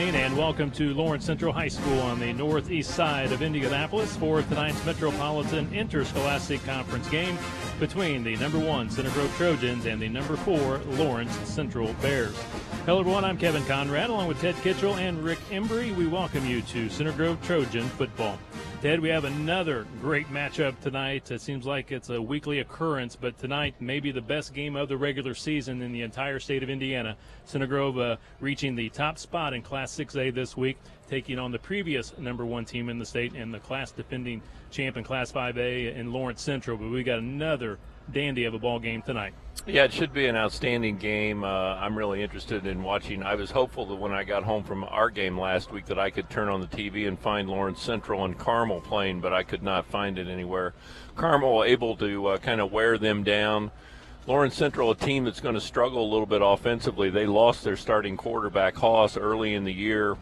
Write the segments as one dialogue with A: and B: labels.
A: evening and welcome to Lawrence Central High School on the northeast side of Indianapolis for tonight's Metropolitan Interscholastic Conference game between the number 1 Center Grove Trojans and the number 4 Lawrence Central Bears. Hello everyone, I'm Kevin Conrad along with Ted Kitchell and Rick Embry. We welcome you to Center Grove Trojan football. Ted, we have another great matchup tonight. It seems like it's a weekly occurrence, but tonight maybe the best game of the regular season in the entire state of Indiana. Center Grove reaching the top spot in Class 6A this week, taking on the previous number 1 team in the state and the class defending champ in Class 5A in Lawrence Central. But we got another dandy of a ball game tonight.
B: Yeah, it should be an outstanding game. I'm really interested in watching. I was hopeful that when I got home from our game last week that I could turn on the TV and find Lawrence Central and Carmel playing, but I could not find it anywhere. Carmel able to kind of wear them down. Lawrence Central, a team that's going to struggle a little bit offensively. They lost their starting quarterback, Haas, early in the year,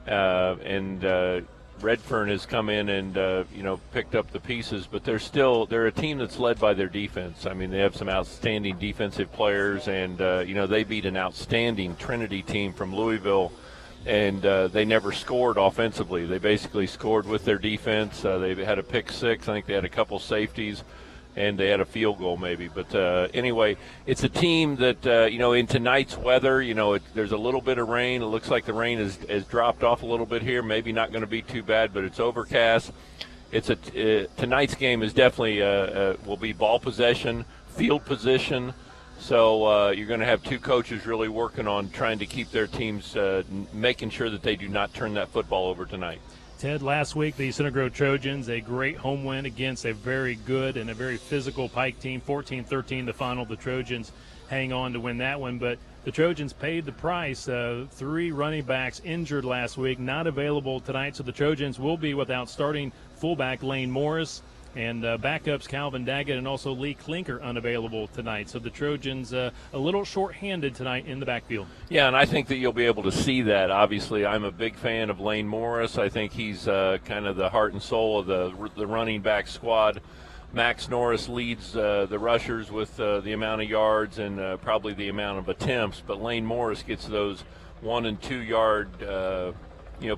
B: and Redfern has come in and picked up the pieces, but they're a team that's led by their defense. I mean, they have some outstanding defensive players, and they beat an outstanding Trinity team from Louisville, and they never scored offensively. They basically scored with their defense. They had a pick six. I think they had a couple safeties, and they had a field goal maybe. But anyway, it's a team that, in tonight's weather, there's a little bit of rain. It looks like the rain has dropped off a little bit here. Maybe not going to be too bad, but it's overcast. Tonight's game is definitely will be ball possession, field position. So you're going to have two coaches really working on trying to keep their teams, making sure that they do not turn that football over tonight.
A: Ted, last week the Center Grove Trojans, a great home win against a very good and a very physical Pike team, 14-13 the final. The Trojans hang on to win that one, but the Trojans paid the price. 3 running backs injured last week, not available tonight, so the Trojans will be without starting fullback Lane Morris and backups Calvin Daggett and also Lee Klinker unavailable tonight. So the Trojans a little short-handed tonight in the backfield. Yeah,
B: and I think that you'll be able to see that. Obviously, I'm a big fan of Lane Morris. I think he's kind of the heart and soul of the running back squad. Max Norris leads the rushers with the amount of yards and probably the amount of attempts, but Lane Morris gets those 1 and 2 yard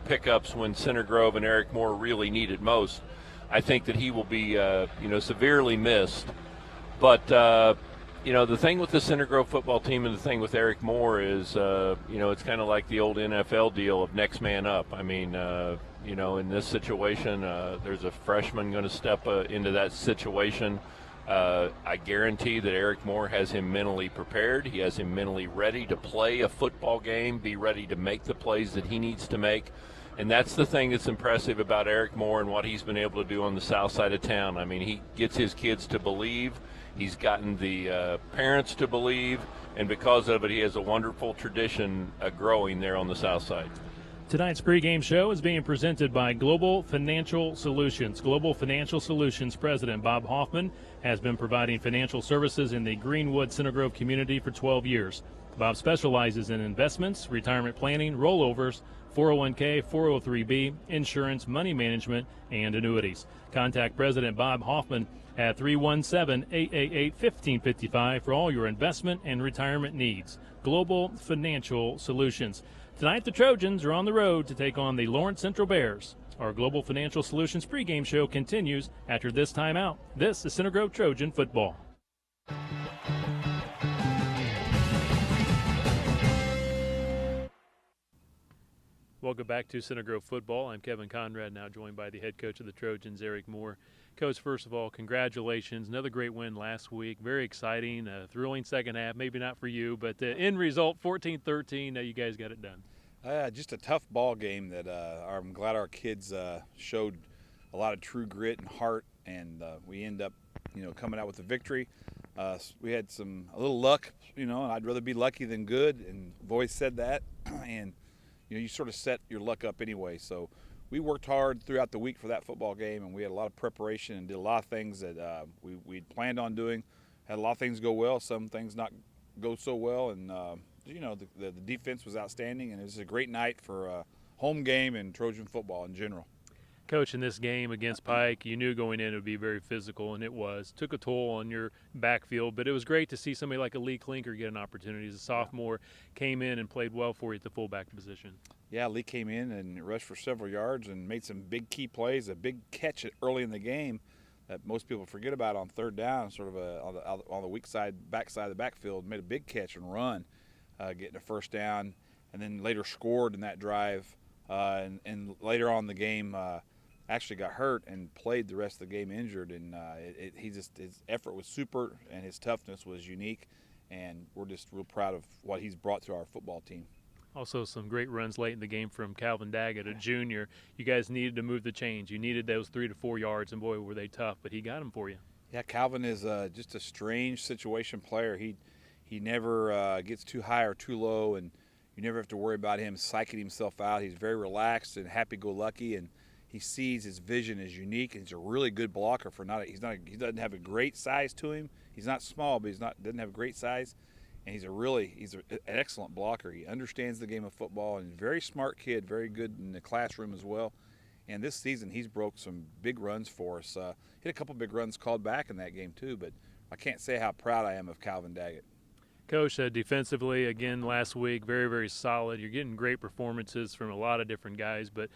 B: pickups when Center Grove and Eric Moore really need it most. I think that he will be, severely missed. But, the thing with the Center Grove football team and the thing with Eric Moore is, it's kind of like the old NFL deal of next man up. I mean, in this situation, there's a freshman going to step into that situation. I guarantee that Eric Moore has him mentally prepared. He has him mentally ready to play a football game, be ready to make the plays that he needs to make. And that's the thing that's impressive about Eric Moore and what he's been able to do on the south side of town. I mean, he gets his kids to believe. He's gotten the parents to believe. And because of it, he has a wonderful tradition growing there on the south side.
A: Tonight's pregame show is being presented by Global Financial Solutions. Global Financial Solutions President Bob Hoffman has been providing financial services in the Greenwood Center Grove community for 12 years. Bob specializes in investments, retirement planning, rollovers, 401k, 403b, insurance, money management, and annuities. Contact President Bob Hoffman at 317-888-1555 for all your investment and retirement needs. Global Financial Solutions. Tonight, the Trojans are on the road to take on the Lawrence Central Bears. Our Global Financial Solutions pregame show continues after this timeout. This is Center Grove Trojan football. Welcome back to Center Grove football. I'm Kevin Conrad, now joined by the head coach of the Trojans, Eric Moore. Coach, first of all, congratulations. Another great win last week. Very exciting, thrilling second half. Maybe not for you, but the end result, 14-13, you guys got it done.
C: Just a tough ball game that I'm glad our kids showed a lot of true grit and heart, and we end up, coming out with a victory. We had a little luck, and I'd rather be lucky than good, and I've always said that, and you sort of set your luck up anyway. So we worked hard throughout the week for that football game, and we had a lot of preparation and did a lot of things that we'd planned on doing. Had a lot of things go well, some things not go so well, and the defense was outstanding, and it was a great night for a home game and Trojan football in general.
A: Coach, in this game against Pike, you knew going in it would be very physical, and it was. Took a toll on your backfield, but it was great to see somebody like a Lee Klinker get an opportunity. As a sophomore, came in and played well for you at the fullback position.
C: Yeah, Lee came in and rushed for several yards and made some big key plays, a big catch early in the game that most people forget about on third down, sort of on the weak side, backside of the backfield, made a big catch and run, getting a first down, and then later scored in that drive. And later on in the game, actually got hurt and played the rest of the game injured, and his effort was super and his toughness was unique, and we're just real proud of what he's brought to our football team.
A: Also some great runs late in the game from Calvin Daggett, a junior. You guys needed to move the chains. You needed those 3 to 4 yards, and boy, were they tough, but he got them for you.
C: Yeah, Calvin is just a strange situation player. He never gets too high or too low, and you never have to worry about him psyching himself out. He's very relaxed and happy-go-lucky, and he sees his vision is unique, and he's a really good blocker for he doesn't have a great size to him. He's not small, but doesn't have a great size, and he's an excellent blocker. He understands the game of football, and very smart kid, very good in the classroom as well. And this season he's broke some big runs for us. Hit a couple big runs called back in that game too, but I can't say how proud I am of Calvin Daggett.
A: Coach, defensively, again, last week, very, very solid. You're getting great performances from a lot of different guys, but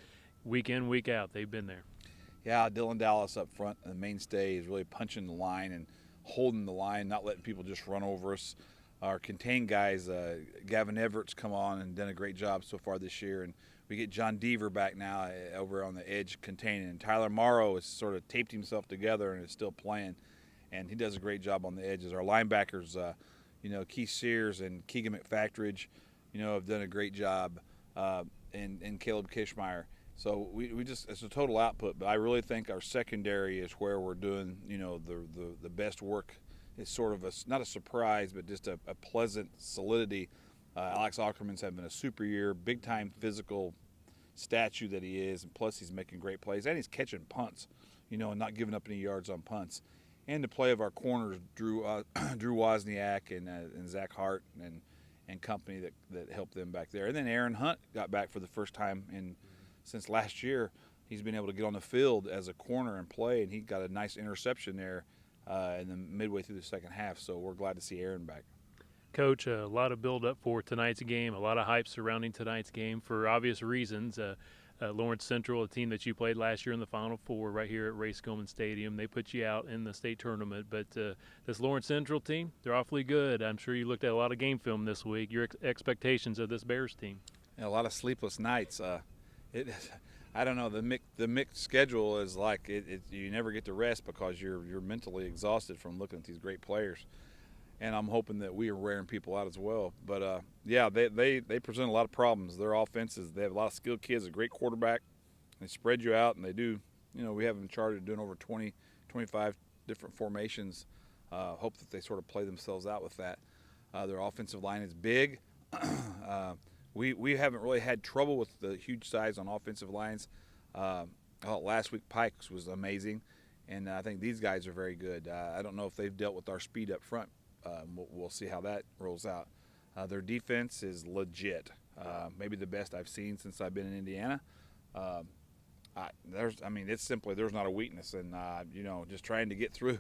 A: week in, week out, they've been there.
C: Yeah, Dylan Dallas up front, the mainstay, is really punching the line and holding the line, not letting people just run over us. Our contained guys, Gavin Everett's come on and done a great job so far this year, and we get John Deaver back now over on the edge containing, and Tyler Morrow has sort of taped himself together and is still playing, and he does a great job on the edges. Our linebackers, Keith Sears and Keegan McFactridge, have done a great job, and Caleb Kishmeyer. So we just, it's a total output, but I really think our secondary is where we're doing, the best work. It's sort of not a surprise, but just a pleasant solidity. Alex Ackerman's having a super year, big-time physical statue that he is, and plus he's making great plays, and he's catching punts, and not giving up any yards on punts. And the play of our corners, Drew Wozniak and Zach Hart and company that helped them back there. And then Aaron Hunt got back for the first time since last year. He's been able to get on the field as a corner and play, and he got a nice interception there in the midway through the second half. So we're glad to see Aaron back.
A: Coach, a lot of build-up for tonight's game, a lot of hype surrounding tonight's game for obvious reasons. Lawrence Central, a team that you played last year in the Final Four right here at Ray Skillman Stadium, they put you out in the state tournament. But this Lawrence Central team, they're awfully good. I'm sure you looked at a lot of game film this week. Your expectations of this Bears team?
C: A lot of sleepless nights. I don't know. The mixed schedule is like you never get to rest because you're mentally exhausted from looking at these great players. And I'm hoping that we are wearing people out as well. But, they present a lot of problems. Their offenses, they have a lot of skilled kids, a great quarterback. They spread you out, and they do, we have them charted doing over 20, 25 different formations. Hope that they sort of play themselves out with that. Their offensive line is big. We haven't really had trouble with the huge size on offensive lines. Last week Pikes was amazing, and I think these guys are very good. I don't know if they've dealt with our speed up front. We'll see how that rolls out. Their defense is legit, maybe the best I've seen since I've been in Indiana. It's simply there's not a weakness, and just trying to get through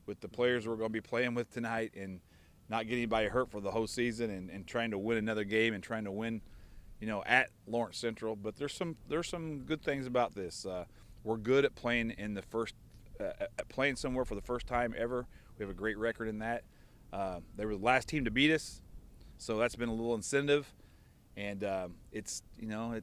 C: with the players we're going to be playing with tonight, and not getting anybody hurt for the whole season, and trying to win another game and trying to win, at Lawrence Central. But there's some good things about this. We're good at playing playing somewhere for the first time ever. We have a great record in that. They were the last team to beat us, so that's been a little incentive. And it's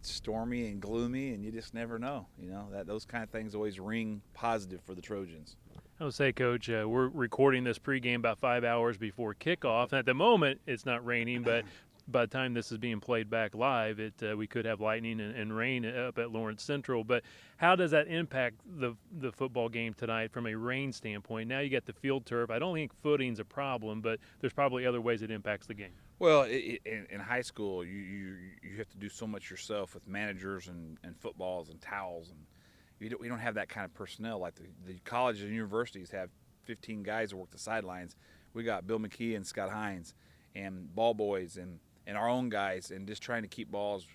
C: stormy and gloomy, and you just never know. That those kind of things always ring positive for the Trojans.
A: I would say, Coach, we're recording this pregame about 5 hours before kickoff. And at the moment, it's not raining, but by the time this is being played back live, we could have lightning and rain up at Lawrence Central. But how does that impact the football game tonight from a rain standpoint? Now you got the field turf. I don't think footing's a problem, but there's probably other ways it impacts the game.
C: Well, in high school, you have to do so much yourself with managers and footballs and towels, and we don't have that kind of personnel like the colleges and universities have 15 guys that work the sidelines. We got Bill McKee and Scott Hines and ball boys and our own guys, and just trying to keep balls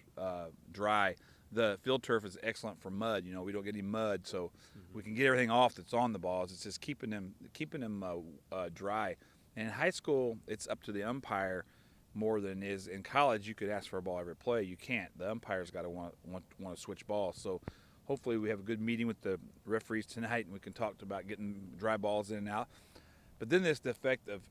C: dry. the field turf is excellent for mud. We don't get any mud, so we can get everything off that's on the balls. It's just keeping them dry. And in high school, it's up to the umpire more than it is in college. You could ask for a ball every play. You can't. The umpire's got to want to switch balls. So hopefully we have a good meeting with the referees tonight, and we can talk about getting dry balls in and out. But then there's the effect of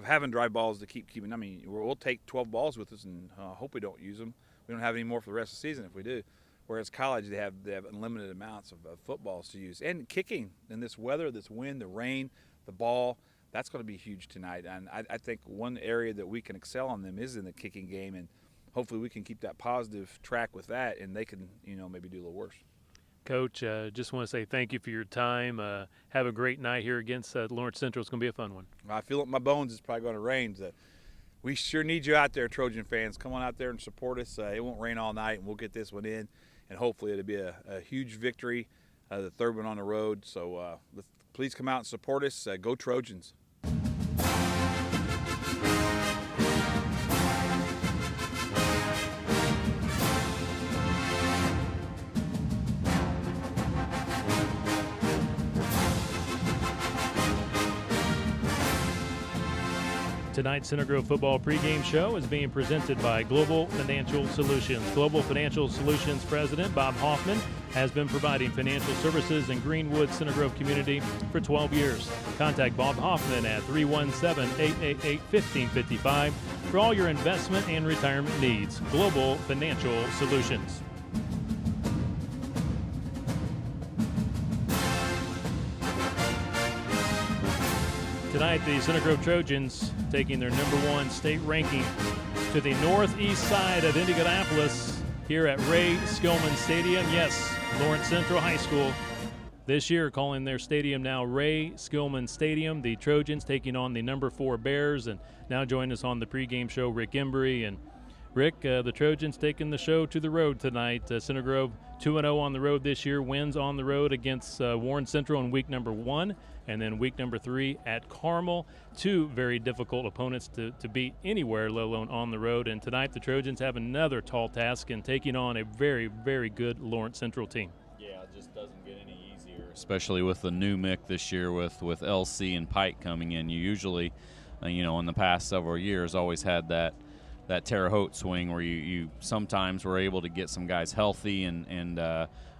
C: having dry balls to keeping. I mean, we'll take 12 balls with us and hope we don't use them. We don't have any more for the rest of the season if we do. Whereas college, they have unlimited amounts of footballs to use. And kicking in this weather, this wind, the rain, the ball, that's going to be huge tonight. And I think one area that we can excel on them is in the kicking game, and hopefully we can keep that positive track with that, and they can, maybe do a little worse.
A: Coach, just want to say thank you for your time. Have a great night here against Lawrence Central. It's going to be a fun one.
C: I feel it in my bones. It's probably going to rain. We sure need you out there, Trojan fans. Come on out there and support us. It won't rain all night, and we'll get this one in. And hopefully it'll be a huge victory, the third one on the road. So please come out and support us. Go Trojans.
A: Tonight's Center Grove Football pregame show is being presented by Global Financial Solutions. Global Financial Solutions President Bob Hoffman has been providing financial services in Greenwood, Center Grove community for 12 years. Contact Bob Hoffman at 317-888-1555 for all your investment and retirement needs. Global Financial Solutions. Tonight, the Center Grove Trojans taking their #1 state ranking to the northeast side of Indianapolis here at Ray Skillman Stadium. Yes, Lawrence Central High School this year calling their stadium now Ray Skillman Stadium. The Trojans taking on the #4 Bears, and now join us on the pregame show, Rick Embry. And Rick, the Trojans taking the show to the road tonight. Center Grove 2-0 on the road this year, wins on the road against Warren Central in week #1, and then week #3 at Carmel. Two very difficult opponents to beat anywhere, let alone on the road. And tonight the Trojans have another tall task in taking on a very, very good Lawrence Central team.
D: Yeah, it just doesn't get any easier, especially with the new Mick this year with LC and Pike coming in. You usually, in the past several years, always had that Terre Haute swing where you sometimes were able to get some guys healthy and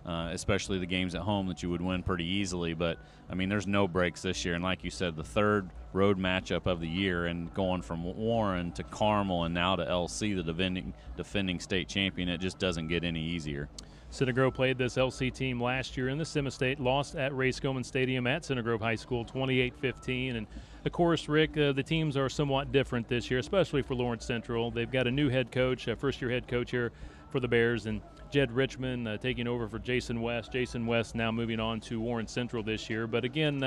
D: especially the games at home that you would win pretty easily. But, there's no breaks this year. And like you said, the third road matchup of the year, and going from Warren to Carmel and now to LC, the defending state champion, it just doesn't get any easier.
A: Center Grove played this LC team last year in the semi-state, lost at Ray Skillman Stadium at Center Grove High School 28-15. And, of course, Rick, the teams are somewhat different this year, especially for Lawrence Central. They've got a new head coach, a first-year head coach here for the Bears, and Jed Richmond taking over for Jason West. Jason West now moving on to Warren Central this year. But, again,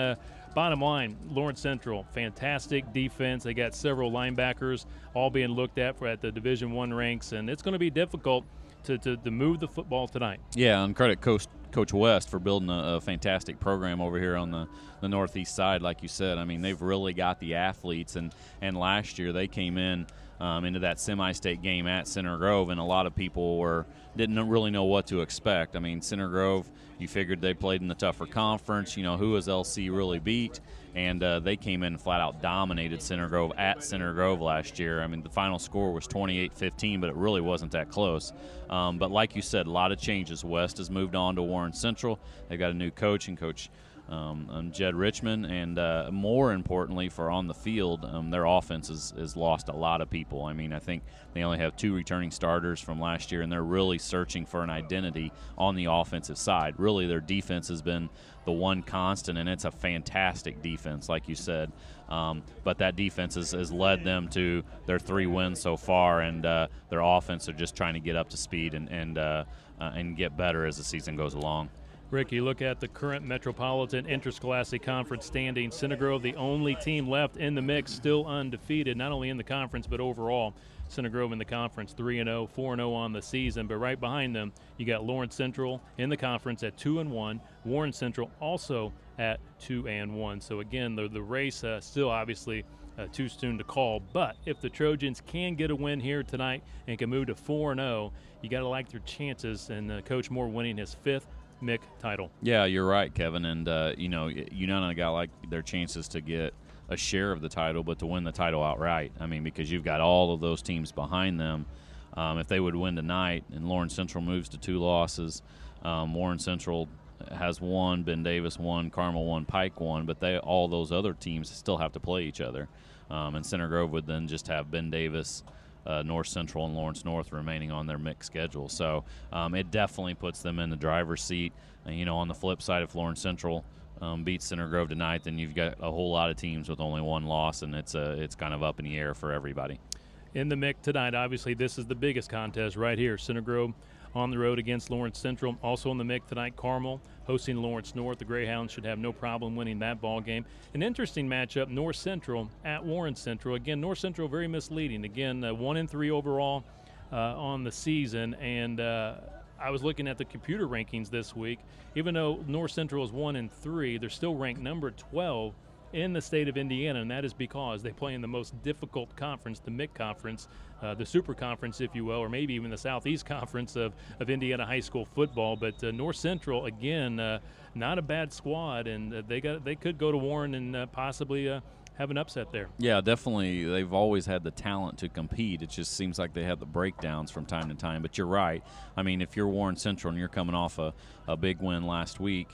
A: bottom line, Lawrence Central, fantastic defense. They got several linebackers all being looked at at the Division I ranks, and it's going to be difficult to move the football tonight.
D: Yeah, and credit Coach West for building a fantastic program over here on the northeast side, like you said. They've really got the athletes, and last year they came in into that semi-state game at Center Grove, and a lot of people didn't really know what to expect. Center Grove, you figured they played in the tougher conference. Who has LC really beat? And they came in and flat-out dominated Center Grove at Center Grove last year. The final score was 28-15, but it really wasn't that close. But like you said, a lot of changes. West has moved on to Warren Central. They've got a new coach, and Coach Jed Richmond, and more importantly for on the field, their offense has lost a lot of people. I think they only have 2 returning starters from last year, and they're really searching for an identity on the offensive side. Really, their defense has been the one constant, and it's a fantastic defense, like you said. But that defense has led them to their 3 wins so far, and their offense are just trying to get up to speed and get better as the season goes along.
A: Rick, you look at the current Metropolitan Interscholastic Conference standings. Center Grove, the only team left in the mix, still undefeated, not only in the conference but overall. Center Grove in the conference 3-0, 4-0 on the season. But right behind them, you got Lawrence Central in the conference at 2-1. Warren Central also at 2-1. So again, the race still obviously too soon to call. But if the Trojans can get a win here tonight and can move to 4-0, you got to like their chances, and Coach Moore winning his 5th MIC title.
D: Yeah, you're right, Kevin. And, you not only got like their chances to get a share of the title, but to win the title outright. I mean, because you've got all of those teams behind them. If they would win tonight and Lawrence Central moves to 2 losses, Warren Central has 1, Ben Davis 1, Carmel 1, Pike 1, but all those other teams still have to play each other. And Center Grove would then just have Ben Davis, North Central, and Lawrence North remaining on their mixed schedule. So it definitely puts them in the driver's seat. On the flip side, if Lawrence Central beats Center Grove tonight, then you've got a whole lot of teams with only 1 loss, and it's kind of up in the air for everybody.
A: In the MIC tonight, obviously, this is the biggest contest right here. Center Grove on the road against Lawrence Central. Also in the MIC tonight, Carmel hosting Lawrence North. The Greyhounds should have no problem winning that ball game. An interesting matchup, North Central at Warren Central. Again, North Central very misleading. Again, 1-3 overall on the season, and I was looking at the computer rankings this week. Even though North Central is 1-3, they're still ranked number 12 in the state of Indiana, and that is because they play in the most difficult conference, the MIC conference, the super conference, if you will, or maybe even the Southeast Conference of Indiana high school football. But North Central, again, not a bad squad, and they could go to Warren and possibly have an upset there.
D: Yeah, definitely. They've always had the talent to compete. It just seems like they have the breakdowns from time to time. But you're right. I mean, if you're Warren Central and you're coming off a big win last week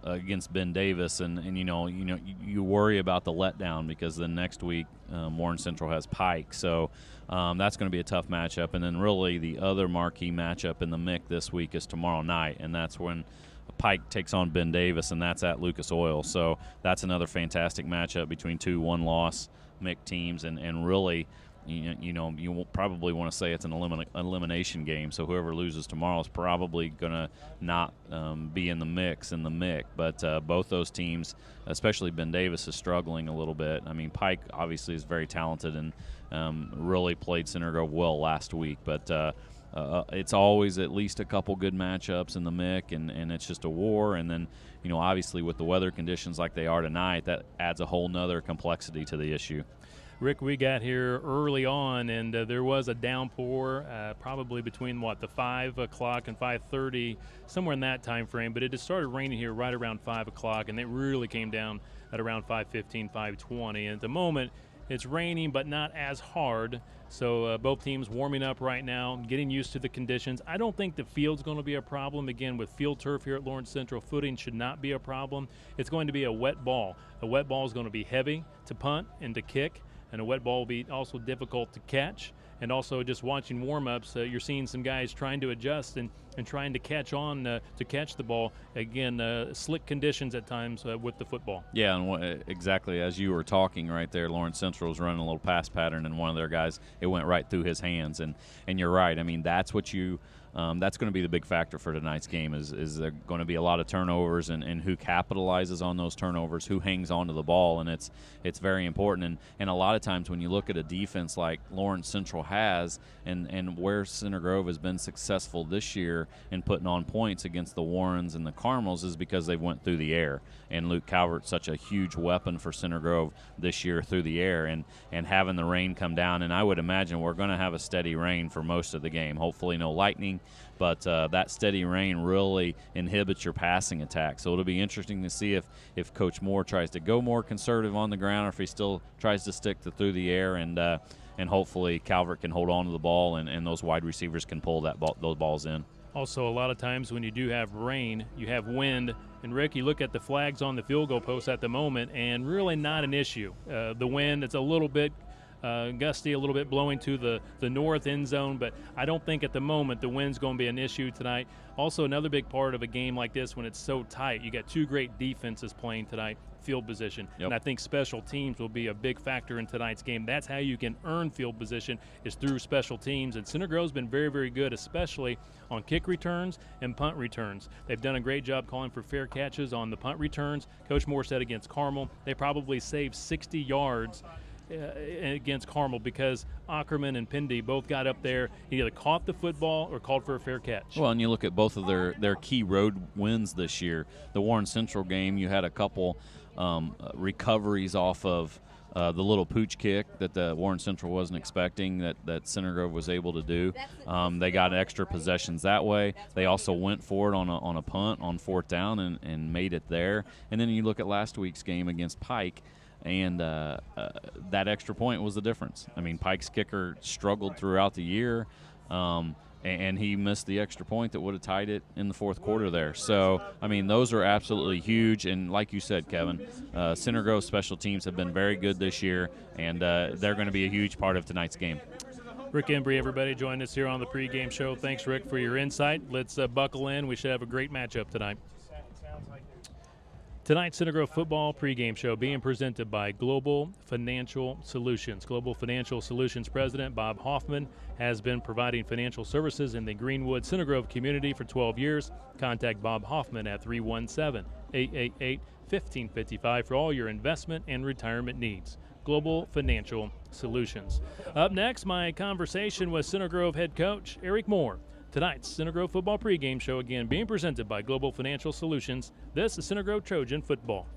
D: against Ben Davis, and you worry about the letdown because then next week Warren Central has Pike. So that's going to be a tough matchup. And then really the other marquee matchup in the MIC this week is tomorrow night, and that's when Pike takes on Ben Davis, and that's at Lucas Oil. So that's another fantastic matchup between 2 1-loss MIC teams, and really, you probably want to say it's an elimination game. So whoever loses tomorrow is probably going to not be in the mix in the MIC. But both those teams, especially Ben Davis, is struggling a little bit. I mean, Pike obviously is very talented and really played Center Grove well last week, but it's always at least a couple good matchups in the MIC, and it's just a war. And then, obviously with the weather conditions like they are tonight, that adds a whole nother complexity to the issue.
A: Rick, we got here early on, and there was a downpour probably between, the 5 o'clock and 5:30, somewhere in that time frame. But it just started raining here right around 5 o'clock, and it really came down at around 5:15, 5:20. And at the moment, it's raining, but not as hard. So both teams warming up right now, getting used to the conditions. I don't think the field's going to be a problem. Again, with field turf here at Lawrence Central, footing should not be a problem. It's going to be a wet ball. A wet ball is going to be heavy to punt and to kick, and a wet ball will be also difficult to catch. And also just watching warm-ups, you're seeing some guys trying to adjust and trying to catch on to catch the ball. Again, slick conditions at times with the football. Yeah,
D: and exactly as you were talking right there, Lawrence Central was running a little pass pattern, and one of their guys, it went right through his hands. And you're right. I mean, that's what that's going to be the big factor for tonight's game is there going to be a lot of turnovers and who capitalizes on those turnovers, who hangs onto the ball, and it's very important. And a lot of times when you look at a defense like Lawrence Central has and where Center Grove has been successful this year in putting on points against the Warrens and the Carmels is because they went through the air. And Luke Calvert's such a huge weapon for Center Grove this year through the air and having the rain come down. And I would imagine we're going to have a steady rain for most of the game. Hopefully no lightning, but that steady rain really inhibits your passing attack. So it'll be interesting to see if Coach Moore tries to go more conservative on the ground or if he still tries to stick to through the air, and hopefully Calvert can hold on to the ball and those wide receivers can pull those balls in.
A: Also, a lot of times when you do have rain, you have wind. And, Rick, you look at the flags on the field goal post at the moment, and really not an issue. The wind, it's a little bit gusty, a little bit blowing to the north end zone, but I don't think at the moment the wind's going to be an issue tonight. Also, another big part of a game like this when it's so tight, you got 2 great defenses playing tonight, field position.
D: Yep.
A: And I think special teams will be a big factor in tonight's game. That's how you can earn field position is through special teams. And Center Grove's been very, very good, especially on kick returns and punt returns. They've done a great job calling for fair catches on the punt returns. Coach Moore said against Carmel, they probably saved 60 yards against Carmel because Ackerman and Pindy both got up there, either caught the football or called for a fair catch.
D: Well, and you look at both of their key road wins this year. The Warren Central game, you had a couple recoveries off of the little pooch kick that the Warren Central wasn't expecting that Center Grove was able to do. They got extra possessions that way. They also went for it on a punt on 4th down and made it there. And then you look at last week's game against Pike, and that extra point was the difference. I mean, Pike's kicker struggled throughout the year, and he missed the extra point that would have tied it in the 4th quarter there. So, I mean, those are absolutely huge. And like you said, Kevin, Center Grove special teams have been very good this year, and they're going to be a huge part of tonight's game.
A: Rick Embry, everybody, joined us here on the pregame show. Thanks, Rick, for your insight. Let's buckle in. We should have a great matchup tonight. Tonight's Center Grove football pregame show being presented by Global Financial Solutions. Global Financial Solutions President Bob Hoffman has been providing financial services in the Greenwood Center Grove community for 12 years. Contact Bob Hoffman at 317-888-1555 for all your investment and retirement needs. Global Financial Solutions. Up next, my conversation with Center Grove head coach Eric Moore. Tonight's Center Grove football pregame show again being presented by Global Financial Solutions. This is Center Grove Trojan football.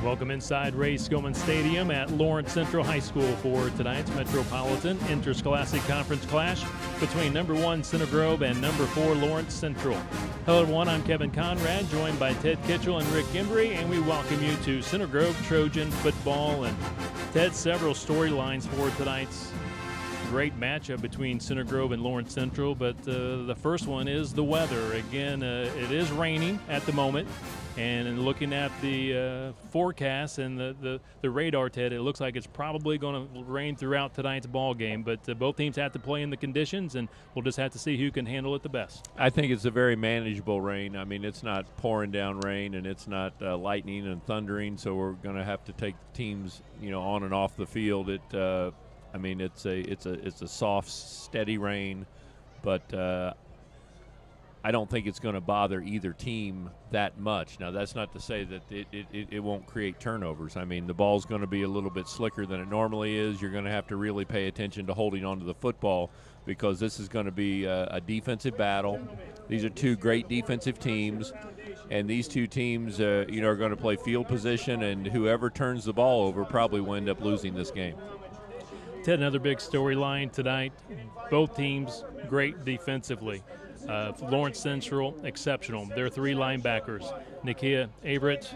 A: Welcome inside Ray Skillman Stadium at Lawrence Central High School for tonight's Metropolitan Interscholastic Conference clash between number 1 Center Grove and number 4 Lawrence Central. Hello everyone, I'm Kevin Conrad, joined by Ted Kitchell and Rick Embry, and we welcome you to Center Grove Trojan football. And Ted, several storylines for tonight's great matchup between Center Grove and Lawrence Central, but the first one is the weather. Again, it is raining at the moment. And in looking at the forecast and the radar, Ted, it looks like it's probably going to rain throughout tonight's ball game. But both teams have to play in the conditions, and we'll just have to see who can handle it the best.
B: I think it's a very manageable rain. I mean, it's not pouring down rain, and it's not lightning and thundering. So we're going to have to take teams, on and off the field. It's a soft, steady rain, but I don't think it's going to bother either team that much. Now, that's not to say that it won't create turnovers. I mean, the ball's going to be a little bit slicker than it normally is. You're going to have to really pay attention to holding on to the football because this is going to be a defensive battle. These are two great defensive teams, and these two teams, are going to play field position, and whoever turns the ball over probably will end up losing this game.
A: Ted, another big storyline tonight. Both teams great defensively. Lawrence Central, exceptional. Their 3 linebackers, Nakia Averett,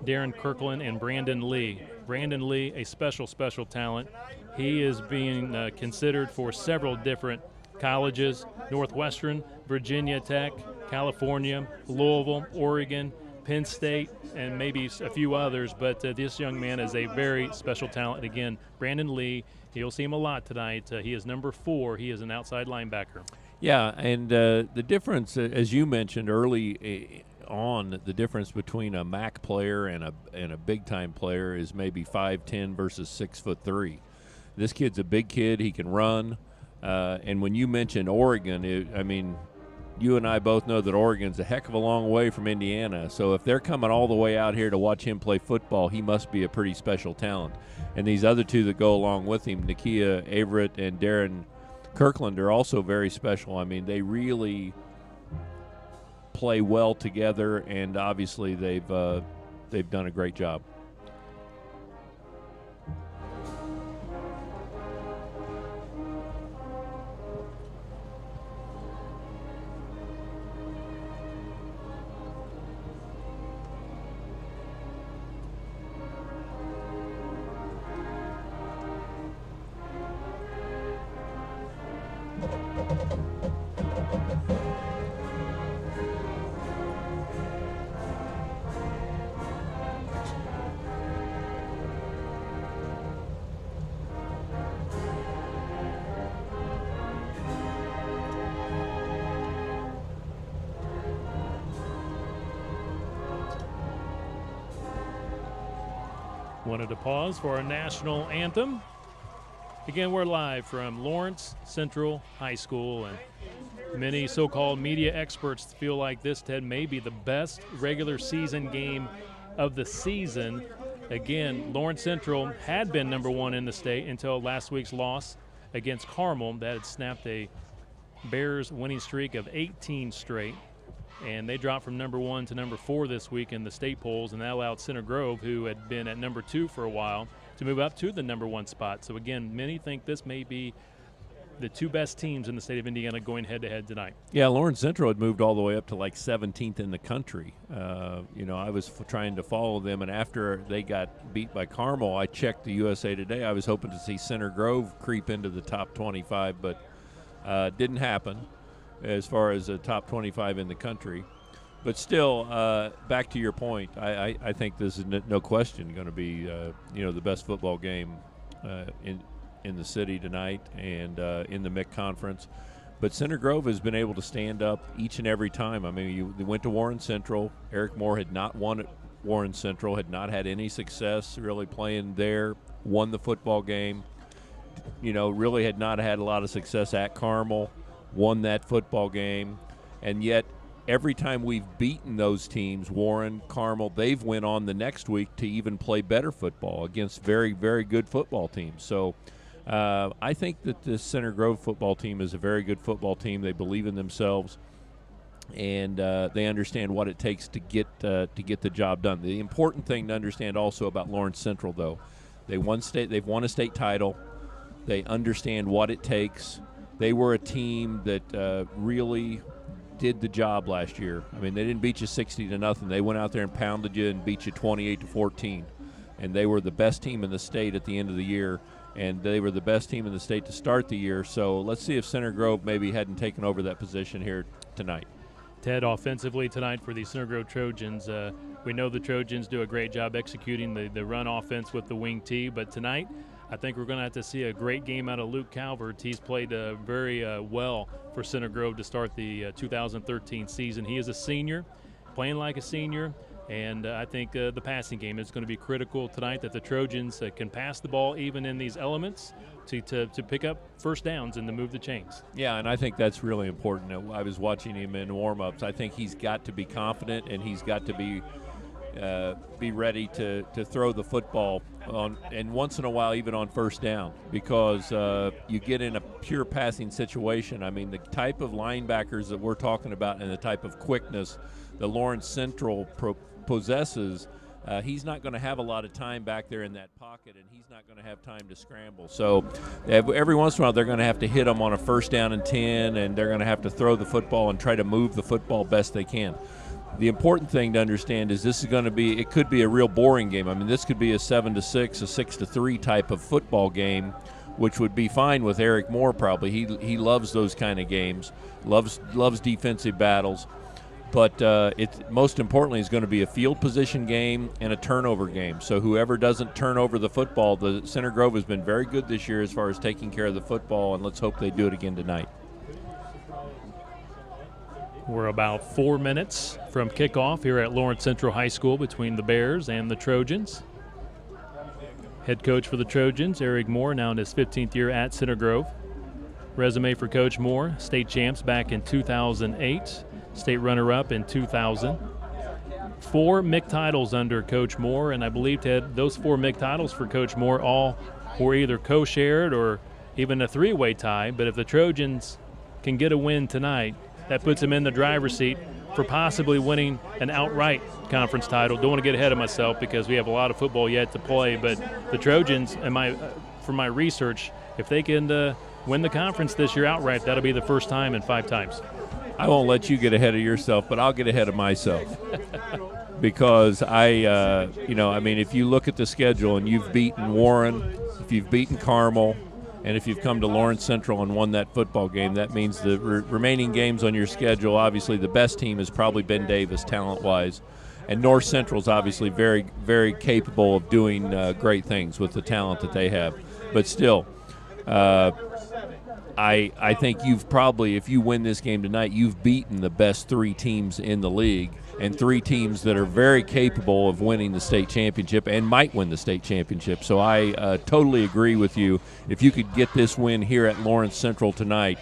A: Darren Kirkland, and Brandon Lee. Brandon Lee, a special talent. He is being considered for several different colleges, Northwestern, Virginia Tech, California, Louisville, Oregon, Penn State, and maybe a few others. But this young man is a very special talent. Again, Brandon Lee, you'll see him a lot tonight. He is number 4. He is an outside linebacker.
B: Yeah, and the difference, as you mentioned early on, the difference between a MAC player and a big-time player is maybe 5'10" versus 6'3". This kid's a big kid. He can run. And when you mentioned Oregon, you and I both know that Oregon's a heck of a long way from Indiana. So if they're coming all the way out here to watch him play football, he must be a pretty special talent. And these other two that go along with him, Nakia Averett and Darren Kirkland, are also very special. I mean, they really play well together, and obviously they've done a great job.
A: Wanted to pause for our national anthem. Again, we're live from Lawrence Central High School, and many so-called media experts feel like this, Ted, may be the best regular season game of the season. Again, Lawrence Central had been number one in the state until last week's loss against Carmel. That had snapped a Bears winning streak of 18 straight, and they dropped from number 1 to number 4 this week in the state polls, and that allowed Center Grove, who had been at number 2 for a while, to move up to the number 1 spot. So again, many think this may be the two best teams in the state of Indiana going head-to-head tonight.
B: Yeah, Lawrence Central had moved all the way up to like 17th in the country. I was trying to follow them, and after they got beat by Carmel, I checked the USA Today. I was hoping to see Center Grove creep into the top 25, but didn't happen as far as the top 25 in the country. But still, back to your point, I think this is no question going to be the best football game in the city tonight and in the MIC conference. But Center Grove has been able to stand up each and every time. I mean, they went to Warren Central. Eric Moore had not won at Warren Central, had not had any success really playing there, won the football game. Really had not had a lot of success at Carmel, won that football game. And yet every time we've beaten those teams, Warren, Carmel, they've went on the next week to even play better football against very, very good football teams. So I think that this Center Grove football team is a very good football team. They believe in themselves, and they understand what it takes to get the job done. The important thing to understand also about Lawrence Central, though, they've won a state title. They understand what it takes. They were a team that really did the job last year. I mean, they didn't beat you 60-0. They went out there and pounded you and beat you 28-14, and they were the best team in the state at the end of the year. And they were the best team in the state to start the year. So let's see if Center Grove maybe hadn't taken over that position here tonight.
A: Ted, offensively tonight for the Center Grove Trojans, we know the Trojans do a great job executing the run offense with the wing T, but tonight I think we're going to have to see a great game out of Luke Calvert. He's played very well for Center Grove to start the 2013 season. He is a senior, playing like a senior. And I think the passing game is going to be critical tonight, that the Trojans can pass the ball even in these elements to pick up first downs and to move the chains.
B: Yeah, and I think that's really important. I was watching him in warm-ups. I think he's got to be confident, and he's got to be ready to throw the football on, and once in a while even on first down, because you get in a pure passing situation. I mean, the type of linebackers that we're talking about and the type of quickness the Lawrence Central possesses, he's not going to have a lot of time back there in that pocket, and he's not going to have time to scramble. So every once in a while they're going to have to hit him on a 1st down and 10, and they're going to have to throw the football and try to move the football best they can. The important thing to understand is this is going to be, it could be a real boring game. I mean, this could be a 7-6, a 6-3 type of football game, which would be fine with Eric Moore probably. He loves those kind of games, loves defensive battles. But most importantly is going to be a field position game and a turnover game. So whoever doesn't turn over the football, the Center Grove has been very good this year as far as taking care of the football, and let's hope they do it again tonight.
A: We're about 4 minutes from kickoff here at Lawrence Central High School between the Bears and the Trojans. Head coach for the Trojans, Eric Moore, now in his 15th year at Center Grove. Resume for Coach Moore, state champs back in 2008. State runner-up in 2000. 4 MIC titles under Coach Moore, and I believe, Ted, those 4 MIC titles for Coach Moore all were either co-shared or even a 3-way tie. But if the Trojans can get a win tonight, that puts them in the driver's seat for possibly winning an outright conference title. Don't want to get ahead of myself because we have a lot of football yet to play, but the Trojans, from my research, if they can win the conference this year outright, that'll be the first time in 5 times.
B: I won't let you get ahead of yourself, but I'll get ahead of myself because if you look at the schedule and you've beaten Warren, if you've beaten Carmel, and if you've come to Lawrence Central and won that football game, that means the remaining games on your schedule, obviously the best team is probably Ben Davis talent-wise, and North Central is obviously very, very capable of doing great things with the talent that they have. But still, I think you've probably, if you win this game tonight, you've beaten the best 3 teams in the league, and 3 teams that are very capable of winning the state championship and might win the state championship. So I totally agree with you. If you could get this win here at Lawrence Central tonight,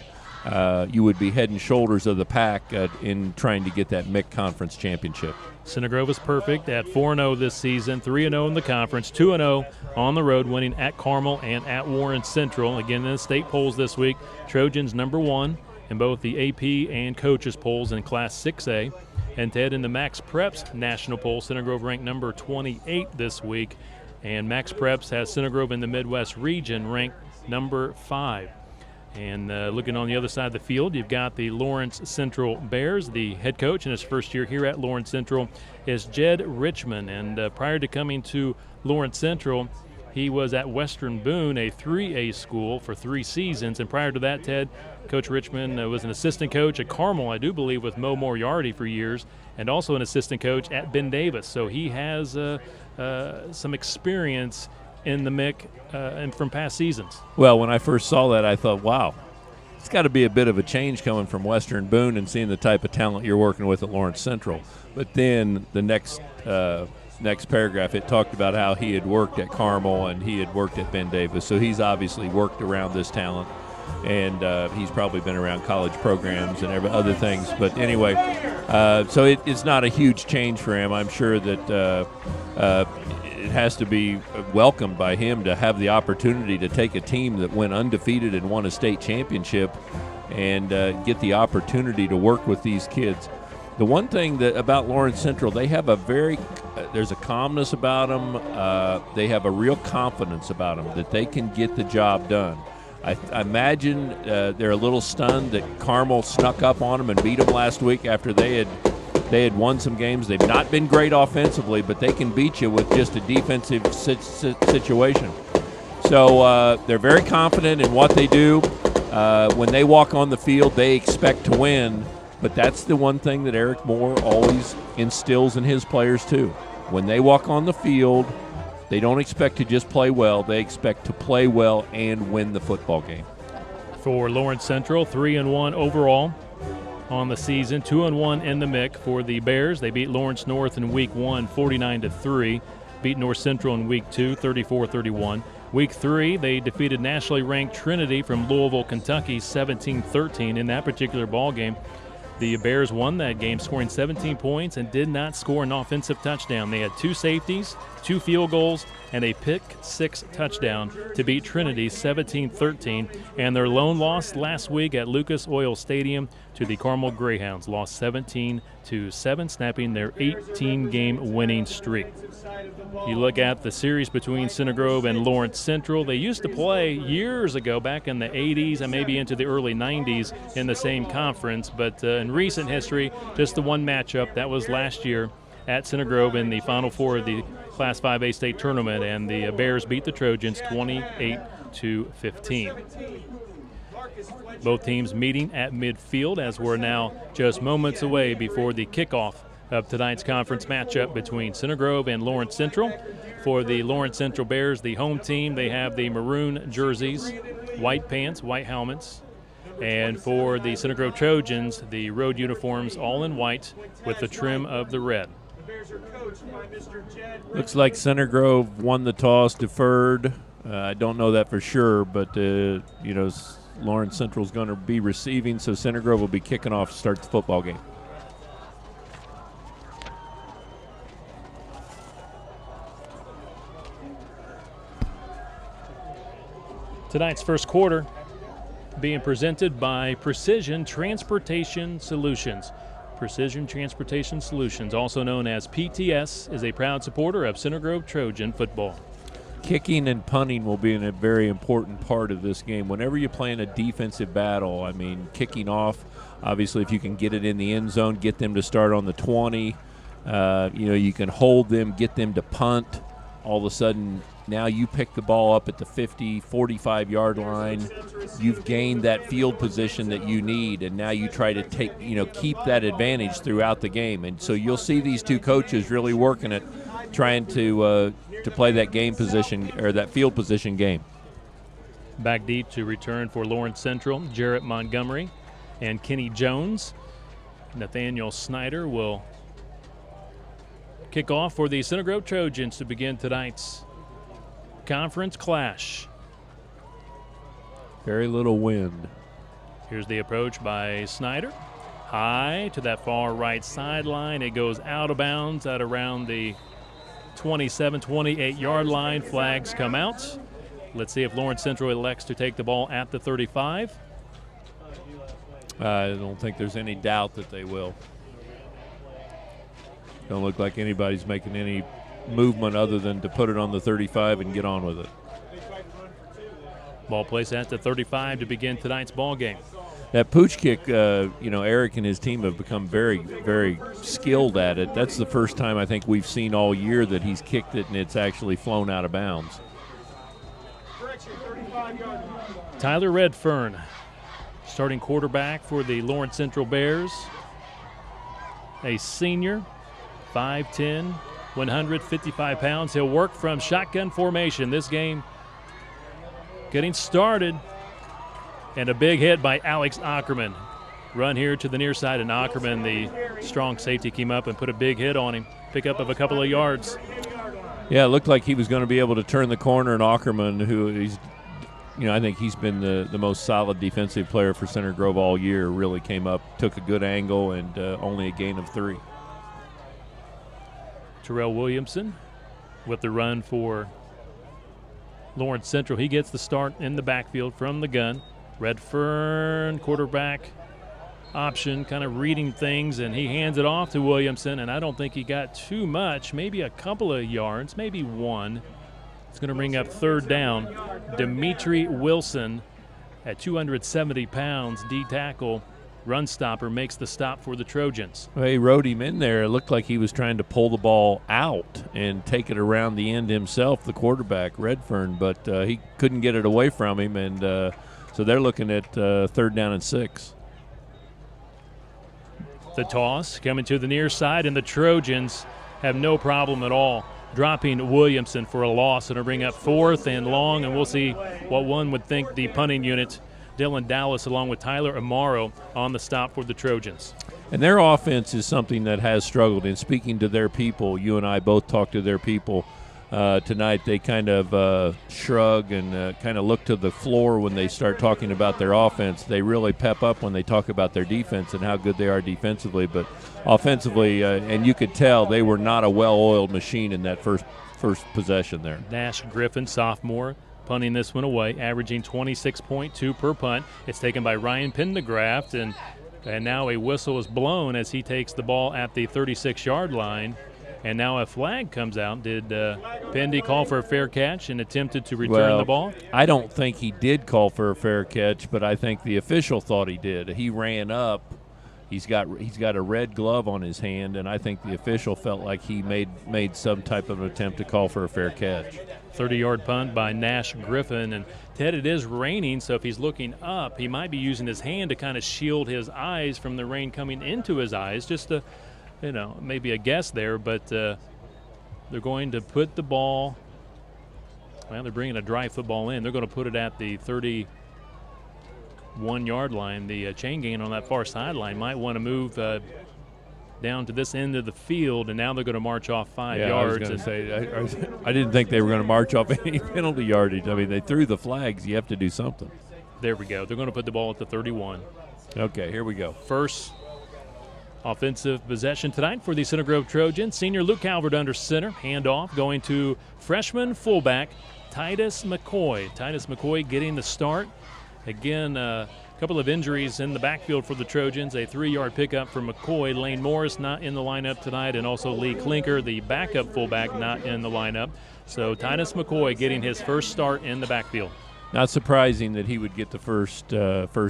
B: you would be head and shoulders of the pack in trying to get that MIC Conference championship.
A: Center Grove is perfect at 4-0 this season, 3-0 in the conference, 2-0 on the road, winning at Carmel and at Warren Central. Again, in the state polls this week, Trojans #1 in both the AP and coaches polls in Class 6A. And Ted, in the Max Preps national poll, Center Grove ranked number 28 this week. And Max Preps has Center Grove in the Midwest region ranked number 5. And looking on the other side of the field, you've got the Lawrence Central Bears. The head coach in his first year here at Lawrence Central is Jed Richmond. And prior to coming to Lawrence Central, he was at Western Boone, a 3A school, for 3 seasons. And prior to that, Ted, Coach Richmond was an assistant coach at Carmel, I do believe, with Mo Moriarty for years, and also an assistant coach at Ben Davis. So he has some experience in the MIC and from past seasons.
B: Well, when I first saw that, I thought, wow, it's got to be a bit of a change coming from Western Boone and seeing the type of talent you're working with at Lawrence Central. But then the next paragraph, it talked about how he had worked at Carmel and he had worked at Ben Davis. So he's obviously worked around this talent, and he's probably been around college programs and other things. But anyway, so it's not a huge change for him. I'm sure that it has to be welcomed by him to have the opportunity to take a team that went undefeated and won a state championship and get the opportunity to work with these kids. The one thing that about Lawrence Central, they have there's a calmness about them. They have a real confidence about them that they can get the job done. I imagine they're a little stunned that Carmel snuck up on them and beat them last week after they had won some games. They've not been great offensively, but they can beat you with just a defensive situation. So they're very confident in what they do. When they walk on the field, they expect to win. But that's the one thing that Eric Moore always instills in his players too. When they walk on the field, they don't expect to just play well. They expect to play well and win the football game.
A: For Lawrence Central, 3-1 overall on the season, 2-1 in the MIC. For the Bears, they beat Lawrence North in Week 1, 49-3. Beat North Central in Week 2, 34-31. Week 3, they defeated nationally ranked Trinity from Louisville, Kentucky, 17-13 in that particular ball game. The Bears won that game, scoring 17 points and did not score an offensive touchdown. They had 2 safeties, 2 field goals, and a pick-6 touchdown to beat Trinity 17-13. And their lone loss last week at Lucas Oil Stadium to the Carmel Greyhounds, lost 17-7, snapping their 18-game winning streak. You look at the series between Center Grove and Lawrence Central. They used to play years ago, back in the 80s and maybe into the early 90s in the same conference. But in recent history, just the one matchup. That was last year at Center Grove in the Final Four of the Class 5A state tournament, and the Bears beat the Trojans 28-15. Both teams meeting at midfield as we're now just moments away before the kickoff of tonight's conference matchup between Center Grove and Lawrence Central. For the Lawrence Central Bears, the home team, they have the maroon jerseys, white pants, white helmets. And for the Center Grove Trojans, the road uniforms all in white with the trim of the red.
B: Looks like Center Grove won the toss, deferred. I don't know that for sure, but Lawrence Central is going to be receiving, so Center Grove will be kicking off to start the football game.
A: Tonight's first quarter being presented by Precision Transportation Solutions. Precision Transportation Solutions, also known as PTS, is a proud supporter of Center Grove Trojan football.
B: Kicking and punting will be a very important part of this game. Whenever you're playing a defensive battle, I mean, kicking off, obviously if you can get it in the end zone, get them to start on the 20, you can hold them, get them to punt. All of a sudden, now you pick the ball up at the 50, 45-yard line. You've gained that field position that you need, and now you try to keep that advantage throughout the game. And so you'll see these two coaches really working at trying to play that game position or that field position game.
A: Back deep to return for Lawrence Central, Jarrett Montgomery and Kenny Jones. Nathaniel Snyder will kick off for the Center Grove Trojans to begin tonight's conference clash.
B: Very little wind.
A: Here's the approach by Snyder. High to that far right sideline. It goes out of bounds at around the 27, 28-yard line. Flags come out. Let's see if Lawrence Central elects to take the ball at the 35.
B: I don't think there's any doubt that they will. Don't look like anybody's making any movement other than to put it on the 35 and get on with it.
A: Ball placed at the 35 to begin tonight's ball game.
B: That pooch kick, Eric and his team have become very, very skilled at it. That's the first time I think we've seen all year that he's kicked it and it's actually flown out of bounds.
A: Tyler Redfern, starting quarterback for the Lawrence Central Bears. A senior, 5'10", 155 pounds. He'll work from shotgun formation. This game getting started. And a big hit by Alex Ackerman. Run here to the near side, and Ackerman, the strong safety, came up and put a big hit on him. Pickup of a couple of yards.
B: Yeah, it looked like he was going to be able to turn the corner, and Ackerman, who he's, I think he's been the most solid defensive player for Center Grove all year, really came up, took a good angle, and only a gain of 3.
A: Terrell Williamson with the run for Lawrence Central. He gets the start in the backfield from the gun. Redfern, quarterback option, kind of reading things, and he hands it off to Williamson, and I don't think he got too much, maybe a couple of yards, maybe one. It's going to bring up third down. Dimitri Wilson at 270 pounds, D-tackle, run stopper, makes the stop for the Trojans.
B: Well, he rode him in there. It looked like he was trying to pull the ball out and take it around the end himself, the quarterback, Redfern, but he couldn't get it away from him, and so they're looking at third down and 6.
A: The toss coming to the near side, and the Trojans have no problem at all dropping Williamson for a loss. It'll bring up fourth and long, and we'll see what one would think the punting unit, Dylan Dallas along with Tyler Amaro, on the stop for the Trojans.
B: And their offense is something that has struggled. In speaking to their people, you and I both talked to their people tonight. They kind of shrug and kind of look to the floor when they start talking about their offense. They really pep up when they talk about their defense and how good they are defensively. But offensively, and you could tell they were not a well-oiled machine in that first possession there.
A: Nash Griffin, sophomore, punting this one away, averaging 26.2 per punt. It's taken by Ryan Pendergraft, and now a whistle is blown as he takes the ball at the 36-yard line. And now a flag comes out. Did Pendy call for a fair catch and attempted to return the ball?
B: I don't think he did call for a fair catch, but I think the official thought he did. He ran up. He's got a red glove on his hand, and I think the official felt like he made some type of attempt to call for a fair catch.
A: 30-yard punt by Nash Griffin. And, Ted, it is raining, so if he's looking up, he might be using his hand to kind of shield his eyes from the rain coming into his eyes, just to, maybe a guess there. But they're going to put the ball – well, they're bringing a dry football in. They're going to put it at the 31-yard line. The chain gang on that far sideline might want to move down to this end of the field, and now they're going to march off 5 yards.
B: I was going to say, I didn't think they were going to march off any penalty yardage. I mean, they threw the flags. You have to do something.
A: There we go. They're going to put the ball at the 31.
B: Okay, here we go.
A: First offensive possession tonight for the Center Grove Trojans. Senior Luke Calvert under center. Handoff going to freshman fullback Titus McCoy. Titus McCoy getting the start. Again, a couple of injuries in the backfield for the Trojans. A 3-yard pickup for McCoy. Lane Morris not in the lineup tonight, and also Lee Klinker, the backup fullback, not in the lineup. So Titus McCoy getting his first start in the backfield.
B: Not surprising that he would get the first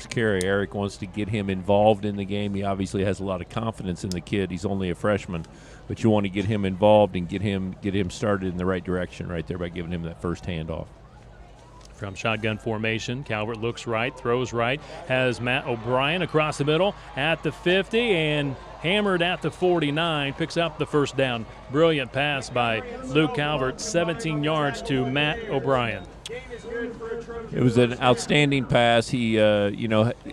B: carry. Eric wants to get him involved in the game. He obviously has a lot of confidence in the kid. He's only a freshman, but you want to get him involved and get him started in the right direction right there by giving him that first handoff.
A: From shotgun formation, Calvert looks right, throws right, has Matt O'Brien across the middle at the 50 and hammered at the 49, picks up the first down. Brilliant pass by Luke Calvert, 17 yards to Matt O'Brien.
B: It was an outstanding pass. He,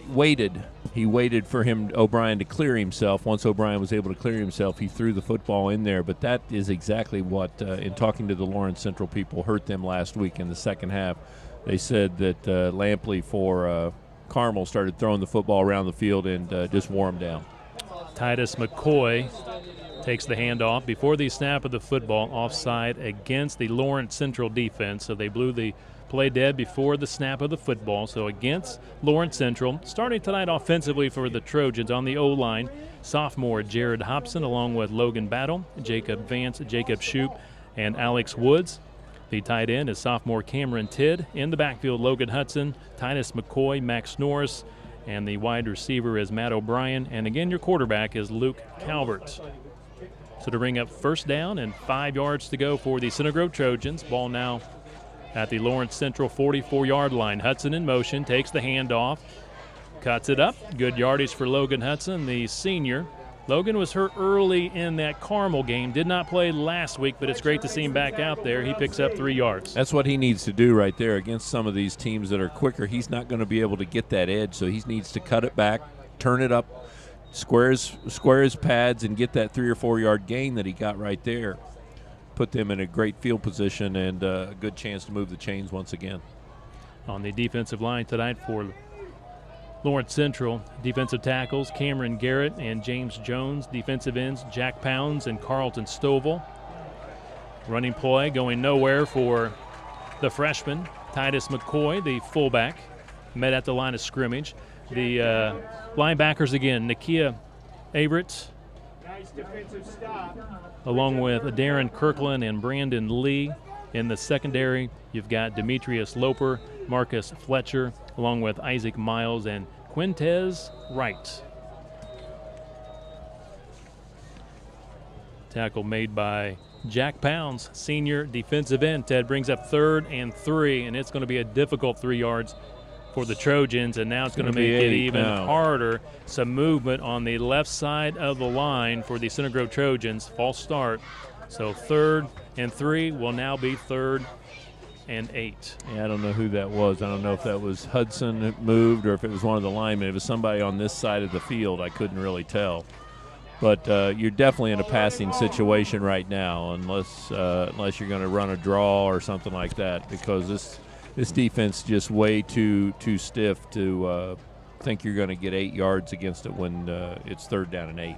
B: waited. He waited for O'Brien to clear himself. Once O'Brien was able to clear himself, he threw the football in there. But that is exactly what, in talking to the Lawrence Central people, hurt them last week in the second half. They said that Lampley for Carmel started throwing the football around the field and just wore them down.
A: Titus McCoy takes the handoff before the snap of the football, offside against the Lawrence Central defense. So they blew the play dead before the snap of the football. So against Lawrence Central, starting tonight offensively for the Trojans on the O-line, sophomore Jared Hobson along with Logan Battle, Jacob Vance, Jacob Shoup, and Alex Woods. The tight end is sophomore Cameron Tidd. In the backfield, Logan Hudson, Titus McCoy, Max Norris, and the wide receiver is Matt O'Brien. And again, your quarterback is Luke Calvert. So to bring up first down and 5 yards to go for the Center Grove Trojans. Ball now at the Lawrence Central 44-yard line. Hudson in motion, takes the handoff, cuts it up. Good yardage for Logan Hudson, the senior. Logan was hurt early in that Carmel game, did not play last week, but it's great to see him back out there. He picks up 3 yards.
B: That's what he needs to do right there against some of these teams that are quicker. He's not going to be able to get that edge, so he needs to cut it back, turn it up, square his pads, and get that 3 or 4 yard gain that he got right there. Put them in a great field position and a good chance to move the chains once again.
A: On the defensive line tonight for Lawrence Central, defensive tackles Cameron Garrett and James Jones. Defensive ends Jack Pounds and Carlton Stovall. Running play going nowhere for the freshman Titus McCoy, the fullback, met at the line of scrimmage. The linebackers again, Nakia Averett, along with Darren Kirkland and Brandon Lee. In the secondary, you've got Demetrius Loper, Marcus Fletcher, along with Isaac Miles and Quintez Wright. Tackle made by Jack Pounds, senior defensive end. Ted brings up 3rd and 3, and it's going to be a difficult 3 yards for the Trojans, and now it's going to make it even harder. Some movement on the left side of the line for the Center Grove Trojans. False start. So 3rd and 3 will now be 3rd and 8.
B: Yeah, I don't know who that was. I don't know if that was Hudson that moved or if it was one of the linemen. It was somebody on this side of the field. I couldn't really tell. But you're definitely in a passing situation right now unless you're going to run a draw or something like that, because this defense just way too stiff to think you're going to get 8 yards against it when it's 3rd down and 8.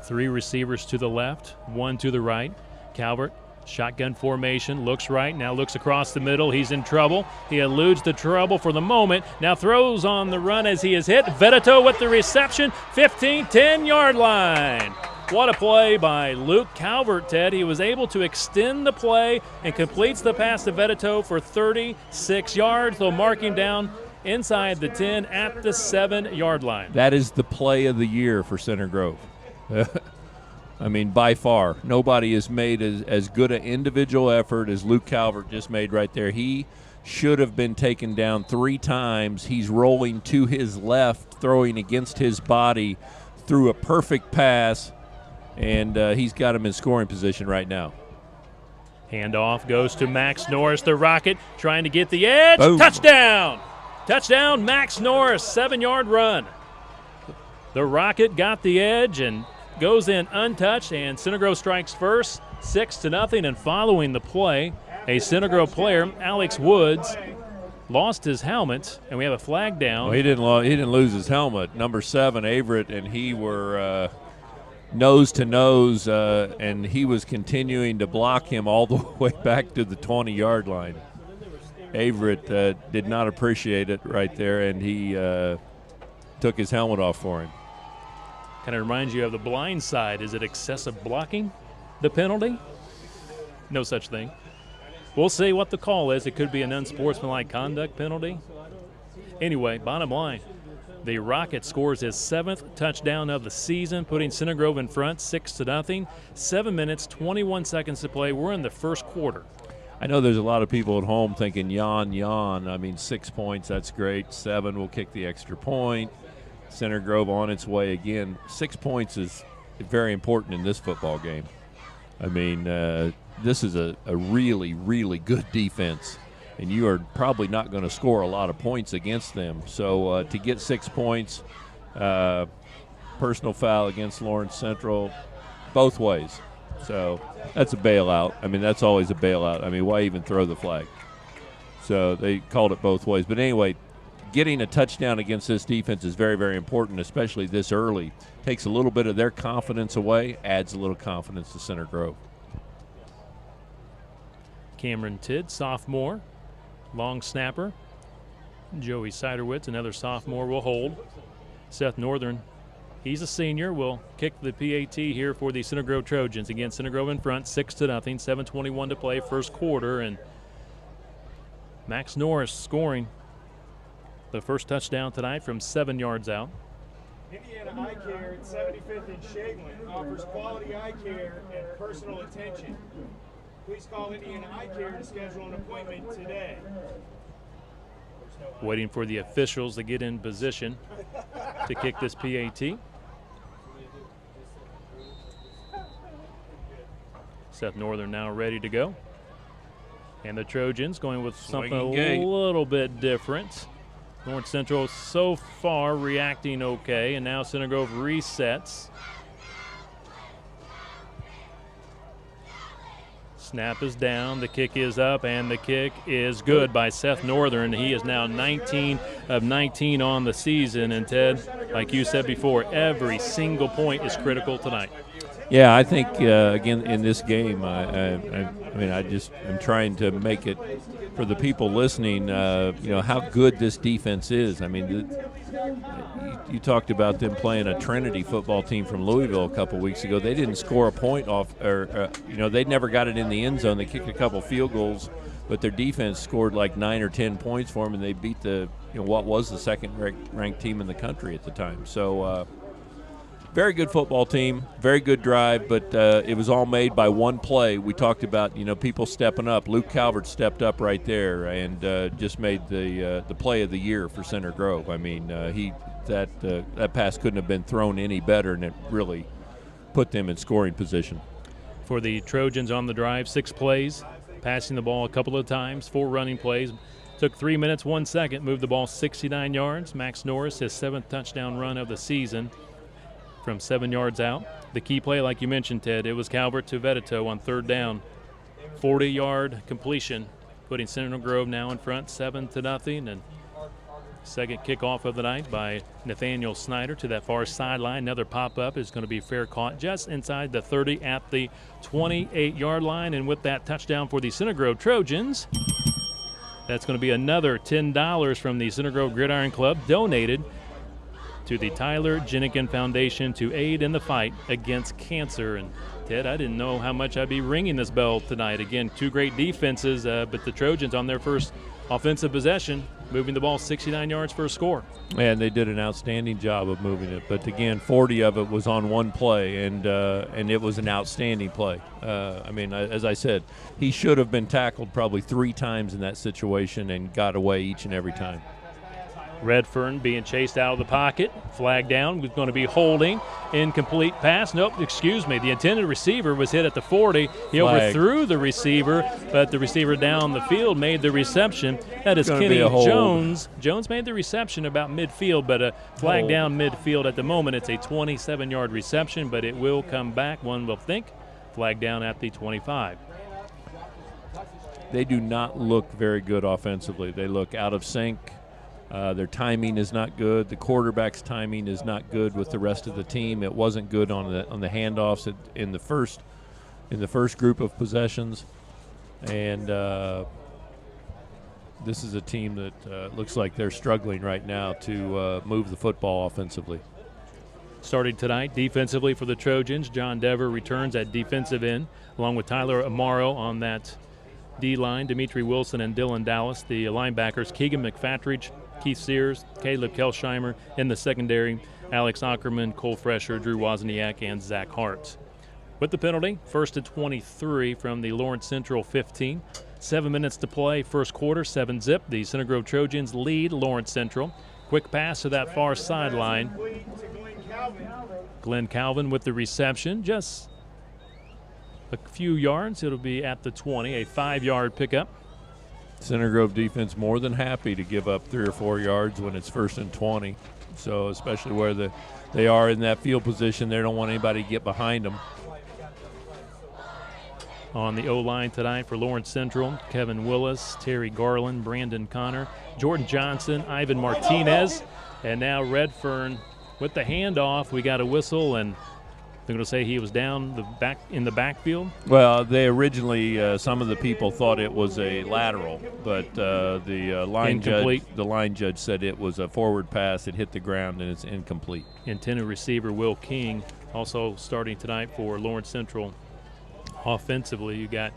A: 3 receivers to the left, 1 to the right. Calvert, shotgun formation, looks right, now looks across the middle. He's in trouble. He eludes the trouble for the moment. Now throws on the run as he is hit. Vedito with the reception, 15, 10-yard line. What a play by Luke Calvert, Ted. He was able to extend the play and completes the pass to Vedito for 36 yards. They'll mark him down inside the 10 at the 7-yard line.
B: That is the play of the year for Center Grove. I mean, by far. Nobody has made as good an individual effort as Luke Calvert just made right there. He should have been taken down 3 times. He's rolling to his left, throwing against his body, threw a perfect pass, and he's got him in scoring position right now.
A: Handoff goes to Max Norris, the Rocket, trying to get the edge.
B: Boom.
A: Touchdown! Touchdown, Max Norris, 7-yard run. The Rocket got the edge and goes in untouched, and Center Grove strikes first, 6-0. And following the play, a Center Grove player, Alex Woods, lost his helmet, and we have a flag down.
B: Well, he didn't lose his helmet. Number 7, Averett, and he were nose to nose, and he was continuing to block him all the way back to the 20-yard line. Averett did not appreciate it right there, and he took his helmet off for him.
A: Kind of reminds you of the blind side. Is it excessive blocking, the penalty? No such thing. We'll see what the call is. It could be an unsportsmanlike conduct penalty. Anyway, bottom line, the Rocket scores his 7th touchdown of the season, putting Center Grove in front 6-0. 7 minutes, 21 seconds to play. We're in the first quarter.
B: I know there's a lot of people at home thinking, yawn. I mean, 6 points, that's great. 7 will kick the extra point. Center Grove on its way again. 6 points is very important in this football game. I mean, this is a really, really good defense and you are probably not going to score a lot of points against them. So to get 6 points, personal foul against Lawrence Central, both ways. So that's a bailout. I mean, that's always a bailout. I mean, why even throw the flag? So they called it both ways. But anyway, getting a touchdown against this defense is very, very important, especially this early. Takes a little bit of their confidence away, adds a little confidence to Center Grove.
A: Cameron Tidd, sophomore, long snapper. Joey Siderwitz, another sophomore, will hold. Seth Northern, he's a senior, will kick the PAT here for the Center Grove Trojans. Again, Center Grove in front, 6-0, 7:21 to play, first quarter, and Max Norris scoring the first touchdown tonight from 7 yards out.
E: Indiana Eye Care at 75th and Shaglin offers quality eye care and personal attention. Please call Indiana Eye Care to schedule an appointment today.
A: Waiting for the officials to get in position to kick this PAT. Seth Northern now ready to go. And the Trojans going with something a little bit different. Lawrence Central so far reacting okay, and now Center Grove resets. Snap is down, the kick is up, and the kick is good by Seth Northern. He is now 19 of 19 on the season, and Ted, like you said before, every single point is critical tonight.
B: Yeah, I think, again, in this game, I mean, I'm trying to make it for the people listening, how good this defense is. I mean, you talked about them playing a Trinity football team from Louisville a couple weeks ago. They didn't score a point off, they never got it in the end zone. They kicked a couple field goals, but their defense scored like 9 or 10 points for them, and they beat what was the second ranked team in the country at the time. So, very good football team, very good drive, but it was all made by one play. We talked about, people stepping up. Luke Calvert stepped up right there and just made the play of the year for Center Grove. I mean, that pass couldn't have been thrown any better, and it really put them in scoring position.
A: For the Trojans on the drive, 6 plays, passing the ball a couple of times, 4 running plays. Took 3 minutes, 1 second, moved the ball 69 yards. Max Norris, his 7th touchdown run of the season, from 7 yards out. The key play, like you mentioned, Ted, it was Calvert to Vedeto on 3rd down. 40-yard completion, putting Center Grove now in front, 7-0. And second kickoff of the night by Nathaniel Snyder to that far sideline. Another pop-up is going to be fair caught just inside the 30 at the 28-yard line. And with that touchdown for the Center Grove Trojans, that's going to be another $10 from the Center Grove Gridiron Club donated to the Tyler Jennikin Foundation to aid in the fight against cancer. And Ted, I didn't know how much I'd be ringing this bell tonight. Again, 2 great defenses, but the Trojans on their first offensive possession, moving the ball 69 yards for a score.
B: And they did an outstanding job of moving it. But again, 40 of it was on one play, and it was an outstanding play. As I said, he should have been tackled probably 3 times in that situation and got away each and every time.
A: Redfern being chased out of the pocket. Flag down. Was going to be holding. Incomplete pass. Nope, excuse me. The intended receiver was hit at the 40. He overthrew the receiver, but the receiver down the field made the reception. That is Kenny Jones. Jones made the reception about midfield, but a flag down midfield at the moment. It's a 27-yard reception, but it will come back, one will think. Flag down at the 25.
B: They do not look very good offensively. They look out of sync. Their timing is not good. The quarterback's timing is not good with the rest of the team. It wasn't good on the handoffs in the first group of possessions. And this is a team that looks like they're struggling right now to move the football offensively.
A: Starting tonight defensively for the Trojans, John Dever returns at defensive end, along with Tyler Amaro on that D-line, Dimitri Wilson and Dylan Dallas. The linebackers, Keegan McFatridge, Keith Sears, Caleb Kelsheimer. In the secondary, Alex Ackerman, Cole Fresher, Drew Wozniak, and Zach Hart. With the penalty, 1st and 23 from the Lawrence Central 15. 7 minutes to play, first quarter, 7-0. The Center Grove Trojans lead Lawrence Central. Quick pass to that far sideline. Glenn Calvin with the reception, just a few yards. It'll be at the 20, a 5-yard pickup.
B: Center Grove defense more than happy to give up 3 or 4 yards when it's 1st and 20. So especially where they are in that field position, they don't want anybody to get behind them.
A: On the O-line tonight for Lawrence Central, Kevin Willis, Terry Garland, Brandon Connor, Jordan Johnson, Ivan Martinez, and now Redfern with the handoff. We got a whistle, and they're going to say he was down in the backfield.
B: Well, they originally, some of the people thought it was a lateral, but the line judge said it was a forward pass. It hit the ground, and it's incomplete. Intended
A: receiver Will King also starting tonight for Lawrence Central. Offensively, you got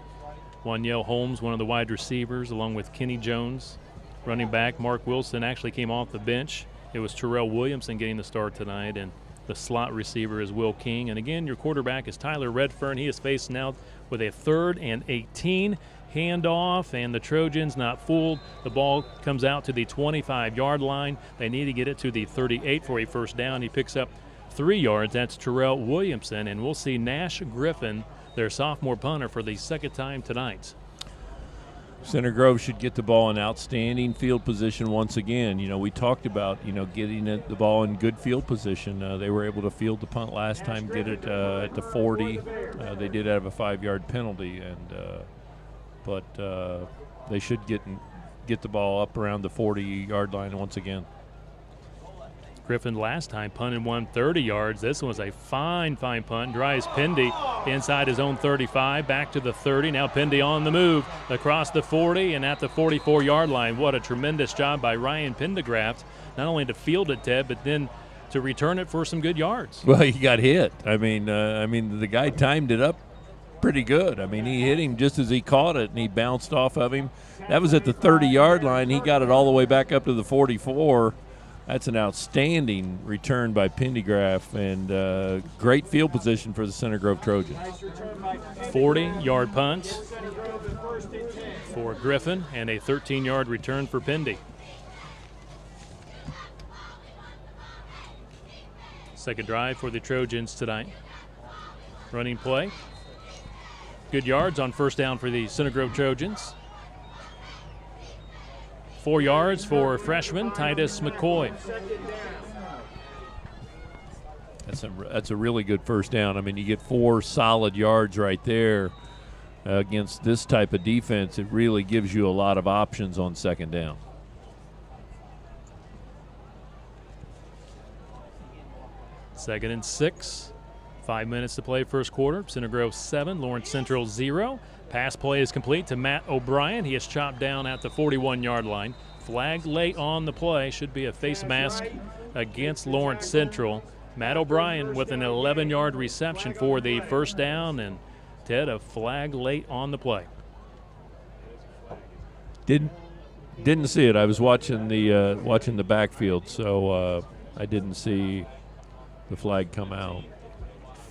A: Wanyell Holmes, one of the wide receivers, along with Kenny Jones. Running back Mark Wilson actually came off the bench. It was Terrell Williamson getting the start tonight, and the slot receiver is Will King. And again, your quarterback is Tyler Redfern. He is faced now with a 3rd and 18 handoff, and the Trojans not fooled. The ball comes out to the 25-yard line. They need to get it to the 38 for a first down. He picks up 3 yards. That's Terrell Williamson, and we'll see Nash Griffin, their sophomore punter, for the second time tonight.
B: Center Grove should get the ball in outstanding field position once again. You know, we talked about, getting the ball in good field position. They were able to field the punt last time, get it at the 40. They did have a 5-yard penalty, but they should get the ball up around the 40-yard line once again.
A: Griffin last time punted 130 yards. This one was a fine punt. Drives Pendy inside his own 35, back to the 30. Now Pendy on the move across the 40 and at the 44-yard line. What a tremendous job by Ryan Pendergraft, not only to field it, Ted, but then to return it for some good yards.
B: Well, he got hit. I mean, the guy timed it up pretty good. I mean, he hit him just as he caught it, and he bounced off of him. That was at the 30-yard line. He got it all the way back up to the 44. That's an outstanding return by Pendergraft, and great field position for the Center Grove Trojans.
A: 40-yard punt for Griffin and a 13-yard return for Pendy. Second drive for the Trojans tonight. Running play. Good yards on first down for the Center Grove Trojans. 4 yards for freshman Titus McCoy.
B: That's a really good first down. I mean, you get 4 solid yards right there against this type of defense. It really gives you a lot of options on second down.
A: Second and 6. 5 minutes to play first quarter. Center Grove 7, Lawrence Central 0. Pass play is complete to Matt O'Brien. He is chopped down at the 41-yard line. Flag late on the play. Should be a face mask against Lawrence Central. Matt O'Brien with an 11-yard reception for the first down, and Ted, a flag late on the play.
B: Didn't see it. I was watching the backfield, so I didn't see the flag come out.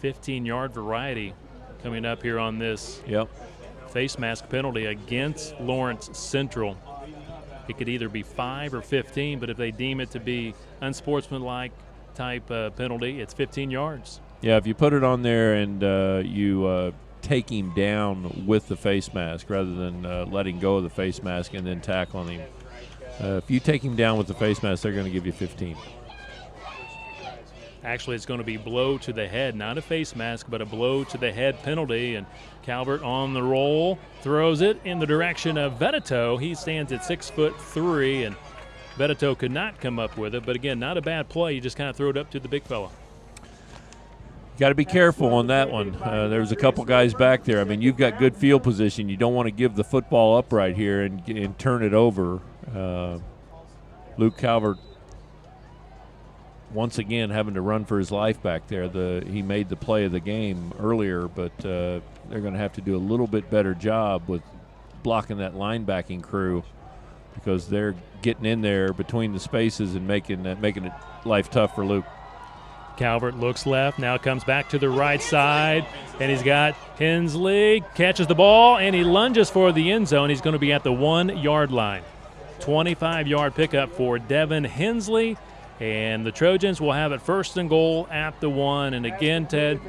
A: 15-yard variety coming up here on this face mask penalty against Lawrence Central. It could either be 5 or 15, but if they deem it to be unsportsmanlike type penalty, it's 15 yards.
B: Yeah, if you put it on there and you take him down with the face mask rather than letting go of the face mask and then tackling him. If you take him down with the face mask, they're going to give you 15.
A: Actually, it's going to be blow to the head, not a face mask, but a blow to the head penalty. And Calvert on the roll, throws it in the direction of Vedeto. He stands at 6'3", and Vedeto could not come up with it. But again, not a bad play. You just kind of throw it up to the big fella.
B: Got to be careful on that one. There's a couple guys back there. I mean, you've got good field position. You don't want to give the football up right here and turn it over. Luke Calvert once again having to run for his life back there. He made the play of the game earlier, but they're going to have to do a little bit better job with blocking that linebacking crew because they're getting in there between the spaces and making it life tough for Luke.
A: Calvert looks left, now comes back to the right side, and he's got Hensley, catches the ball, and he lunges for the end zone. He's going to be at the 1 yard line. 25-yard pickup for Devin Hensley. And the Trojans will have it 1st and goal at the 1. And again, Ted,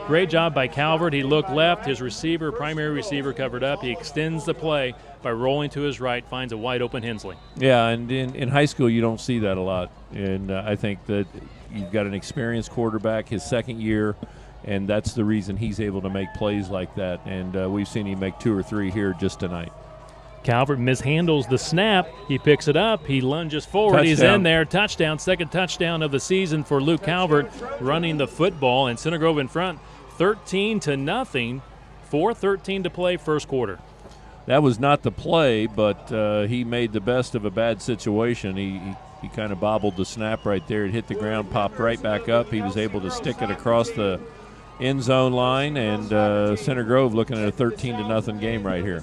A: great job by Calvert. He looked left. His receiver, primary receiver, covered up. He extends the play by rolling to his right, finds a wide-open Hensley.
B: Yeah, and in high school you don't see that a lot. And I think that you've got an experienced quarterback, his second year, and that's the reason he's able to make plays like that. And we've seen him make 2 or 3 here just tonight.
A: Calvert mishandles the snap. He picks it up. He lunges forward.
B: Touchdown.
A: He's in there. Touchdown. Second touchdown of the season for Luke Calvert, running the football. And Center Grove in front, 13-0. 4:13 to play, first quarter.
B: That was not the play, but he made the best of a bad situation. He kind of bobbled the snap right there. It hit the ground, popped right back up. He was able to stick it across the end zone line, and Center Grove looking at a 13-0 game right here.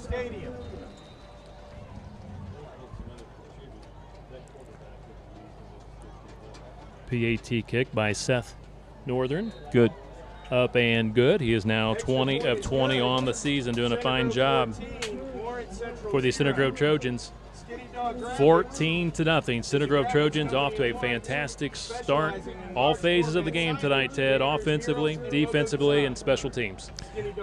A: PAT kick by Seth Northern.
B: Good.
A: Up and good. He is now 20 of 20 on the season, doing a fine job for the Center Grove Trojans. 14-0. Center Grove Trojans off to a fantastic start. All phases of the game tonight, Ted, offensively, defensively, and special teams.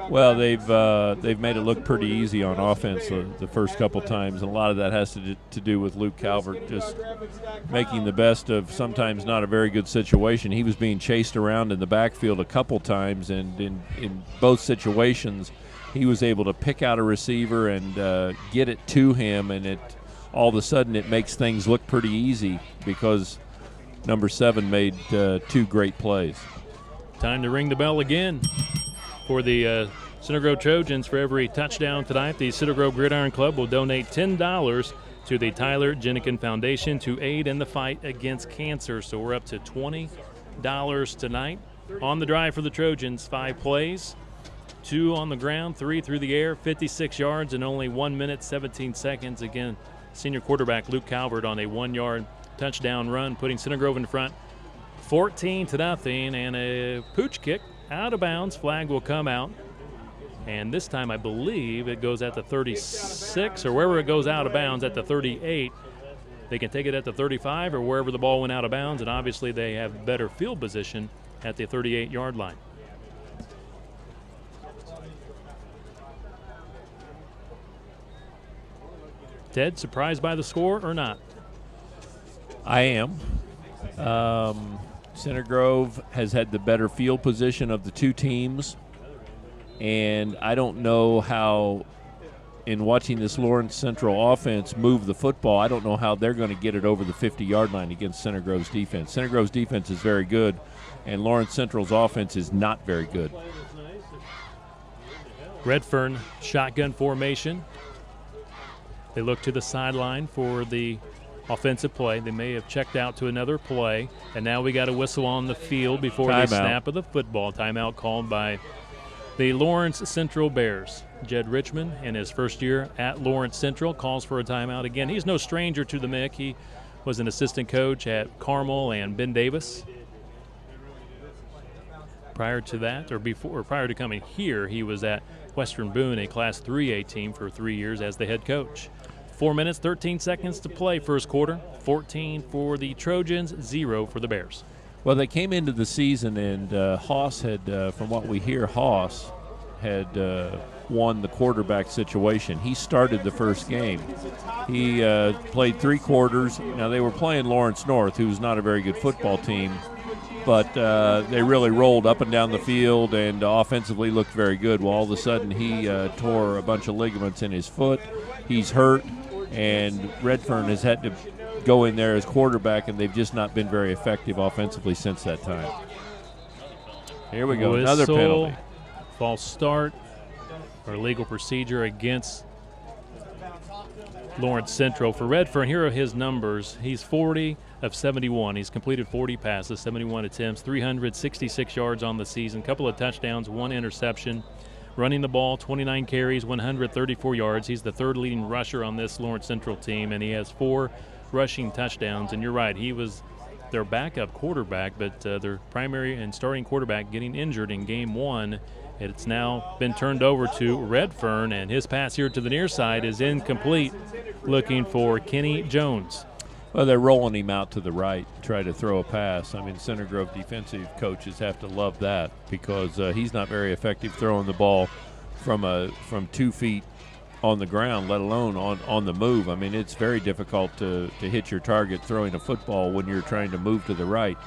B: Well, they've made it look pretty easy on offense the first couple times, and a lot of that has to do with Luke Calvert just making the best of sometimes not a very good situation. He was being chased around in the backfield a couple times, and in both situations he was able to pick out a receiver and get it to him, and all of a sudden it makes things look pretty easy because number 7 made 2 great plays.
A: Time to ring the bell again for the Center Grove Trojans. For every touchdown tonight, the Center Grove Gridiron Club will donate $10 to the Tyler Jenikin Foundation to aid in the fight against cancer. So we're up to $20 tonight. On the drive for the Trojans, 5 plays, 2 on the ground, 3 through the air, 56 yards in only 1 minute, 17 seconds. Again, senior quarterback Luke Calvert on a 1-yard touchdown run, putting Center Grove in front 14-0, and a pooch kick out of bounds. Flag will come out, and this time I believe it goes at the 36, or wherever it goes out of bounds at the 38. They can take it at the 35 or wherever the ball went out of bounds, and obviously they have better field position at the 38-yard line. Ted, surprised by the score or not?
B: I am. Center Grove has had the better field position of the 2 teams, and I don't know how, in watching this Lawrence Central offense move the football, I don't know how they're going to get it over the 50-yard line against Center Grove's defense. Center Grove's defense is very good, and Lawrence Central's offense is not very good.
A: Redfern shotgun formation. They look to the sideline for the offensive play. They may have checked out to another play, and now we got a whistle on the field before the snap of the football. Timeout called by the Lawrence Central Bears. Jed Richmond, in his first year at Lawrence Central, calls for a timeout again. He's no stranger to the MIC. He was an assistant coach at Carmel and Ben Davis. Prior to that, or prior to coming here, he was at Western Boone, a Class 3A team, for 3 years as the head coach. 4 minutes, 13 seconds to play first quarter. 14 for the Trojans, 0 for the Bears.
B: Well, they came into the season, and Haas had, from what we hear, Haas had won the quarterback situation. He started the first game. He played 3 quarters. Now, they were playing Lawrence North, who's not a very good football team, but they really rolled up and down the field and offensively looked very good. Well, all of a sudden, he tore a bunch of ligaments in his foot. He's hurt, and Redfern has had to go in there as quarterback, and they've just not been very effective offensively since that time. Here we go, another penalty.
A: False start or legal procedure against Lawrence Central. For Redfern, here are his numbers. He's 40 of 71. He's completed 40 passes, 71 attempts, 366 yards on the season, couple of touchdowns, 1 interception. Running the ball, 29 carries, 134 yards. He's the 3rd leading rusher on this Lawrence Central team, and he has 4 rushing touchdowns. And you're right, he was their backup quarterback, but their primary and starting quarterback getting injured in game 1. It's now been turned over to Redfern, and his pass here to the near side is incomplete, looking for Kenny Jones.
B: Well, they're rolling him out to the right, try to throw a pass. I mean, Center Grove defensive coaches have to love that because he's not very effective throwing the ball from 2 feet on the ground, let alone on the move. I mean, it's very difficult to hit your target throwing a football when you're trying to move to the right.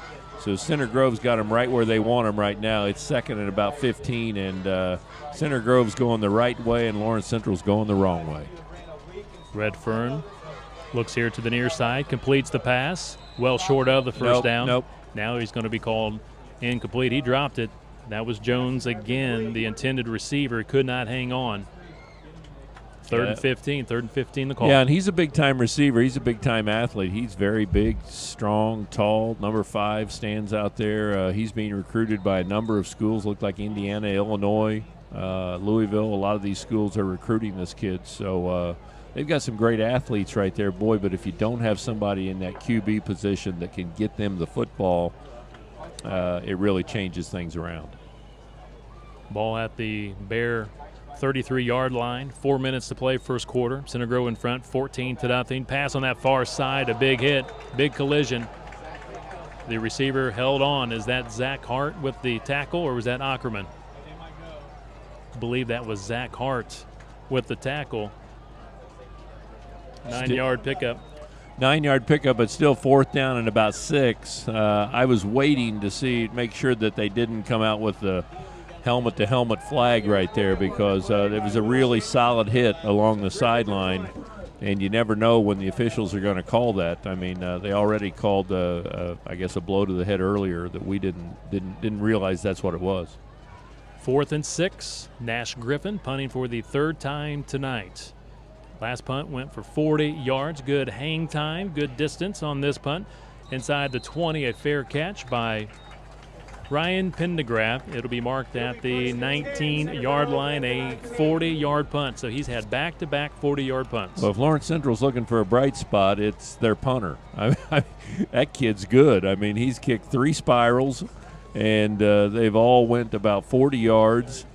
B: So Center Grove's got him right where they want him right now. It's second and about 15, and Center Grove's going the right way, and Lawrence Central's going the wrong way.
A: Redfern looks here to the near side, completes the pass, well short of the first down.
B: Nope.
A: Now he's going to be called incomplete. He dropped it. That was Jones again, the intended receiver, could not hang on. Third and 15 the call.
B: Yeah, and he's a big-time receiver. He's a big-time athlete. He's very big, strong, tall. Number 5 stands out there. He's being recruited by a number of schools, look like Indiana, Illinois, Louisville. A lot of these schools are recruiting this kid. So they've got some great athletes right there, boy. But if you don't have somebody in that QB position that can get them the football, it really changes things around.
A: Ball at the Bear 33-yard line. 4 minutes to play first quarter. Center Grove in front, 14-0. Pass on that far side, a big hit, big collision. The receiver held on. Is that Zach Hart with the tackle, or was that Ackerman? I believe that was Zach Hart with the tackle. 9-yard pickup.
B: 9-yard pickup, but still 4th down and about 6. I was waiting to make sure that they didn't come out with the helmet-to-helmet flag right there because it was a really solid hit along the sideline, and you never know when the officials are going to call that. I mean, they already called, I guess, a blow to the head earlier that we didn't realize that's what it was.
A: 4th and 6. Nash Griffin punting for the 3rd time tonight. Last punt went for 40 yards. Good hang time, good distance on this punt. Inside the 20, a fair catch by Ryan Pendergraft. It'll be marked at the 19-yard line, a 40-yard punt. So he's had back-to-back 40-yard punts.
B: Well, if Lawrence Central's looking for a bright spot, it's their punter. That kid's good. I mean, he's kicked 3 spirals, and they've all went about 40 yards,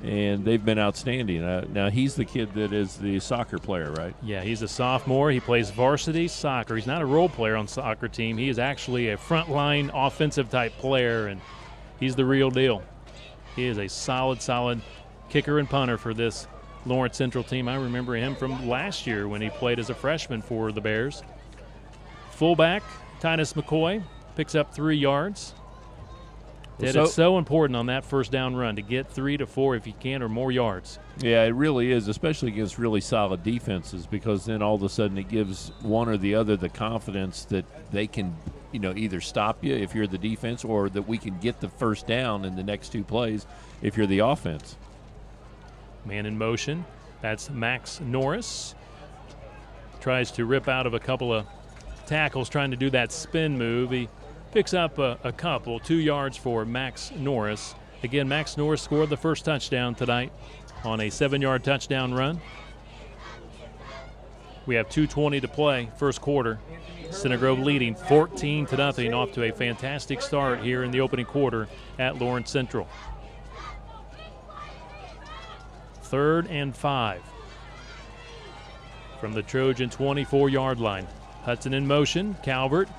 B: and they've been outstanding. Now, he's the kid that is the soccer player, right?
A: Yeah, he's a sophomore. He plays varsity soccer. He's not a role player on the soccer team. He is actually a frontline offensive-type player, and he's the real deal. He is a solid kicker and punter for this Lawrence Central team. I remember him from last year when he played as a freshman for the Bears. Fullback, Titus McCoy, picks up 3 yards. It's so important on that first down run to get 3 to 4 if you can, or more yards.
B: Yeah, it really is, especially against really solid defenses, because then all of a sudden it gives one or the other the confidence that they can, either stop you if you're the defense, or that we can get the first down in the next 2 plays if you're the offense.
A: Man in motion. That's Max Norris. Tries to rip out of a couple of tackles, trying to do that spin move. He picks up a couple, 2 yards for Max Norris. Again, Max Norris scored the first touchdown tonight on a 7-yard touchdown run. We have 2:20 to play, first quarter. Center Grove leading 14-0, off to a fantastic start here in the opening quarter at Lawrence Central. 3rd and 5 from the Trojan 24-yard line. Hudson in motion. Calvert.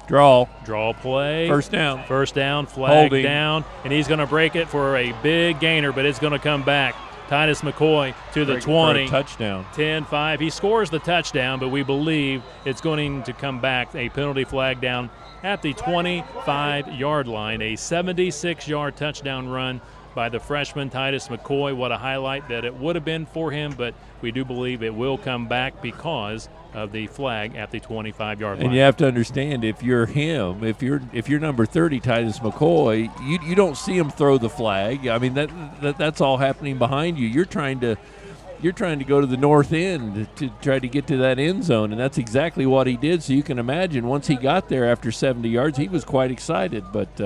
A: Draw play.
B: First down,
A: flag
B: holding
A: down, and he's going to break it for a big gainer, but it's going to come back. Titus McCoy to the 20.
B: Touchdown.
A: 10-5. He scores the touchdown, but we believe it's going to come back. A penalty flag down at the 25-yard line. A 76-yard touchdown run by the freshman Titus McCoy. What a highlight that it would have been for him, but we do believe it will come back because of the flag at the 25-yard line.
B: And you have to understand, if you're him, if you're number 30, Titus McCoy, you don't see him throw the flag. I mean, that's all happening behind you. You're trying to go to the north end to try to get to that end zone, and that's exactly what he did. So you can imagine once he got there after 70 yards, he was quite excited, but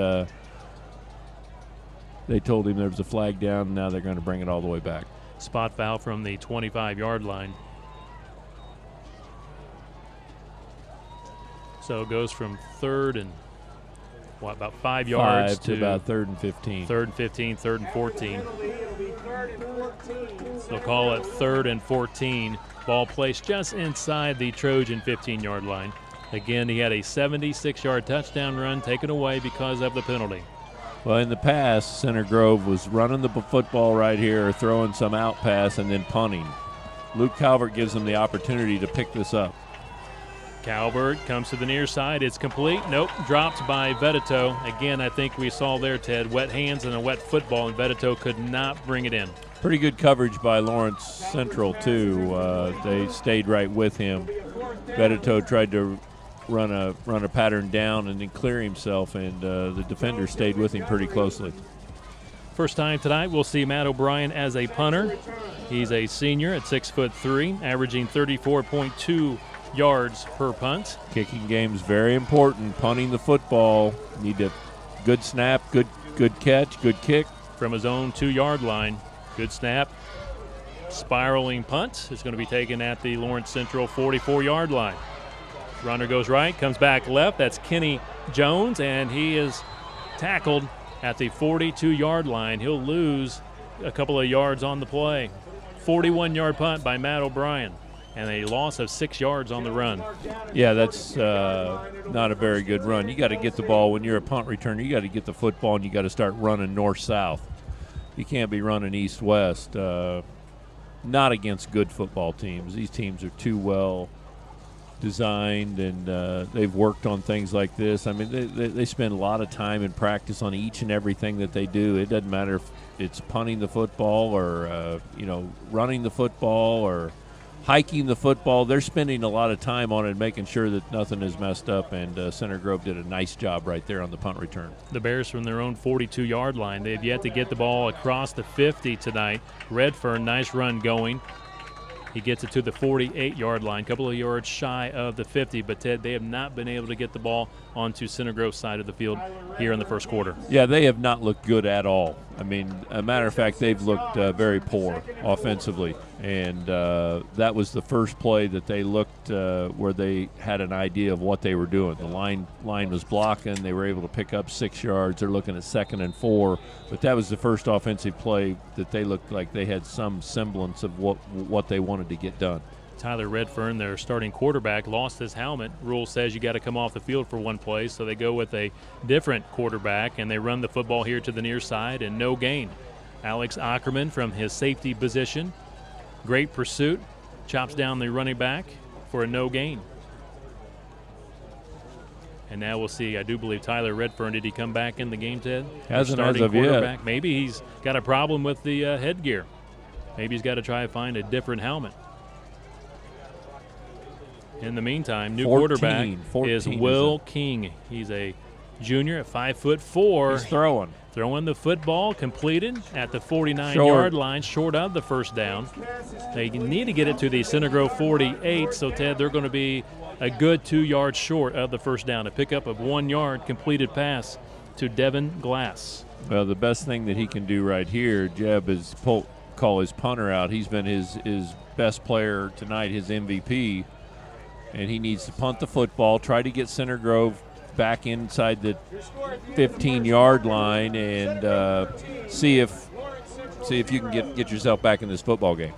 B: they told him there was a flag down, and now they're going to bring it all the way back.
A: Spot foul from the 25-yard line. So it goes from 3rd and, about 5 yards
B: to about 3rd and 15.
A: 3rd and 15, 3rd and 14.
E: It'll be 3rd and 14.
A: They'll call it 3rd and 14. Ball placed just inside the Trojan 15-yard line. Again, he had a 76-yard touchdown run taken away because of the penalty.
B: Well, in the past, Center Grove was running the football right here, throwing some out pass, and then punting. Luke Calvert gives them the opportunity to pick this up.
A: Calvert comes to the near side. It's complete. Nope, dropped by Vedito. Again, I think we saw there, Ted, wet hands and a wet football, and Vedito could not bring it in.
B: Pretty good coverage by Lawrence Central, too. They stayed right with him. Vedito tried to run a pattern down and then clear himself, and the defender stayed with him pretty closely.
A: First time tonight, we'll see Matt O'Brien as a punter. He's a senior at 6'3", averaging 34.2 yards per punt.
B: Kicking game's very important. Punting the football, need a good snap, good catch, good kick.
A: From his own 2-yard line, good snap. Spiraling punt is going to be taken at the Lawrence Central 44-yard line. Runner goes right, comes back left. That's Kenny Jones, and he is tackled at the 42-yard line. He'll lose a couple of yards on the play. 41-yard punt by Matt O'Brien, and a loss of 6 yards on the run.
B: Yeah, that's not a very good run. You got to get the ball when you're a punt returner. You got to get the football, and you got to start running north-south. You can't be running east-west. Not against good football teams. These teams are too well designed, and they've worked on things like this. I mean, they spend a lot of time in practice on each and everything that they do. It doesn't matter if it's punting the football or running the football or hiking the football. They're spending a lot of time on it, making sure that nothing is messed up, and Center Grove did a nice job right there on the punt return.
A: The Bears from their own 42-yard line. They've yet to get the ball across the 50 tonight. Redfern, nice run going. He gets it to the 48-yard line, a couple of yards shy of the 50. But, Ted, they have not been able to get the ball onto Center Grove's side of the field here in the first quarter.
B: Yeah, they have not looked good at all. I mean, a matter of fact, they've looked very poor offensively. And that was the first play that they looked where they had an idea of what they were doing. The line was blocking. They were able to pick up 6 yards. They're looking at 2nd and 4. But that was the first offensive play that they looked like they had some semblance of what they wanted to get done.
A: Tyler Redfern, their starting quarterback, lost his helmet. Rule says you got to come off the field for one play, so they go with a different quarterback, and they run the football here to the near side, and no gain. Alex Ackerman from his safety position. Great pursuit. Chops down the running back for a no gain. And now we'll see, I do believe Tyler Redfern, did he come back in the game, Ted?
B: Hasn't as of yet.
A: Maybe he's got a problem with the headgear. Maybe he's got to try to find a different helmet. In the meantime, new quarterback is Will King. He's a junior at 5'4".
B: He's throwing
A: the football, completed at the 49-yard line, short of the first down. They need to get it to the Center Grove 48, so, Ted, they're going to be a good 2 yards short of the first down. A pickup of 1 yard, completed pass to Devin Glass.
B: Well, the best thing that he can do right here, Jeb, is call his punter out. He's been his best player tonight, his MVP, and he needs to punt the football, try to get Center Grove back inside the 15-yard line, and see if you can get yourself back in this football game.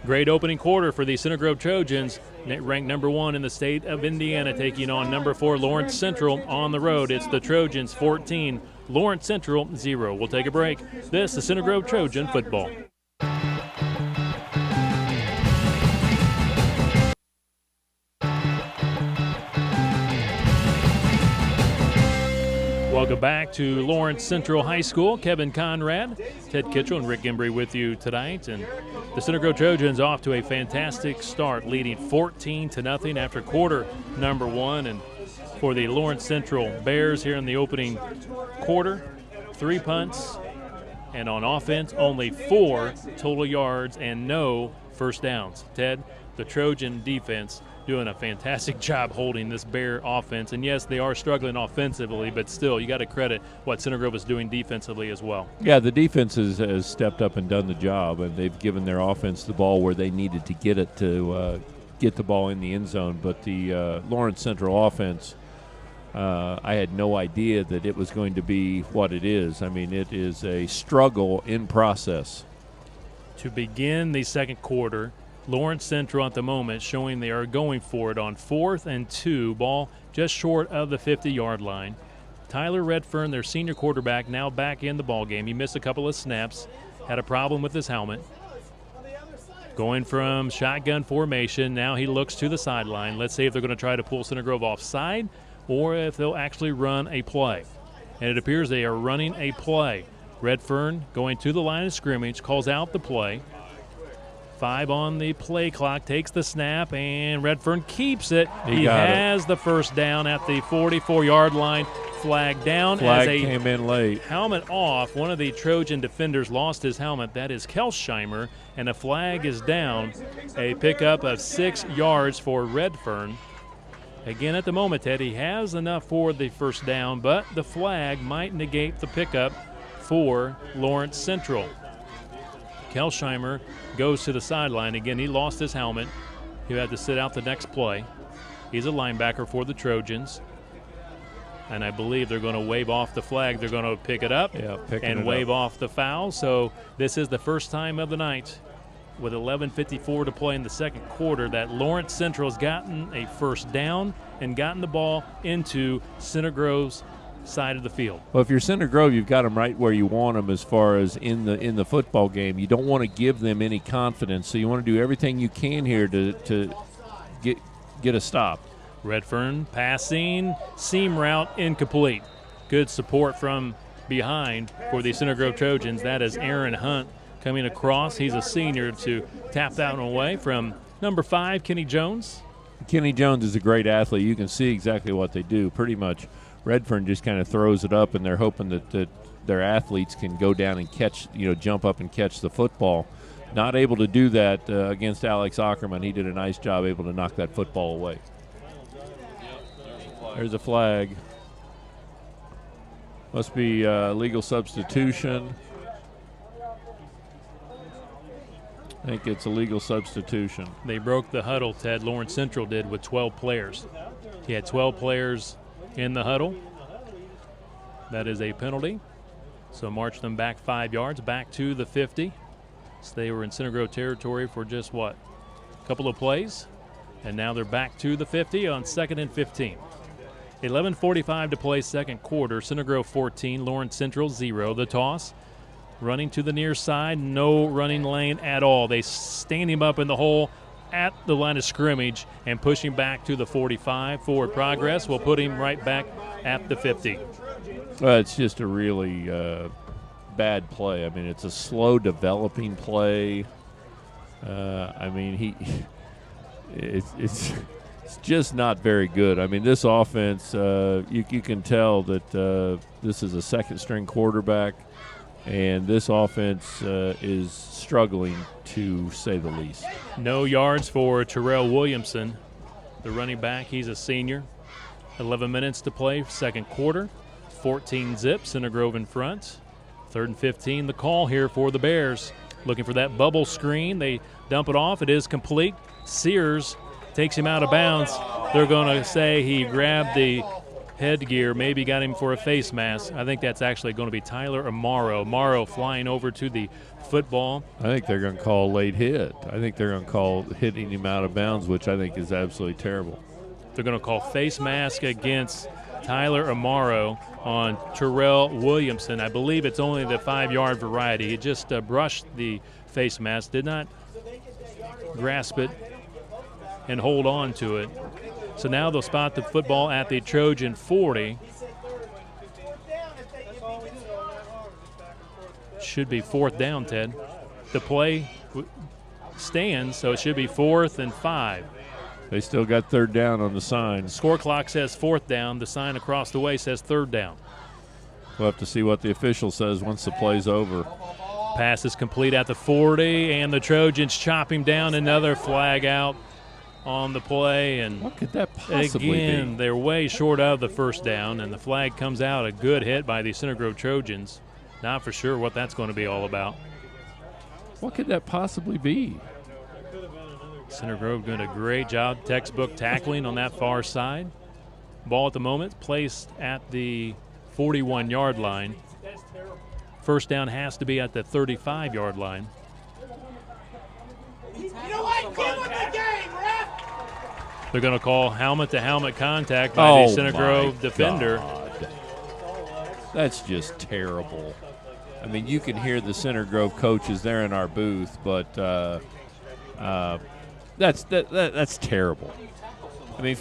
A: Great opening quarter for the Center Grove Trojans, ranked number 1 in the state of Indiana, taking on number 4 Lawrence Central on the road. It's the Trojans 14, Lawrence Central 0. We'll take a break. This is Center Grove Trojan football. Welcome back to Lawrence Central High School. Kevin Conrad, Ted Kitchell, and Rick Embry with you tonight. And the Center Grove Trojans off to a fantastic start, leading 14-0 after quarter number 1. And for the Lawrence Central Bears here in the opening quarter, 3 punts, and on offense, only 4 total yards and no first downs. Ted, the Trojan defense doing a fantastic job holding this Bear offense. And, yes, they are struggling offensively, but still, you got to credit what Center Grove is doing defensively as well.
B: Yeah, the defense has stepped up and done the job, and they've given their offense the ball where they needed to get it to get the ball in the end zone. But the Lawrence Central offense, I had no idea that it was going to be what it is. I mean, it is a struggle in process.
A: To begin the second quarter, Lawrence Central at the moment showing they are going for it on 4th and 2, ball just short of the 50-yard line. Tyler Redfern, their senior quarterback, now back in the ball game. He missed a couple of snaps, had a problem with his helmet. Going from shotgun formation, now he looks to the sideline. Let's see if they're going to try to pull Center Grove offside or if they'll actually run a play. And it appears they are running a play. Redfern going to the line of scrimmage, calls out the play. 5 on the play clock, takes the snap, and Redfern keeps it. He has the first down at the 44-yard line. Flag down.
F: Flag
A: as a
F: came in late.
A: Helmet off. One of the Trojan defenders lost his helmet. That is Kelsheimer, and a flag is down. A pickup of 6 yards for Redfern. Again, at the moment, Ted, he has enough for the first down, but the flag might negate the pickup for Lawrence Central. Kelsheimer goes to the sideline. Again, he lost his helmet. He had to sit out the next play. He's a linebacker for the Trojans. And I believe they're going to wave off the flag. They're going to pick it up and wave off the foul. So this is the first time of the night with 11:54 to play in the second quarter that Lawrence Central has gotten a first down and gotten the ball into Center Grove's side of the field.
F: Well, if you're Center Grove, you've got them right where you want them as far as in the football game. You don't want to give them any confidence, so you want to do everything you can here to get a stop.
A: Redfern passing, seam route incomplete. Good support from behind for the Center Grove Trojans. That is Aaron Hunt coming across. He's a senior to tap that one away from number 5, Kenny Jones.
F: Kenny Jones is a great athlete. You can see exactly what they do. Pretty much Redfern just kind of throws it up, and they're hoping that their athletes can go down and catch, jump up and catch the football. Not able to do that against Alex Ackerman. He did a nice job able to knock that football away. There's a flag. Must be legal substitution. I think it's a legal substitution.
A: They broke the huddle, Ted. Lawrence Central did with 12 players. He had 12 players in the huddle. That is a penalty. So march them back 5 yards, back to the 50. So they were in Center Grove territory for just a couple of plays. And now they're back to the 50 on 2nd and 15. 11:45 to play second quarter. Center Grove 14, Lawrence Central 0. The toss, running to the near side, no running lane at all. They stand him up in the hole at the line of scrimmage and push him back to the 45. Forward progress will put him right back at the 50.
F: Well, it's just a really bad play. I mean, it's a slow developing play. It's just not very good. I mean, this offense, you can tell that this is a second-string quarterback, and this offense is struggling, to say the least.
A: No yards for Terrell Williamson, the running back. He's a senior. 11 minutes to play, second quarter. 14 zip, Center Grove in front. 3rd and 15, the call here for the Bears. Looking for that bubble screen. They dump it off. It is complete. Sears takes him out of bounds. They're going to say he grabbed the headgear, maybe got him for a face mask. I think that's actually going to be Tyler Amaro. Amaro flying over to the football.
F: I think they're going to call late hit. I think they're going to call hitting him out of bounds, which I think is absolutely terrible.
A: They're going to call face mask against Tyler Amaro on Terrell Williamson. I believe it's only the 5-yard variety. He just brushed the face mask, did not grasp it and hold on to it. So now they'll spot the football at the Trojan 40. Should be 4th down, Ted. The play stands, so it should be 4th and 5.
F: They still got 3rd down on the sign.
A: Score clock says 4th down. The sign across the way says 3rd down.
F: We'll have to see what the official says once the play's over.
A: Pass is complete at the 40, and the Trojans chop him down. Another flag out on the play. And
F: what could that possibly
A: again,
F: be?
A: They're way short of the first down, and the flag comes out. A good hit by the Center Grove Trojans. Not for sure what that's going to be all about.
F: What could that possibly be?
A: Center Grove doing a great job, textbook tackling on that far side. Ball at the moment placed at the 41-yard line. First down has to be at the 35-yard line. They're going to call helmet-to-helmet contact by the Center Grove defender.
F: God. That's just terrible. I mean, you can hear the Center Grove coaches there in our booth, but that's terrible. I mean,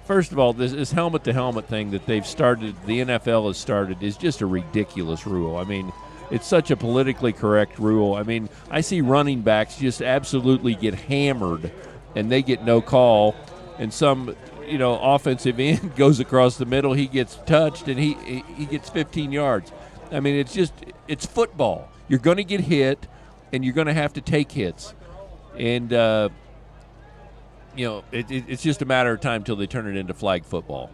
F: first of all, this helmet-to-helmet thing that they've started, the NFL has started, is just a ridiculous rule. I mean, it's such a politically correct rule. I mean, I see running backs just absolutely get hammered, and they get no call, and some offensive end goes across the middle, he gets touched, and he gets 15 yards. I mean, it's football. You're going to get hit, and you're going to have to take hits. And, it's just a matter of time till they turn it into flag football.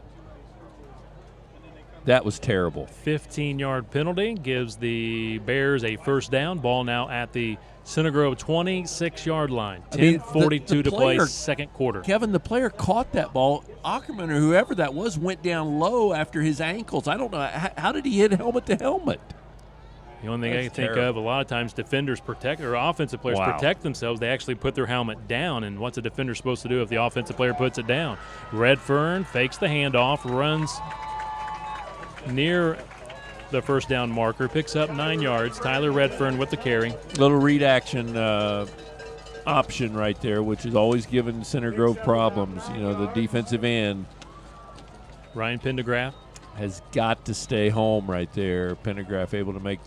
F: That was terrible.
A: 15-yard penalty gives the Bears a first down. Ball now at the Center Grove 26-yard line. 10:42 to play, second quarter.
F: Kevin, the player caught that ball. Ackerman or whoever that was went down low after his ankles. I don't know. How did he hit helmet to helmet?
A: The only thing I can think of, a lot of times defenders protect, or offensive players protect themselves. They actually put their helmet down, and what's a defender supposed to do if the offensive player puts it down? Redfern fakes the handoff, runs near the first down marker, picks up 9 yards. Tyler Redfern with the carry.
F: Little read action option right there, which is always giving Center Grove problems. The defensive end.
A: Ryan Pendergraft
F: has got to stay home right there. Pendergraft able to make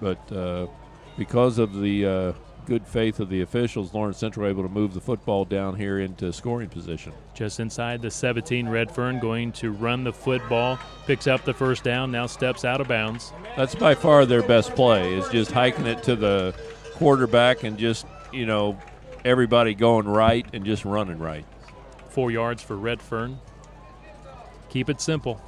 F: but because of the good faith of the officials, Lawrence Central able to move the football down here into scoring position.
A: Just inside the 17, Redfern going to run the football, picks up the first down, now steps out of bounds.
F: That's by far their best play, is just hiking it to the quarterback and just, everybody going right and just running right.
A: 4 yards for Redfern. Keep it simple.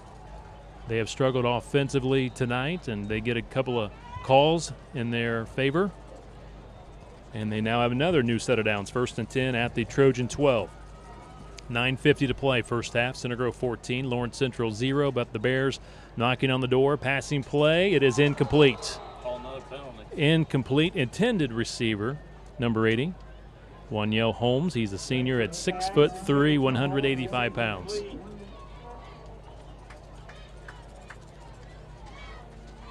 A: They have struggled offensively tonight, and they get a couple of calls in their favor. And they now have another new set of downs. 1st and 10 at the Trojan 12. 9:50 to play, first half. Center Grove 14, Lawrence Central 0, but the Bears knocking on the door. Passing play, it is incomplete. Incomplete. Intended receiver, number 80, Wanyell Holmes. He's a senior at 6'3", 185 pounds.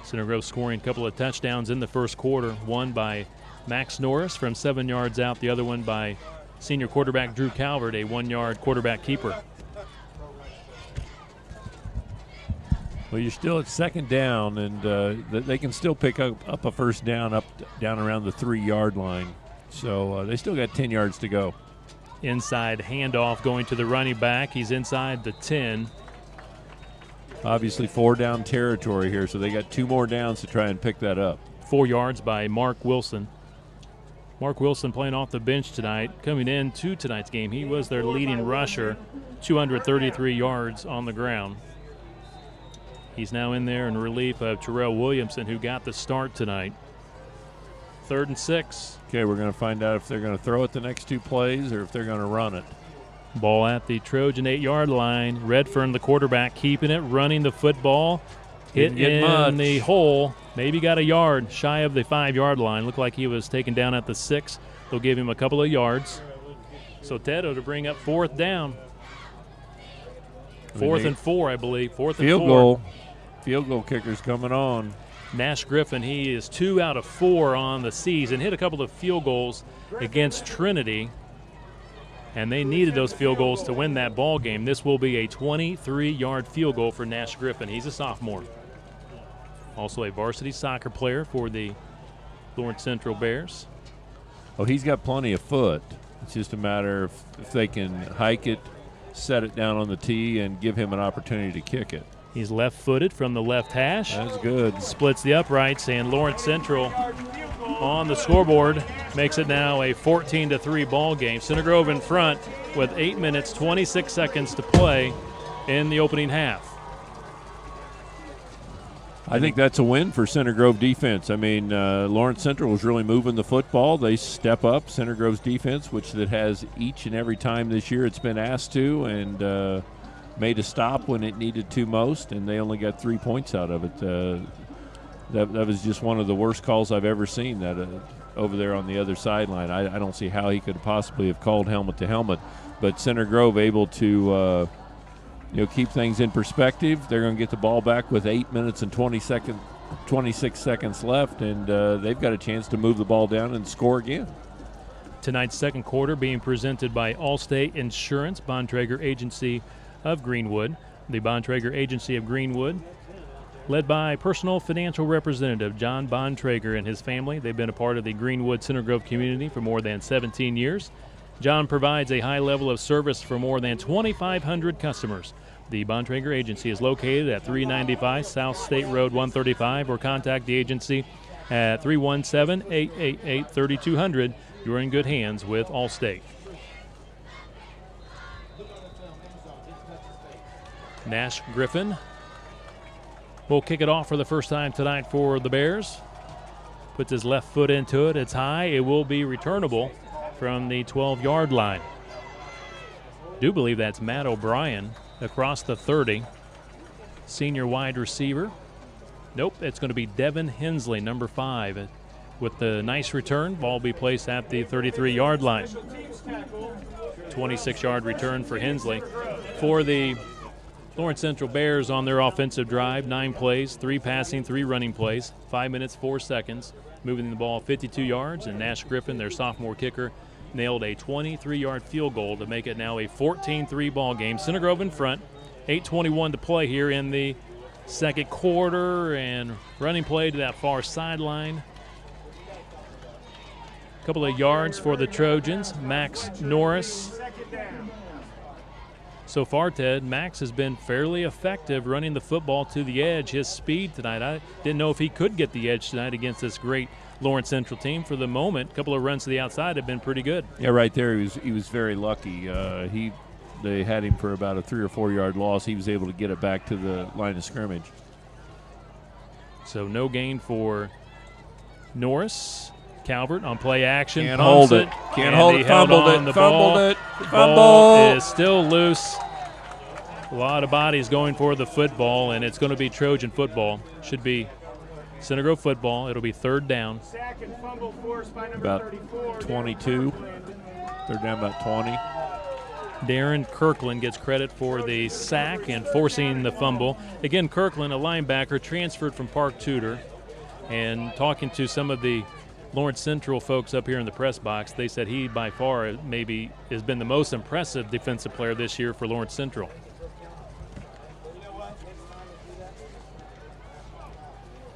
A: Center Grove scoring a couple of touchdowns in the first quarter. One by Max Norris from 7 yards out. The other one by senior quarterback Drew Calvert, a 1-yard quarterback keeper.
F: Well, you're still at second down, and they can still pick up a first down down around the 3-yard line. So they still got 10 yards to go.
A: Inside handoff going to the running back. He's inside the 10.
F: Obviously 4-down territory here, so they got 2 more downs to try and pick that up.
A: 4 yards by Mark Wilson. Mark Wilson playing off the bench tonight. Coming into tonight's game, he was their leading rusher, 233 yards on the ground. He's now in there in relief of Terrell Williamson, who got the start tonight. 3rd and 6.
F: Okay, we're going to find out if they're going to throw it the next 2 plays or if they're going to run it.
A: Ball at the Trojan 8-yard line. Redfern, the quarterback, keeping it, running the football. Hit in the hole. Maybe got a yard shy of the 5-yard line. Looked like he was taken down at the 6. They'll give him a couple of yards. So Tedo to bring up 4th down. 4th and 4, I believe. 4th and 4.
F: Field goal kicker's coming on.
A: Nash Griffin, he is 2 out of 4 on the season. Hit a couple of field goals against Trinity, and they needed those field goals to win that ball game. This will be a 23-yard field goal for Nash Griffin. He's a sophomore. Also a varsity soccer player for the Lawrence Central Bears.
F: Oh, he's got plenty of foot. It's just a matter of if they can hike it, set it down on the tee, and give him an opportunity to kick it.
A: He's left-footed from the left hash.
F: That's good.
A: Splits the uprights, and Lawrence Central on the scoreboard makes it now a 14-3 ball game. Center Grove in front with 8 minutes, 26 seconds to play in the opening half.
F: I think that's a win for Center Grove defense. I mean, Lawrence Central was really moving the football. They step up Center Grove's defense, which that has each and every time this year it's been asked to, and made a stop when it needed to most, and they only got 3 points out of it. That was just one of the worst calls I've ever seen. That over there on the other sideline. I don't see how he could possibly have called helmet to helmet, but Center Grove able to keep things in perspective. They're going to get the ball back with 8 minutes and 26 seconds left, and they've got a chance to move the ball down and score again.
A: Tonight's second quarter being presented by Allstate Insurance, Bontrager Agency of Greenwood. The Bontrager Agency of Greenwood, led by personal financial representative John Bontrager and his family. They've been a part of the Greenwood Center Grove community for more than 17 years. John provides a high level of service for more than 2,500 customers. The Bontrager Agency is located at 395 South State Road 135, or contact the agency at 317-888-3200. You're in good hands with Allstate. Nash Griffin will kick it off for the first time tonight for the Bears. Puts his left foot into it. It's high. It will be returnable from the 12-yard line. Do believe that's Matt O'Brien across the 30. Senior wide receiver. Nope, it's going to be Devin Hensley, number 5. With the nice return, ball will be placed at the 33-yard line. 26-yard return for Hensley. For the Lawrence Central Bears on their offensive drive, 9 plays, 3 passing, 3 running plays, 5 minutes, 4 seconds, moving the ball 52 yards, and Nash Griffin, their sophomore kicker, nailed a 23-yard field goal to make it now a 14-3 ball game. Center Grove in front, 8:21 to play here in the second quarter, and running play to that far sideline. Couple of yards for the Trojans. Max Norris. So far, Ted, Max has been fairly effective running the football to the edge. His speed tonight, I didn't know if he could get the edge tonight against this great Lawrence Central team. For the moment, a couple of runs to the outside have been pretty good.
F: Yeah, right there, he was very lucky. They had him for about a 3 or 4 yard loss. He was able to get it back to the line of scrimmage.
A: So no gain for Norris. Calvert on play action.
F: Can't hold it. Can't hold it. Fumbled it. Fumbled it.
A: The ball is still loose. A lot of bodies going for the football, and it's going to be Trojan football. Should be Center Grove football. It'll be third down.
F: About 22. Third down about 20.
A: Darren Kirkland gets credit for the sack and forcing the fumble. Again, Kirkland, a linebacker, transferred from Park Tudor. And talking to some of the Lawrence Central folks up here in the press box, they said he by far maybe has been the most impressive defensive player this year for Lawrence Central.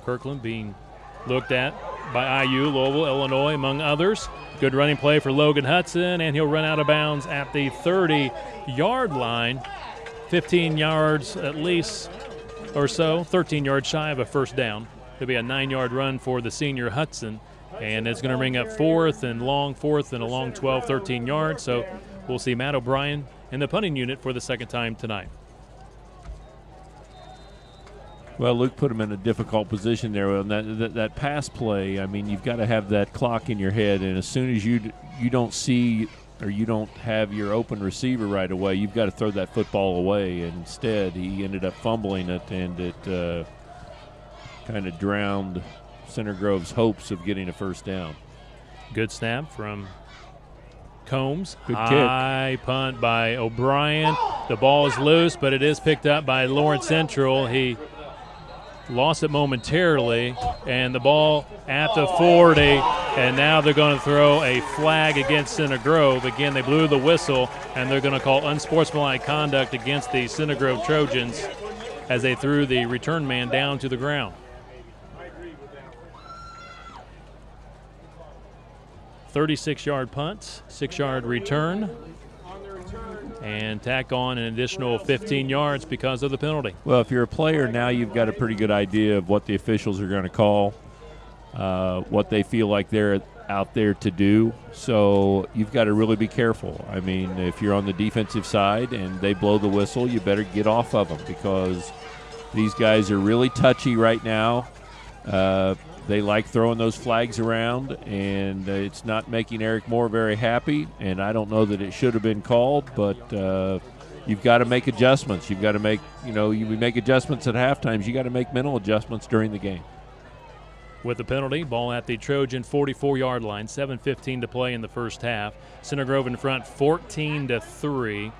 A: Kirkland being looked at by IU, Louisville, Illinois, among others. Good running play for Logan Hudson, and he'll run out of bounds at the 30-yard line. 15 yards at least or so, 13 yards shy of a first down. It'll be a 9-yard run for the senior Hudson. And it's going to bring up fourth and a long 12, 13 yards. So we'll see Matt O'Brien in the punting unit for the second time tonight.
F: Well, Luke put him in a difficult position there. On that pass play, I mean, you've got to have that clock in your head. And as soon as you don't see or you don't have your open receiver right away, you've got to throw that football away. And instead, he ended up fumbling it, and it kind of drowned Center Grove's hopes of getting a first down.
A: Good snap from Combs.
F: Good
A: High
F: kick.
A: Punt by O'Brien. The ball is loose, but it is picked up by Lawrence Central. He lost it momentarily, and the ball at the 40, and now they're going to throw a flag against Center Grove. Again, they blew the whistle, and they're going to call unsportsmanlike conduct against the Center Grove Trojans as they threw the return man down to the ground. 36-yard punt, 6-yard return, and tack on an additional 15 yards because of the penalty.
F: Well, if you're a player now, you've got a pretty good idea of what the officials are going to call, what they feel like they're out there to do. So you've got to really be careful. I mean, if you're on the defensive side and they blow the whistle, you better get off of them because these guys are really touchy right now. They like throwing those flags around, and it's not making Eric Moore very happy, and I don't know that it should have been called, but you've got to make adjustments. You've got to make, you make adjustments at halftimes. You got to make mental adjustments during the game.
A: with the penalty. Ball at the Trojan 44-yard line. 7:15 to play in the first half. Center Grove in front 14-3.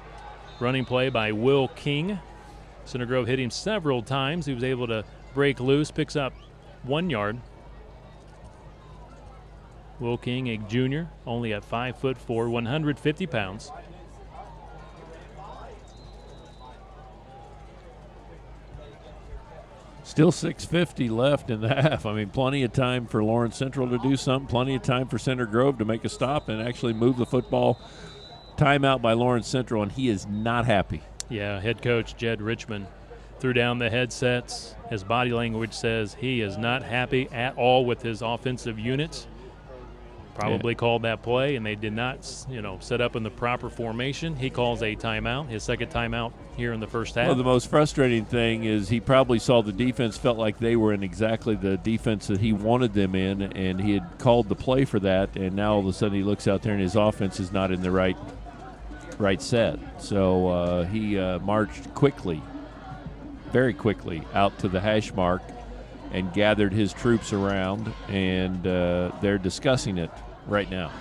A: Running play by Will King. Center Grove hit him several times. He was able to break loose, picks up 1 yard. Will King, a junior, only at 5'4", 150 pounds.
F: Still 6:50 left in the half. I mean, plenty of time for Lawrence Central to do something, plenty of time for Center Grove to make a stop and actually move the football. Timeout by Lawrence Central, and he is not happy.
A: Yeah, head coach Jed Richmond threw down the headsets. His body language says he is not happy at all with his offensive units. Probably called that play, and they did not, set up in the proper formation. He calls a timeout, his second timeout here in the first half.
F: Well, the most frustrating thing is he probably saw the defense, felt like they were in exactly the defense that he wanted them in, and he had called the play for that, and now all of a sudden he looks out there and his offense is not in the right set. So he marched quickly, very quickly, out to the hash mark and gathered his troops around, and they're discussing it right now.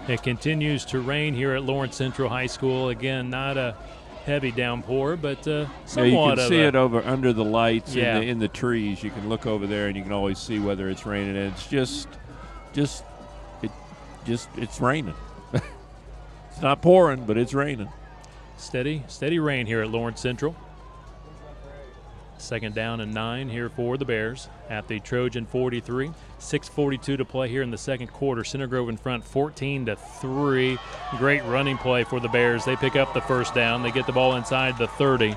A: It continues to rain here at Lawrence Central High School. Again, not a heavy downpour, but somewhat
F: you can see it over under the lights in the trees. You can look over there and you can always see whether it's raining. And it's it's raining. It's not pouring, but it's raining.
A: Steady rain here at Lawrence Central. Second down and 9 here for the Bears at the Trojan 43. 6:42 to play here in the second quarter. Center Grove in front 14-3. Great running play for the Bears. They pick up the first down. They get the ball inside the 30.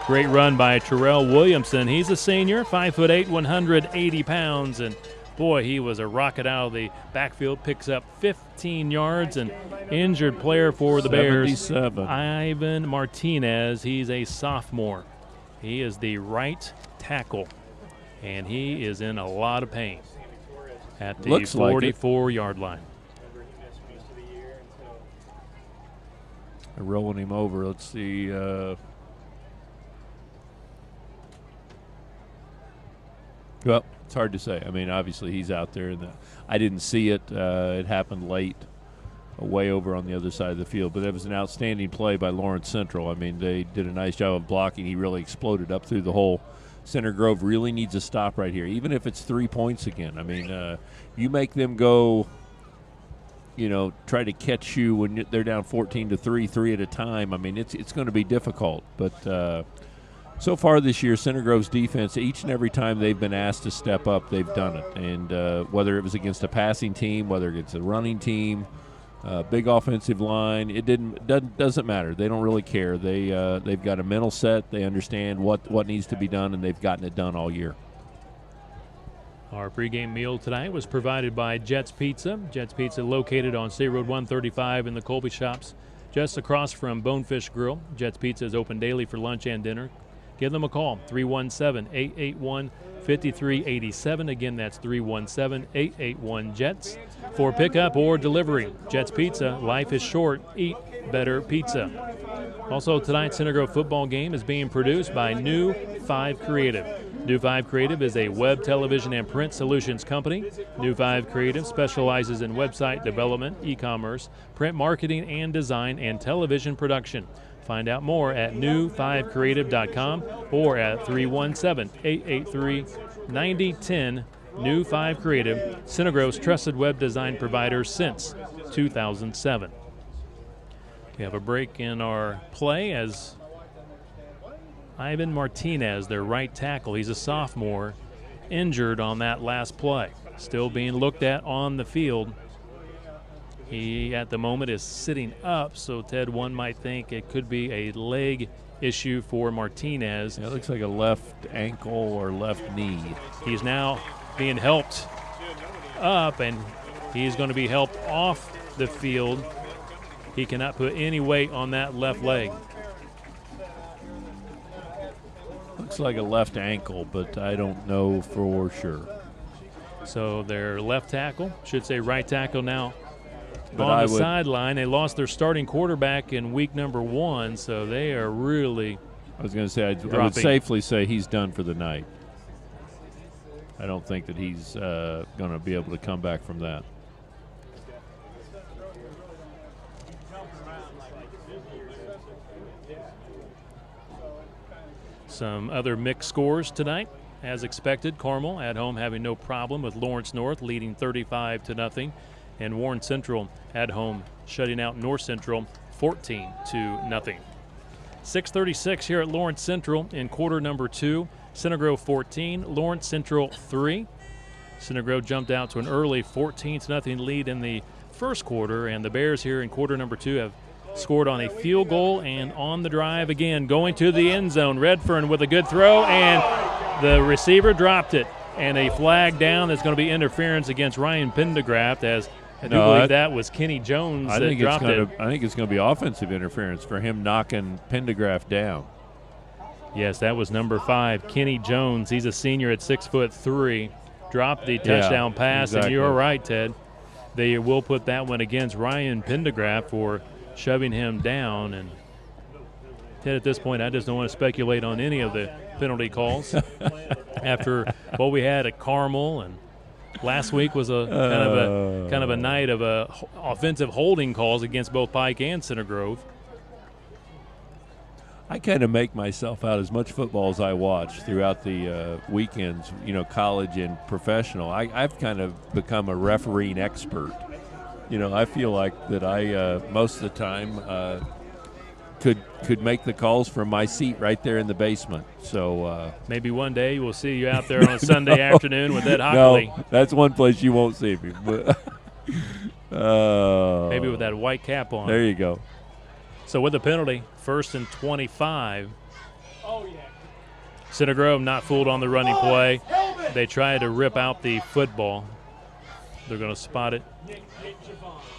A: Great run by Terrell Williamson. He's a senior, 5'8", 180 pounds, and boy, he was a rocket out of the backfield. Picks up 15 yards. And injured player for the Bears, Ivan Martinez. He's a sophomore. He is the right tackle, and he is in a lot of pain at the 44-yard line.
F: They're rolling him over. Let's see. Well, it's hard to say. I mean, obviously he's out there. I didn't see it. It happened late, way over on the other side of the field. But it was an outstanding play by Lawrence Central. I mean, they did a nice job of blocking. He really exploded up through the hole. Center Grove really needs a stop right here, even if it's 3 points again. I mean, you make them go, try to catch you when they're down 14-3, 3 at a time. I mean, it's going to be difficult. But so far this year, Center Grove's defense, each and every time they've been asked to step up, they've done it. And whether it was against a passing team, whether it's a running team, big offensive line, doesn't matter. They don't really care. They've got a mental set. They understand what needs to be done, and they've gotten it done all year.
A: Our pregame meal tonight was provided by Jets Pizza. Jets Pizza located on State Road 135 in the Colby Shops, just across from Bonefish Grill. Jets Pizza is open daily for lunch and dinner. Give them a call, 317-881-5387. Again, that's 317-881-JETS. For pickup or delivery, Jets Pizza, life is short, eat better pizza. Also, tonight's Center Grove football game is being produced by New 5 Creative. New 5 Creative is a web, television, and print solutions company. New 5 Creative specializes in website development, e-commerce, print marketing and design, and television production. Find out more at new5creative.com or at 317-883-9010. New 5 Creative, Center Grove's trusted web design provider since 2007. We have a break in our play as Ivan Martinez, their right tackle, he's a sophomore, injured on that last play. Still being looked at on the field. He, at the moment, is sitting up, so Ted, one might think it could be a leg issue for Martinez.
F: Yeah, it looks like a left ankle or left knee.
A: He's now being helped up, and he's going to be helped off the field. He cannot put any weight on that left leg.
F: Looks like a left ankle, but I don't know for sure.
A: So their left tackle, should say right tackle now,
F: but
A: on the sideline. They lost their starting quarterback in week number 1, so they are really
F: I was going to say, I would safely say he's done for the night. I don't think that he's going to be able to come back from that.
A: Some other mixed scores tonight. As expected, Carmel at home having no problem with Lawrence North leading 35-0, and Warren Central at home shutting out North Central 14-0. 6:36 here at Lawrence Central in quarter number 2. Center Grove 14, Lawrence Central 3. Center Grove jumped out to an early 14-0 lead in the first quarter, and the Bears here in quarter number 2 have scored on a field goal and on the drive again, going to the end zone. Redfern with a good throw, and the receiver dropped it. And a flag down that's going to be interference against Ryan Pendergraft, as I do believe that was Kenny Jones that dropped it.
F: I think it's going to be offensive interference for him knocking Pendergraft down.
A: Yes, that was number 5, Kenny Jones. He's a senior at 6'3", dropped the touchdown pass,
F: exactly.
A: And you're right, Ted. They will put that one against Ryan Pendergraft for shoving him down. And Ted, at this point, I just don't want to speculate on any of the penalty calls after what we had at Carmel, and last week was a kind of a night of offensive holding calls against both Pike and Center Grove.
F: I kind of make myself out as much football as I watch throughout the weekends, college and professional. I've kind of become a refereeing expert. I feel like that I most of the time could make the calls from my seat right there in the basement. So
A: maybe one day we'll see you out there on a Sunday afternoon with Ed Hockley.
F: No, that's one place you won't see me. But
A: maybe with that white cap on.
F: There you go.
A: So with the penalty, 1st and 25. Center Grove not fooled on the running play. They tried to rip out the football. They're going to spot it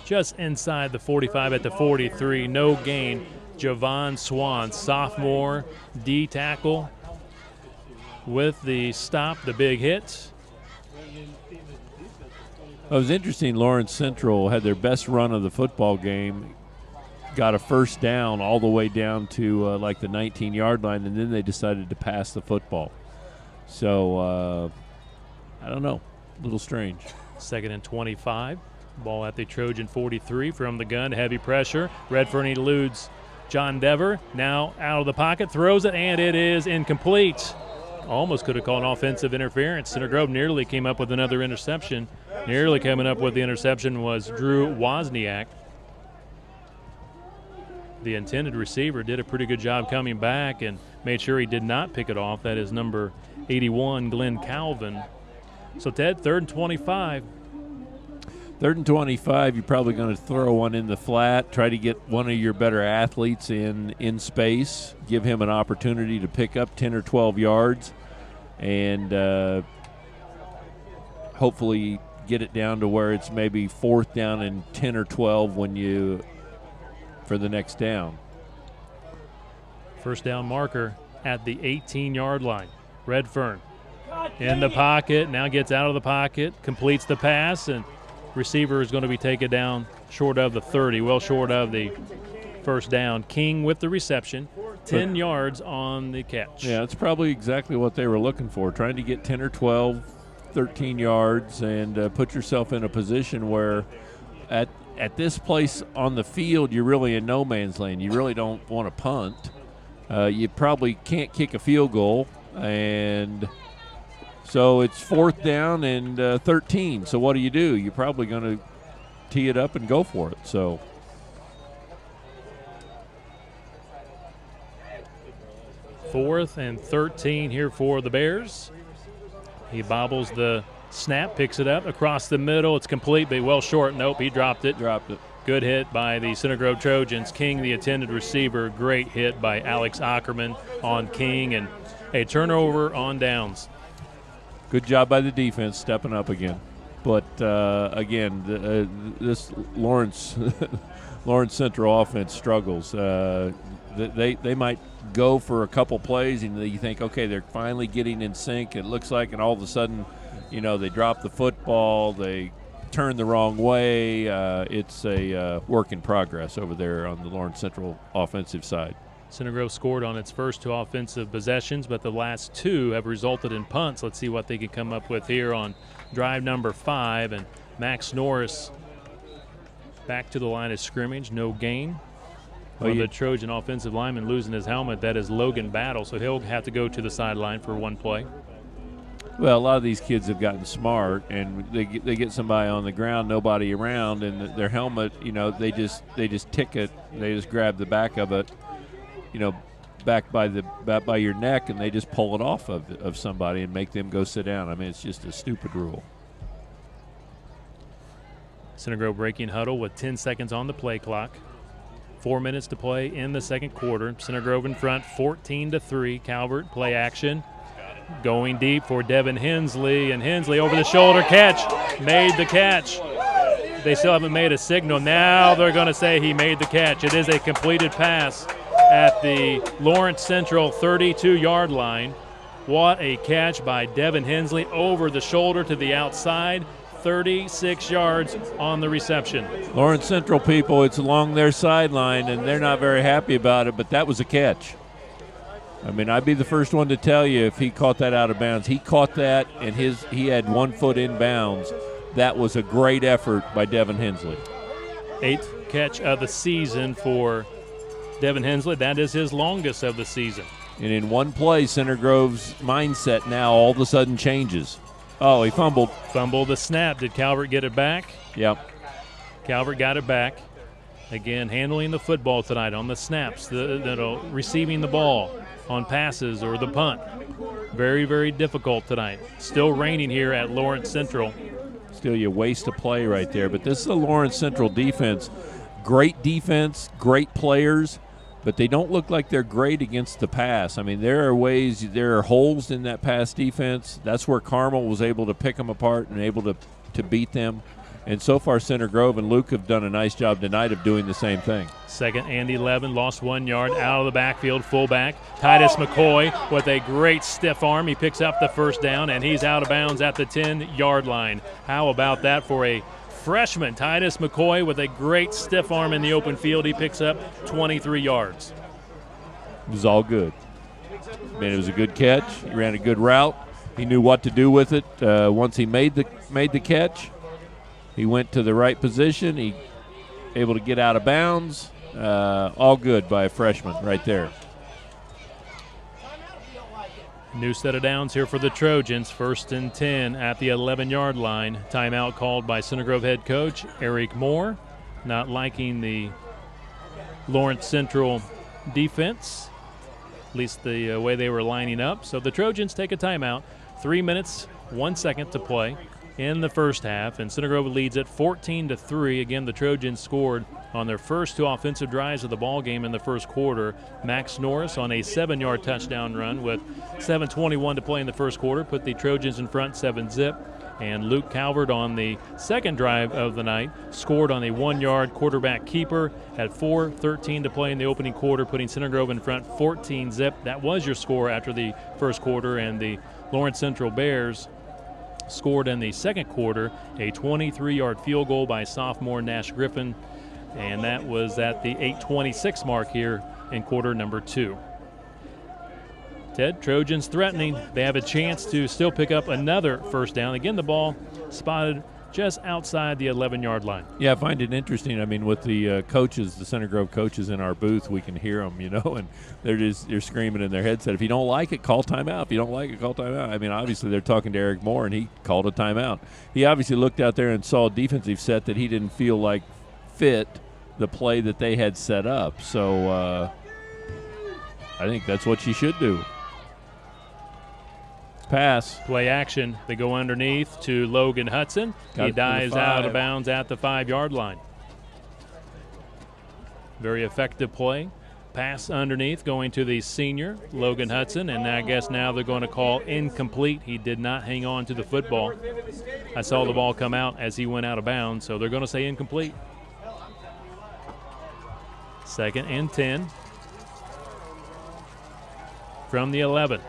A: just inside the 45 at the 43. No gain. Javon Swan, sophomore, D tackle, with the stop, the big hit.
F: It was interesting. Lawrence Central had their best run of the football game, got a first down all the way down to like the 19-yard line, and then they decided to pass the football. So, I don't know, a little strange.
A: 2nd and 25. Ball at the Trojan 43 from the gun. Heavy pressure. Redfern eludes John Dever. Now out of the pocket. Throws it, and it is incomplete. Almost could have called offensive interference. Center Grove nearly came up with another interception. Nearly coming up with the interception was Drew Wozniak. The intended receiver did a pretty good job coming back and made sure he did not pick it off. That is number 81, Glenn Calvin. So, Ted, 3rd and 25.
F: 3rd and 25, you're probably going to throw one in the flat, try to get one of your better athletes in space, give him an opportunity to pick up 10 or 12 yards, and hopefully get it down to where it's maybe 4th down and 10 or 12 for the next down.
A: First down marker at the 18-yard line. Redfern in the pocket, now gets out of the pocket, completes the pass, and receiver is going to be taken down short of the 30, well short of the first down. King with the reception, 10 yards on the catch.
F: Yeah, it's probably exactly what they were looking for, trying to get 10 or 12, 13 yards, and put yourself in a position where at this place on the field, you're really in no man's land. You really don't want to punt. You probably can't kick a field goal, and so it's 4th down and 13. So what do? You're probably going to tee it up and go for it. So
A: 4th and 13 here for the Bears. He bobbles the snap, picks it up across the middle. It's complete, but well short. Nope, he dropped it. Good hit by the Center Grove Trojans. King, the intended receiver. Great hit by Alex Ackerman on King, and a turnover on downs.
F: Good job by the defense stepping up again. But, again, this Lawrence Central offense struggles. They might go for a couple plays, and you think, okay, they're finally getting in sync, it looks like, and all of a sudden, they drop the football, they turn the wrong way. It's a work in progress over there on the Lawrence Central offensive side.
A: Center Grove scored on its first 2 offensive possessions, but the last 2 have resulted in punts. Let's see what they can come up with here on drive number 5. And Max Norris back to the line of scrimmage, no gain. Well, the Trojan offensive lineman losing his helmet. That is Logan Battle, so he'll have to go to the sideline for one play.
F: Well, a lot of these kids have gotten smart, and they get somebody on the ground, nobody around, and their helmet, they just tick it. They just grab the back of it, back by your neck, and they just pull it off of somebody and make them go sit down. I mean, it's just a stupid rule.
A: Center Grove breaking huddle with 10 seconds on the play clock. 4 minutes to play in the second quarter. Center Grove in front, 14-3. Calvert play action. Going deep for Devin Hensley, and Hensley over the shoulder catch. Made the catch. They still haven't made a signal. Now they're going to say he made the catch. It is a completed pass at the Lawrence Central 32-yard line. What a catch by Devin Hensley over the shoulder to the outside. 36 yards on the reception.
F: Lawrence Central people, it's along their sideline, and they're not very happy about it, but that was a catch. I mean, I'd be the first one to tell you if he caught that out of bounds. He caught that, and he had 1 foot in bounds. That was a great effort by Devin Hensley.
A: 8th catch of the season for Devin Hensley. That is his longest of the season.
F: And in one play, Center Grove's mindset now all of a sudden changes. Oh, he fumbled.
A: Fumbled the snap. Did Calvert get it back?
F: Yep.
A: Calvert got it back. Again, handling the football tonight on the snaps, receiving the ball on passes or the punt. Very, very difficult tonight. Still raining here at Lawrence Central.
F: Still, you waste a play right there. But this is a Lawrence Central defense. Great defense, great players, but they don't look like they're great against the pass. I mean, there are holes in that pass defense. That's where Carmel was able to pick them apart and able to beat them. And so far, Center Grove and Luke have done a nice job tonight of doing the same thing.
A: 2nd and 11, lost 1 yard out of the backfield, fullback. Titus McCoy with a great stiff arm. He picks up the first down, and he's out of bounds at the 10-yard line. How about that for a freshman? Titus McCoy with a great stiff arm in the open field. He picks up 23 yards.
F: It was all good. I mean, it was a good catch. He ran a good route. He knew what to do with it once he made the catch. He went to the right position. He able to get out of bounds. All good by a freshman right there.
A: New set of downs here for the Trojans. 1st and 10 at the 11-yard line. Timeout called by Center Grove head coach Eric Moore. Not liking the Lawrence Central defense, at least the way they were lining up. So the Trojans take a timeout. 3 minutes, 1 second to play in the first half, and Center Grove leads it 14-3. Again, the Trojans scored on their first 2 offensive drives of the ball game in the first quarter. Max Norris on a 7-yard touchdown run with 7:21 to play in the first quarter put the Trojans in front 7-zip. And Luke Calvert on the second drive of the night scored on a 1-yard quarterback keeper at 4:13 to play in the opening quarter, putting Center Grove in front 14-zip. That was your score after the first quarter, and the Lawrence Central Bears scored in the second quarter a 23-yard field goal by sophomore Nash Griffin, and that was at the 8:26 mark here in quarter number 2. Ted, Trojans threatening. They have a chance to still pick up another first down. Again, the ball spotted just outside the 11-yard line.
F: Yeah, I find it interesting. I mean, with the coaches, the Center Grove coaches in our booth, we can hear them, and they're screaming in their headset. If you don't like it, call timeout. If you don't like it, call timeout. I mean, obviously they're talking to Eric Moore, and he called a timeout. He obviously looked out there and saw a defensive set that he didn't feel like fit the play that they had set up. So I think that's what you should do. Pass.
A: Play action. They go underneath to Logan Hudson. He dives out of bounds at the 5-yard line. Very effective play. Pass underneath going to the senior, Logan Hudson, and I guess now they're going to call incomplete. He did not hang on to the football. I saw the ball come out as he went out of bounds, so they're going to say incomplete. 2nd and 10 from the 11.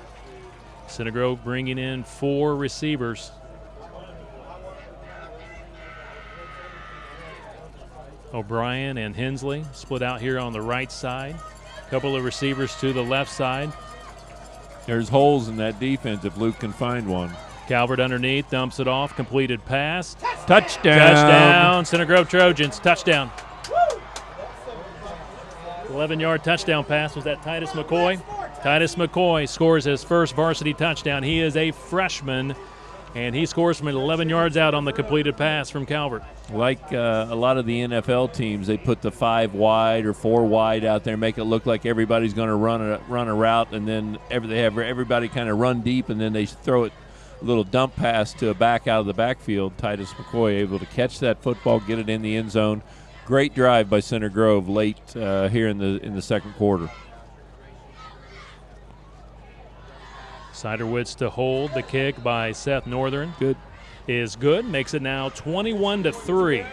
A: Center Grove bringing in 4 receivers. O'Brien and Hensley split out here on the right side. Couple of receivers to the left side.
F: There's holes in that defense if Luke can find one.
A: Calvert underneath, dumps it off, completed pass.
F: Touchdown.
A: Touchdown, Center Grove Trojans, touchdown. 11-yard touchdown pass. Was that Titus McCoy? Titus McCoy scores his first varsity touchdown. He is a freshman, and he scores from 11 yards out on the completed pass from Calvert.
F: Like a lot of the NFL teams, they put the 5 wide or 4 wide out there, make it look like everybody's going to run a route, and then they have everybody kind of run deep, and then they throw it a little dump pass to a back out of the backfield. Titus McCoy able to catch that football, get it in the end zone. Great drive by Center Grove late here in the second quarter.
A: Siderwitz to hold. The kick by Seth Northern.
F: Good.
A: Is good. Makes it now 21-3.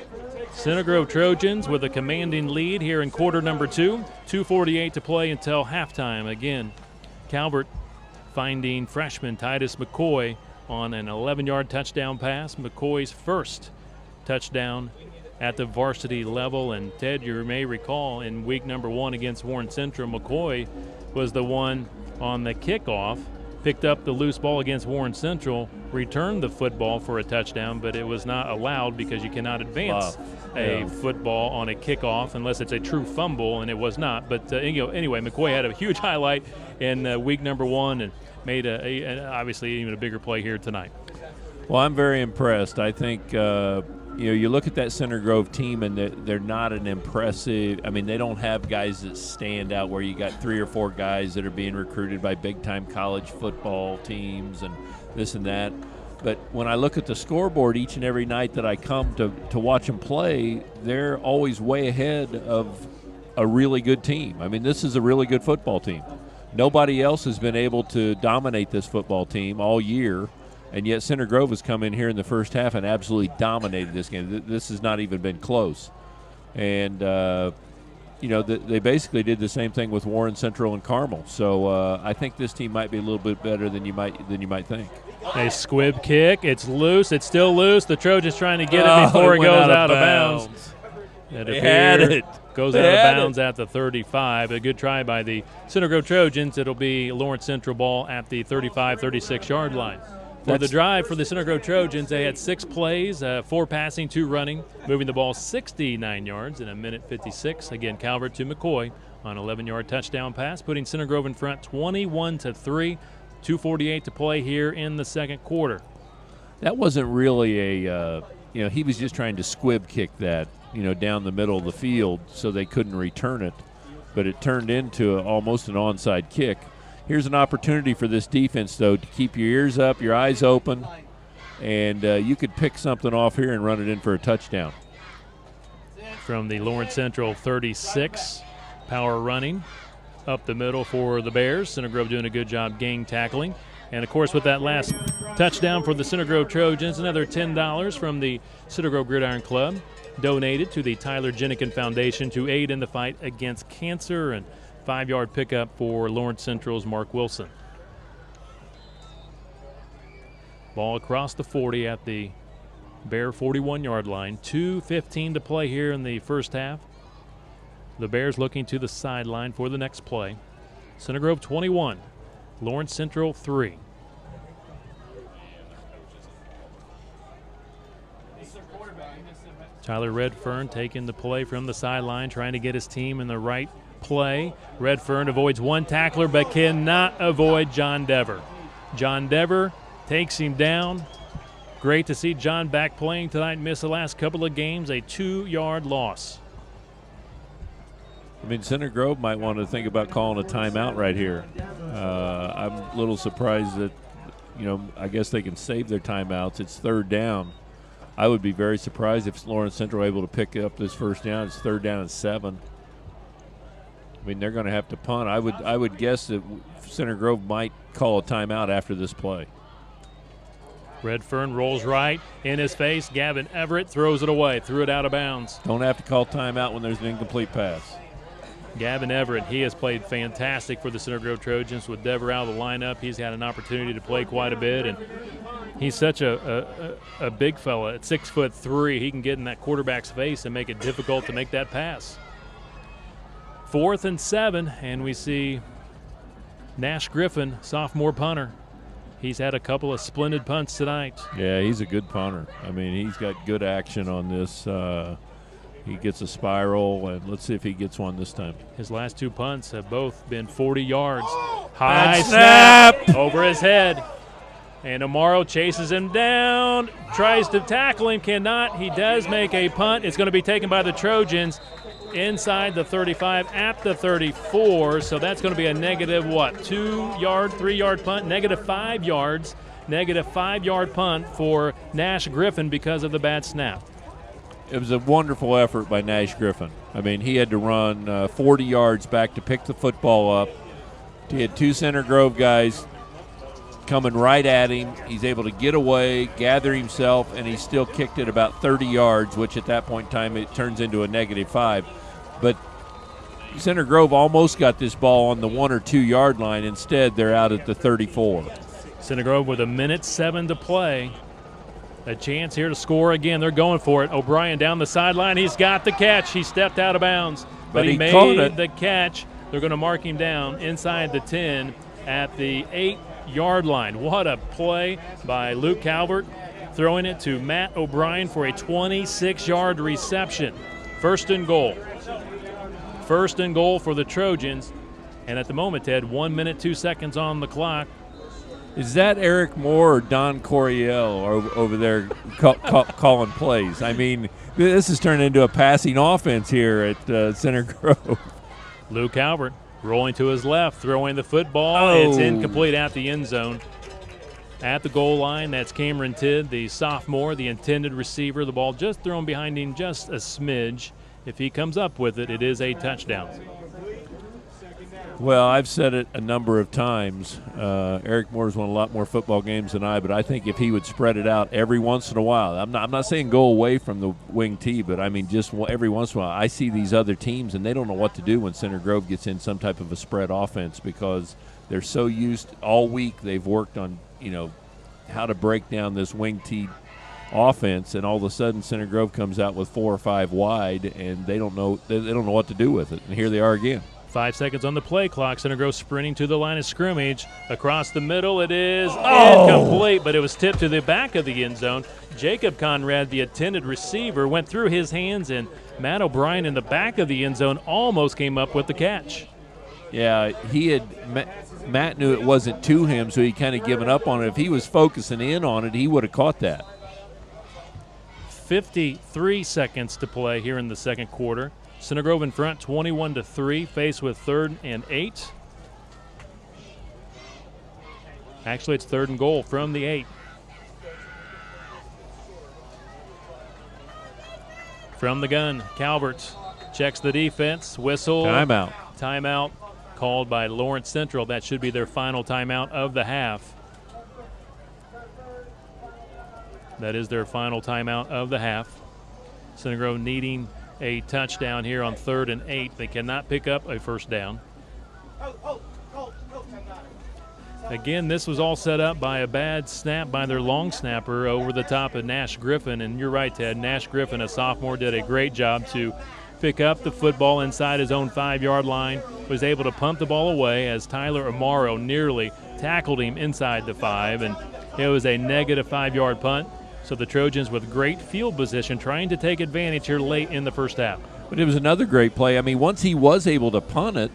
A: Center Grove Trojans with a commanding lead here in quarter number 2. 2:48 to play until halftime. Again, Calvert finding freshman Titus McCoy on an 11-yard touchdown pass. McCoy's first touchdown at the varsity level. And Ted, you may recall in week number 1 against Warren Central, McCoy was the one on the kickoff, picked up the loose ball against Warren Central, returned the football for a touchdown, but it was not allowed because you cannot advance a football on a kickoff unless it's a true fumble, and it was not. But anyway, McCoy had a huge highlight in week number 1 and made obviously even a bigger play here tonight.
F: Well, I'm very impressed. I think you look at that Center Grove team, and they're not an impressive. I mean, they don't have guys that stand out where you got 3 or 4 guys that are being recruited by big-time college football teams and this and that. But when I look at the scoreboard each and every night that I come to watch them play, they're always way ahead of a really good team. I mean, this is a really good football team. Nobody else has been able to dominate this football team all year. And yet Center Grove has come in here in the first half and absolutely dominated this game. This has not even been close. And, they basically did the same thing with Warren Central and Carmel. So I think this team might be a little bit better than you might think.
A: A squib kick. It's loose. It's still loose. The Trojans trying to get it before it goes out of bounds.
F: They had it.
A: Goes out of bounds at the 35. A good try by the Center Grove Trojans. It'll be Lawrence Central ball at the 35, 36-yard line. For the drive for the Center Grove Trojans, they had 6 plays, 4 passing, 2 running, moving the ball 69 yards in a minute 56. Again, Calvert to McCoy on 11-yard touchdown pass, putting Center Grove in front 21-3. 2:48 to play here in the second quarter.
F: That wasn't really he was just trying to squib kick that, down the middle of the field so they couldn't return it. But it turned into almost an onside kick. Here's an opportunity for this defense, though, to keep your ears up, your eyes open, and you could pick something off here and run it in for a touchdown.
A: From the Lawrence Central 36, power running up the middle for the Bears. Center Grove doing a good job gang tackling. And, of course, with that last touchdown for the Center Grove Trojans, another $10 from the Center Grove Gridiron Club donated to the Tyler Jennikin Foundation to aid in the fight against cancer, and 5-yard pickup for Lawrence Central's Mark Wilson. Ball across the 40 at the Bear 41-yard line. 2:15 to play here in the first half. The Bears looking to the sideline for the next play. Center Grove 21, Lawrence Central 3. Tyler Redfern taking the play from the sideline, trying to get his team in the right play. Redfern avoids one tackler but cannot avoid John Dever. John Dever takes him down. Great to see John back playing tonight. Missed the last couple of games. A 2-yard loss.
F: I mean, Center Grove might want to think about calling a timeout right here. I'm a little surprised that, I guess they can save their timeouts. It's 3rd down. I would be very surprised if Lawrence Central were able to pick up this first down. It's 3rd down and 7. I mean, they're going to have to punt. I would guess that Center Grove might call a timeout after this play.
A: Redfern rolls right in his face. Gavin Everett throws it away, threw it out of bounds.
F: Don't have to call timeout when there's an incomplete pass.
A: Gavin Everett, he has played fantastic for the Center Grove Trojans. With Dever out of the lineup, he's had an opportunity to play quite a bit, and he's such a big fella. At 6'3", he can get in that quarterback's face and make it difficult to make that pass. 4th and 7, and we see Nash Griffin, sophomore punter. He's had a couple of splendid punts tonight.
F: Yeah, he's a good punter. I mean, he's got good action on this. He gets a spiral, and let's see if he gets one this time.
A: His last 2 punts have both been 40 yards. High snap over his head. And Amaro chases him down, tries to tackle him, cannot. He does make a punt. It's going to be taken by the Trojans inside the 35 at the 34. So that's going to be a negative, 2-yard, 3-yard punt, negative 5 yards, negative 5-yard punt for Nash Griffin because of the bad snap.
F: It was a wonderful effort by Nash Griffin. I mean, he had to run 40 yards back to pick the football up. He had 2 Center Grove guys coming right at him. He's able to get away, gather himself, and he still kicked it about 30 yards, which at that point in time it turns into a negative 5. But Center Grove almost got this ball on the 1 or 2 yard line. Instead, they're out at the 34.
A: Center Grove with 1:07 to play. A chance here to score again. They're going for it. O'Brien down the sideline. He's got the catch. He stepped out of bounds, but he made the catch. They're going to mark him down inside the 10 at the 8-yard line. What a play by Luke Calvert, throwing it to Matt O'Brien for a 26-yard reception. First and goal. First and goal for the Trojans. And at the moment, Ted, 1 minute, 2 seconds on the clock.
F: Is that Eric Moore or Don Coryell over there calling plays? I mean, this has turned into a passing offense here at Center Grove.
A: Luke Calvert rolling to his left, throwing the football. It's incomplete at the end zone. At the goal line, that's Cameron Tidd, the sophomore, the intended receiver. The ball just thrown behind him just a smidge. If he comes up with it, it is a touchdown.
F: Well, I've said it a number of times. Eric Moore's won a lot more football games than I, but I think if he would spread it out every once in a while, I'm not saying go away from the wing tee, but I mean just every once in a while, I see these other teams and they don't know what to do when Center Grove gets in some type of a spread offense because they're so used all week. They've worked on how to break down this wing tee offense, and all of a sudden Center Grove comes out with 4 or 5 wide, and they don't know what to do with it. And here they are again. 5
A: seconds on the play clock. Center Grove sprinting to the line of scrimmage. Across the middle, it is incomplete, but it was tipped to the back of the end zone. Jacob Conrad, the intended receiver, went through his hands, and Matt O'Brien in the back of the end zone almost came up with the catch.
F: Yeah, Matt knew it wasn't to him, so he kind of given up on it. If he was focusing in on it, he would have caught that.
A: 53 seconds to play here in the second quarter. Center Grove in front, 21-3, faced with 3rd and 8. Actually, it's 3rd and goal from the 8. From the gun, Calvert checks the defense, whistle. Timeout called by Lawrence Central. That should be their final timeout of the half. That is their final timeout of the half. Center Grove needing a touchdown here on 3rd and 8. They cannot pick up a first down. Again, this was all set up by a bad snap by their long snapper over the top of Nash Griffin. And you're right, Ted. Nash Griffin, a sophomore, did a great job to pick up the football inside his own 5-yard line, was able to pump the ball away as Tyler Amaro nearly tackled him inside the 5. And it was a negative 5-yard punt. So the Trojans with great field position trying to take advantage here late in the first half.
F: But it was another great play. I mean, once he was able to punt it,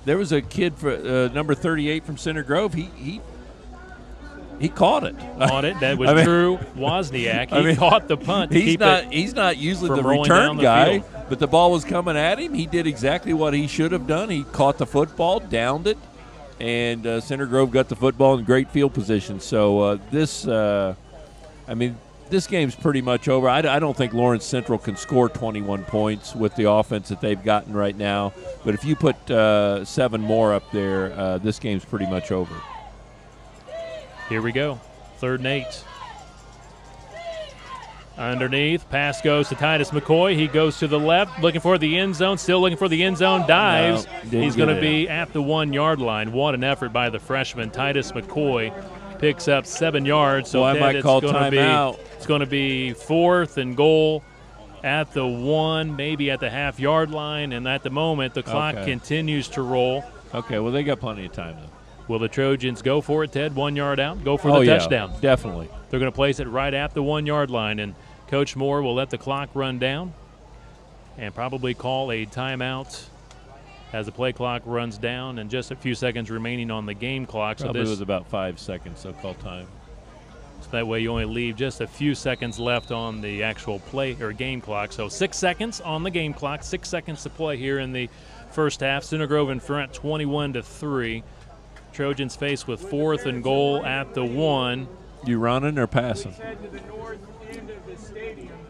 F: there was a kid for number 38 from Center Grove. He caught it.
A: That was Drew Wozniak. He caught the punt.
F: He's not usually the return guy, but the ball was coming at him. He did exactly what he should have done. He caught the football, downed it, and Center Grove got the football in great field position. So this game's pretty much over. I don't think Lawrence Central can score 21 points with the offense that they've gotten right now. But if you put 7 more up there, this game's pretty much over.
A: Here we go. 3rd and 8. Underneath, pass goes to Titus McCoy. He goes to the left, looking for the end zone, still looking for the end zone, dives. He's going to be at the 1-yard line. What an effort by the freshman, Titus McCoy. Picks up 7 yards. So
F: I might call timeout.
A: It's going to be 4th and goal at the 1, maybe at the half-yard line, and at the moment the clock continues to roll.
F: Okay, well, they got plenty of time, though.
A: Will the Trojans go for it, Ted? 1 yard out? Go for the touchdown?
F: Yeah, definitely.
A: They're going to place it right at the 1 yard line, and Coach Moore will let the clock run down and probably call a timeout as the play clock runs down and just a few seconds remaining on the game clock.
F: Probably was about 5 seconds, so call time.
A: So that way you only leave just a few seconds left on the actual play or game clock. So 6 seconds on the game clock, 6 seconds to play here in the first half. Center Grove in front 21-3. Trojans faced with 4th and goal at the 1.
F: You running or passing?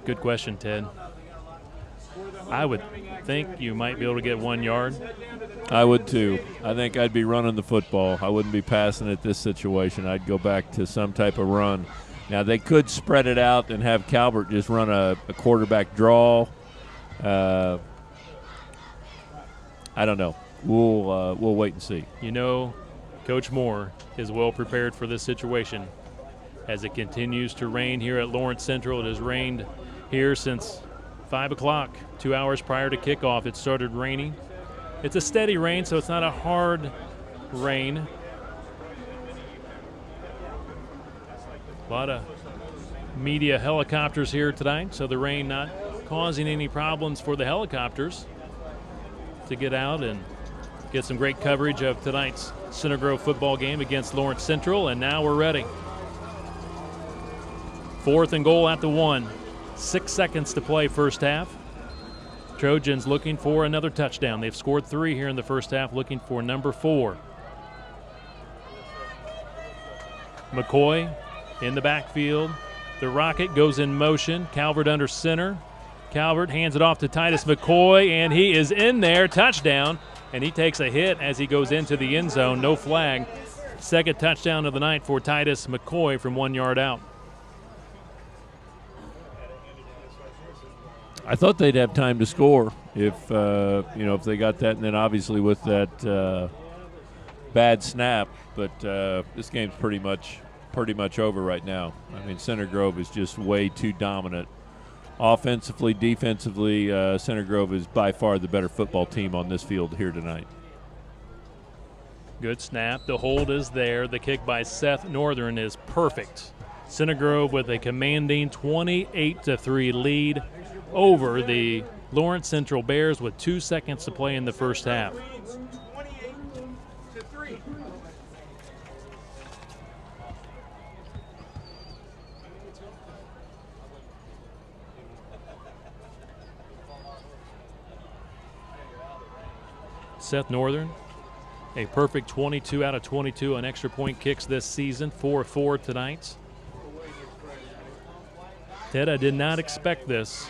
A: Good question, Ted. I would think you might be able to get 1 yard.
F: I would too. I think I'd be running the football. I wouldn't be passing at this situation. I'd go back to some type of run. Now, they could spread it out and have Calvert just run a quarterback draw. I don't know. We'll wait and see.
A: You know, Coach Moore is well prepared for this situation as it continues to rain here at Lawrence Central. It has rained here since 5 o'clock, 2 hours prior to kickoff. It started raining. It's a steady rain, so it's not a hard rain. A lot of media helicopters here tonight, so the rain not causing any problems for the helicopters to get out and get some great coverage of tonight's Center Grove football game against Lawrence Central. And now we're ready. 4th and goal at the 1. 6 seconds to play first half. Trojans looking for another touchdown. They've scored 3 here in the first half, looking for number 4. McCoy in the backfield. The rocket goes in motion. Calvert under center. Calvert hands it off to Titus McCoy, and he is in there. Touchdown. And he takes a hit as he goes into the end zone. No flag. Second touchdown of the night for Titus McCoy from 1 yard out.
F: I thought they'd have time to score if if they got that, and then obviously with that bad snap. But this game's pretty much over right now. I mean, Center Grove is just way too dominant. Offensively, defensively, Center Grove is by far the better football team on this field here tonight.
A: Good snap. The hold is there. The kick by Seth Northern is perfect. Center Grove with a commanding 28-3 lead over the Lawrence Central Bears with 2 seconds to play in the first half.
E: 28-3.
A: Seth Northern, a perfect 22 out of 22 on extra point kicks this season, 4-4 tonight. Ted, I did not expect this.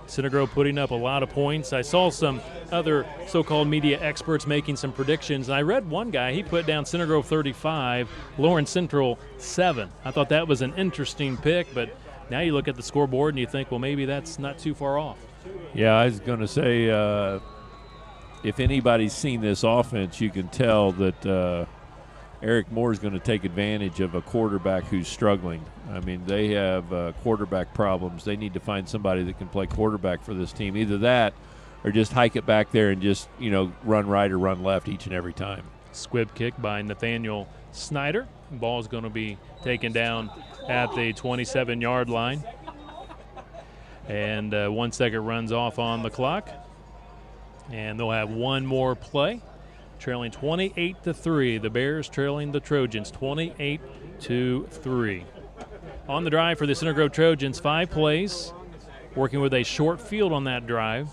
A: Center Grove putting up a lot of points. I saw some other so-called media experts making some predictions. I read one guy, he put down Center Grove 35, Lawrence Central 7. I thought that was an interesting pick, but now you look at the scoreboard and you think, well, maybe that's not too far off.
F: Yeah, I was going to say, if anybody's seen this offense, you can tell that Eric Moore is going to take advantage of a quarterback who's struggling. I mean, they have quarterback problems. They need to find somebody that can play quarterback for this team. Either that or just hike it back there and just, run right or run left each and every time.
A: Squib kick by Nathaniel Snyder. Ball is going to be taken down at the 27-yard line. And 1 second runs off on the clock. And they'll have one more play. Trailing 28-3. The Bears trailing the Trojans 28-3. On the drive for the Center Grove Trojans, 5 plays, working with a short field on that drive.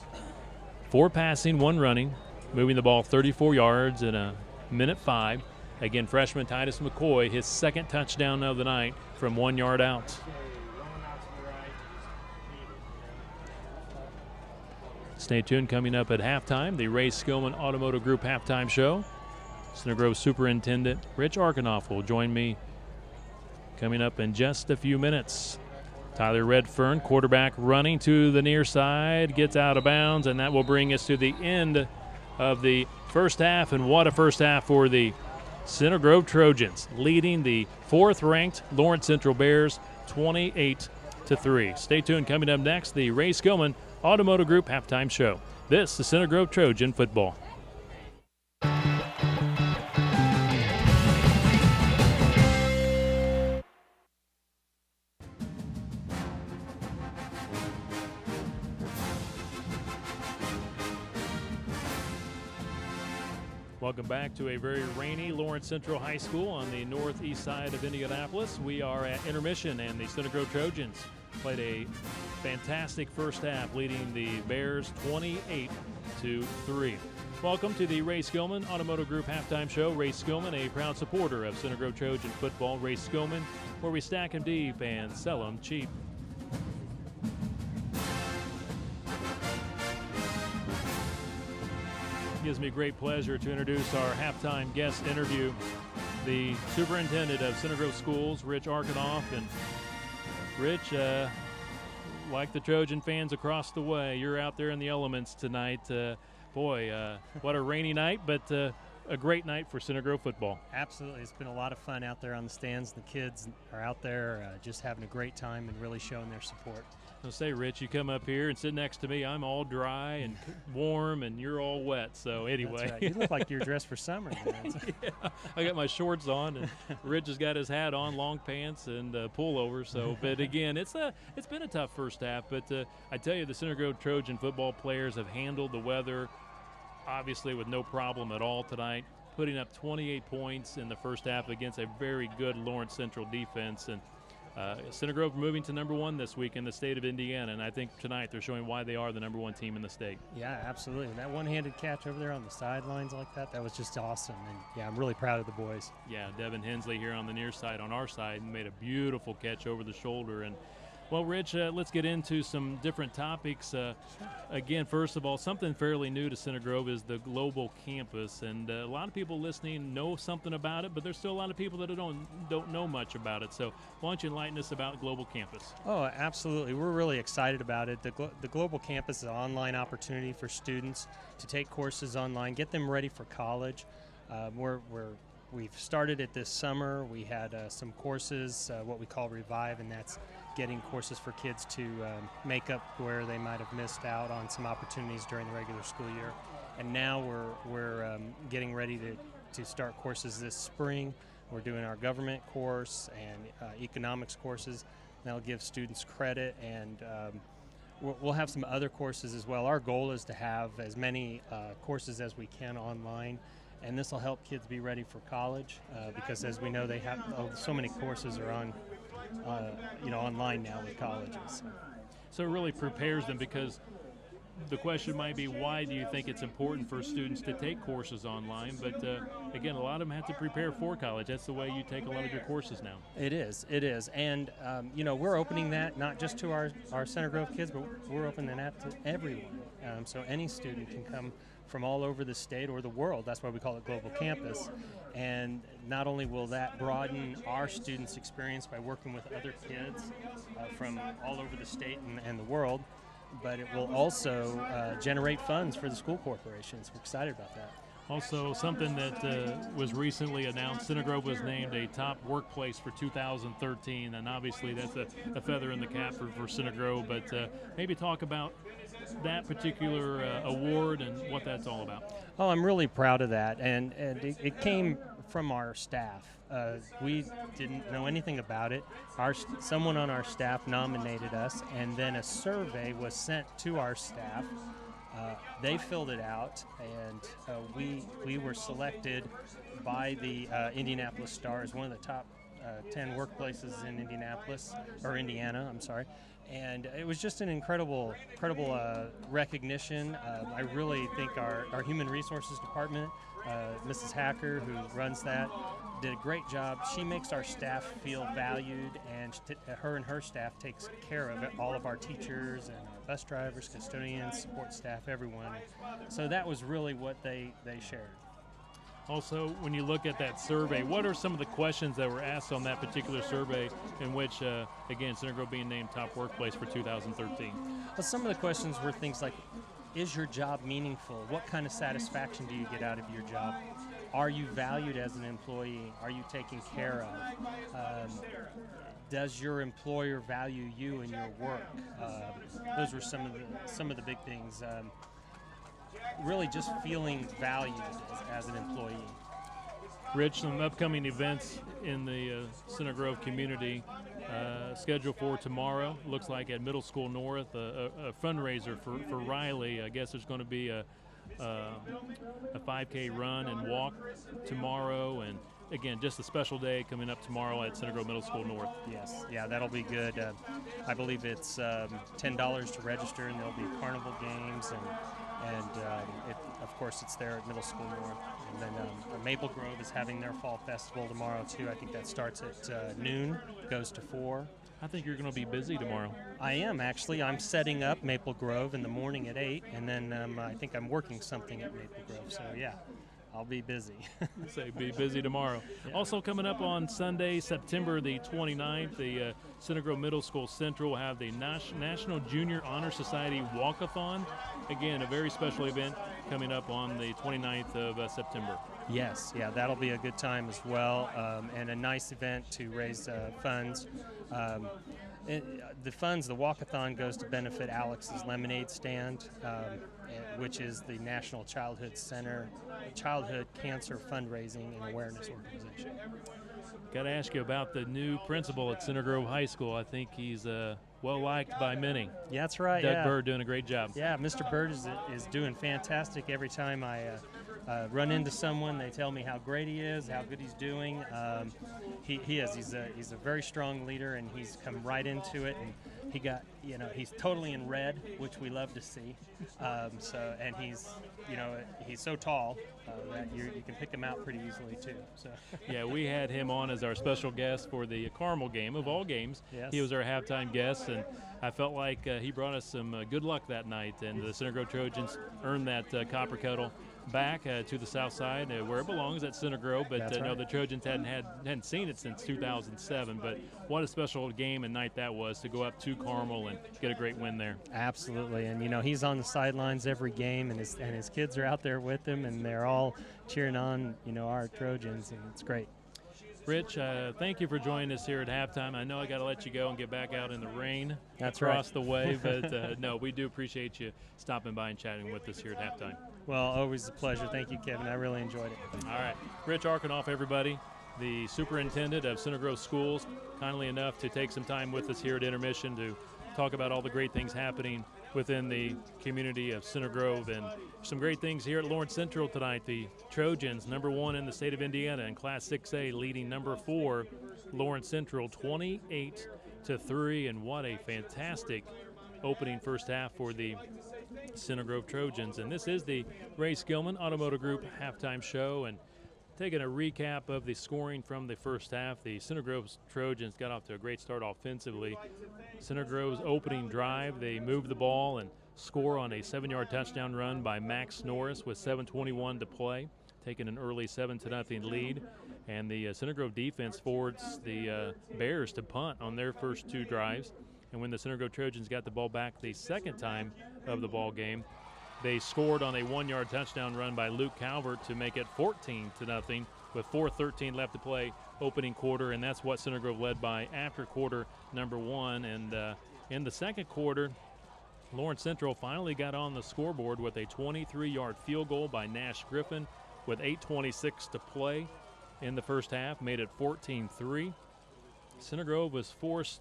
A: 4 passing, 1 running, moving the ball 34 yards in a minute 5. Again, freshman Titus McCoy, his second touchdown of the night from 1 yard out. Stay tuned. Coming up at halftime, the Ray Skillman Automotive Group halftime show. Center Grove Superintendent Rich Arkanoff will join me coming up in just a few minutes. Tyler Redfern, quarterback, running to the near side, gets out of bounds, and that will bring us to the end of the first half. And what a first half for the Center Grove Trojans, leading the 4th-ranked Lawrence Central Bears 28-3. 3. Stay tuned. Coming up next, the Ray Skillman Automotive Group halftime show. This is Center Grove Trojan football. Welcome back to a very rainy Lawrence Central High School on the northeast side of Indianapolis. We are at intermission, and the Center Grove Trojans played a fantastic first half, leading the Bears 28-3. Welcome to the Ray Skillman Automotive Group halftime show. Ray Skillman, a proud supporter of Center Grove Trojan football. Ray Skillman, where we stack them deep and sell them cheap. Gives me great pleasure to introduce our halftime guest interview, the superintendent of Center Grove Schools, Rich Arkanoff. And Rich, like the Trojan fans across the way, you're out there in the elements tonight. Boy, what a rainy night, but a great night for Center Grove football.
G: Absolutely. It's been a lot of fun out there on the stands. The kids are out there just having a great time and really showing their support.
A: I'll say, Rich, you come up here and sit next to me. I'm all dry and warm, and you're all wet. So anyway,
G: that's right. You look like you're dressed for summer.
A: Yeah, I got my shorts on, and Rich has got his hat on, long pants, and pullover. So, but again, it's been a tough first half. But I tell you, the Center Grove Trojan football players have handled the weather obviously with no problem at all tonight, putting up 28 points in the first half against a very good Lawrence Central defense. And Center Grove moving to number 1 this week in the state of Indiana, and I think tonight they're showing why they are the number 1 team in the state.
G: Yeah, absolutely. And that one-handed catch over there on the sidelines like that was just awesome. And, yeah, I'm really proud of the boys.
A: Yeah, Devin Hensley here on the near side, on our side, made a beautiful catch over the shoulder. And well, Rich, let's get into some different topics. Again, first of all, something fairly new to Center Grove is the global campus, and a lot of people listening know something about it, but there's still a lot of people that don't know much about it. So why don't you enlighten us about global campus?
G: Oh, absolutely. We're really excited about it. The global campus is an online opportunity for students to take courses online, get them ready for college. We've started it this summer. We had some courses, what we call Revive, and that's getting courses for kids to make up where they might have missed out on some opportunities during the regular school year. And now we're getting ready to start courses this spring. We're doing our government course and economics courses. That'll give students credit, and we'll have some other courses as well. Our goal is to have as many courses as we can online, and this will help kids be ready for college because, as we know, they have so many courses are on online now with colleges.
A: So it really prepares them, because the question might be, why do you think it's important for students to take courses online? But again, a lot of them have to prepare for college. That's the way you take a lot of your courses now.
G: It is. And we're opening that not just to our Center Grove kids, but we're opening that to everyone. So any student can come from all over the state or the world. That's why we call it Global Campus. And not only will that broaden our students' experience by working with other kids from all over the state and the world, but it will also generate funds for the school corporations. We're excited about that.
A: Also, something that was recently announced, Center Grove was named a top workplace for 2013, and obviously that's a feather in the cap for Center Grove, but maybe talk about that particular award and what that's all about.
G: Oh, I'm really proud of that, and it came from our staff. We didn't know anything about it. Someone on our staff nominated us, and then a survey was sent to our staff. They filled it out, and we were selected by the Indianapolis Star as one of the top 10 workplaces in Indiana, I'm sorry. And it was just an incredible recognition. I really think our Human Resources Department, Mrs. Hacker, who runs that, did a great job. She makes our staff feel valued, and her and her staff takes care of it, all of our teachers and our bus drivers, custodians, support staff, everyone. So that was really what they shared.
A: Also, when you look at that survey, what are some of the questions that were asked on that particular survey in which, again, Center Grove being named top workplace for 2013?
G: Well, some of the questions were things like, is your job meaningful? What kind of satisfaction do you get out of your job? are you valued as an employee? Are you taken care of? Does your employer value you and your work? Those were some of the big things. Really just feeling valued as an employee.
A: Rich, some upcoming events in the Center Grove community scheduled for tomorrow. Looks like at Middle School North, a fundraiser for Riley. I guess there's going to be a 5K run and walk tomorrow, and again, just a special day coming up tomorrow at Center Grove Middle School North.
G: Yes, yeah, that'll be good. I believe it's $10 to register, and there'll be carnival games, and of course it's there at Middle School North. And then Maple Grove is having their fall festival tomorrow too. I think that starts at noon, goes to 4.
A: I think you're going to be busy tomorrow.
G: I am, actually. I'm setting up Maple Grove in the morning at 8, and then I think I'm working something at Maple Grove. So, yeah, I'll be busy.
A: Say be busy tomorrow. Yeah. Also coming up on Sunday, September the 29th, the Center Grove Middle School Central will have the National Junior Honor Society Walkathon. Again, a very special event coming up on the 29th of September.
G: Yes, yeah, that'll be a good time as well, and a nice event to raise funds. The walkathon goes to benefit Alex's Lemonade Stand, which is the National Childhood Cancer Fundraising and Awareness Organization.
A: Got to ask you about the new principal at Center Grove High School. I think he's well liked by many.
G: Yeah, that's right.
A: Doug Bird doing a great job.
G: Yeah, Mr. Bird is doing fantastic. Every time I run into someone, they tell me how great he is, how good he's doing. He is. He's a very strong leader, and he's come right into it. And he's totally in red, which we love to see. And he's so tall that you can pick him out pretty easily too. So
A: yeah, we had him on as our special guest for the Carmel game of all games.
G: Yes.
A: He was our halftime guest, and I felt like he brought us some good luck that night. And the Center Grove Trojans earned that copper kettle back to the south side where it belongs at Center Grove, but
G: right.
A: No, the Trojans hadn't seen it since 2007. But what a special game and night that was to go up to Carmel and get a great win there.
G: Absolutely, and he's on the sidelines every game, and his kids are out there with him, and they're all cheering on our Trojans, and it's great.
A: Rich, thank you for joining us here at halftime. I know I got to let you go and get back out in the rain across the way, but no, we do appreciate you stopping by and chatting with us here at halftime.
G: Well, always a pleasure. Thank you, Kevin. I really enjoyed it.
A: All right. Rich Arkanoff, everybody, the superintendent of Center Grove Schools, kindly enough to take some time with us here at intermission to talk about all the great things happening within the community of Center Grove, and some great things here at Lawrence Central tonight. The Trojans, number 1 in the state of Indiana in Class 6A, leading number 4 Lawrence Central 28-3, and what a fantastic opening first half for the Center Grove Trojans. And this is the Ray Skillman Automotive Group halftime show, and taking a recap of the scoring from the first half. The Center Grove Trojans got off to a great start offensively. Center Grove's opening drive, they moved the ball and score on a 7-yard touchdown run by Max Norris with 7:21 to play, taking an early 7-0 lead. And the Center Grove defense forced the Bears to punt on their first 2 drives. And when the Center Grove Trojans got the ball back the second time of the ball game, they scored on a 1-yard touchdown run by Luke Calvert to make it 14-0 with 4:13 left to play opening quarter, and that's what Center Grove led by after quarter number 1. And in the second quarter, Lawrence Central finally got on the scoreboard with a 23-yard field goal by Nash Griffin with 8:26 to play in the first half, made it 14-3. Center Grove was forced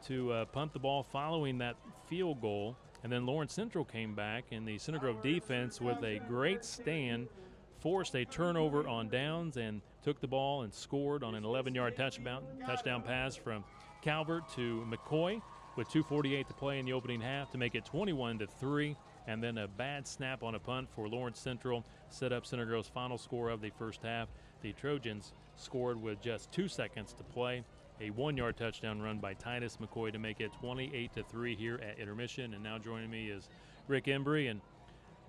A: to punt the ball following that field goal, and then Lawrence Central came back, and the Center Grove defense with a great stand forced a turnover on downs and took the ball and scored on an 11-yard touchdown pass from Calvert to McCoy with 2:48 to play in the opening half to make it 21-3. And then a bad snap on a punt for Lawrence Central set up Center Grove's final score of the first half. The Trojans scored with just 2 seconds to play. A 1-yard touchdown run by Titus McCoy to make it 28-3 here at intermission. And now joining me is Rick Embry. And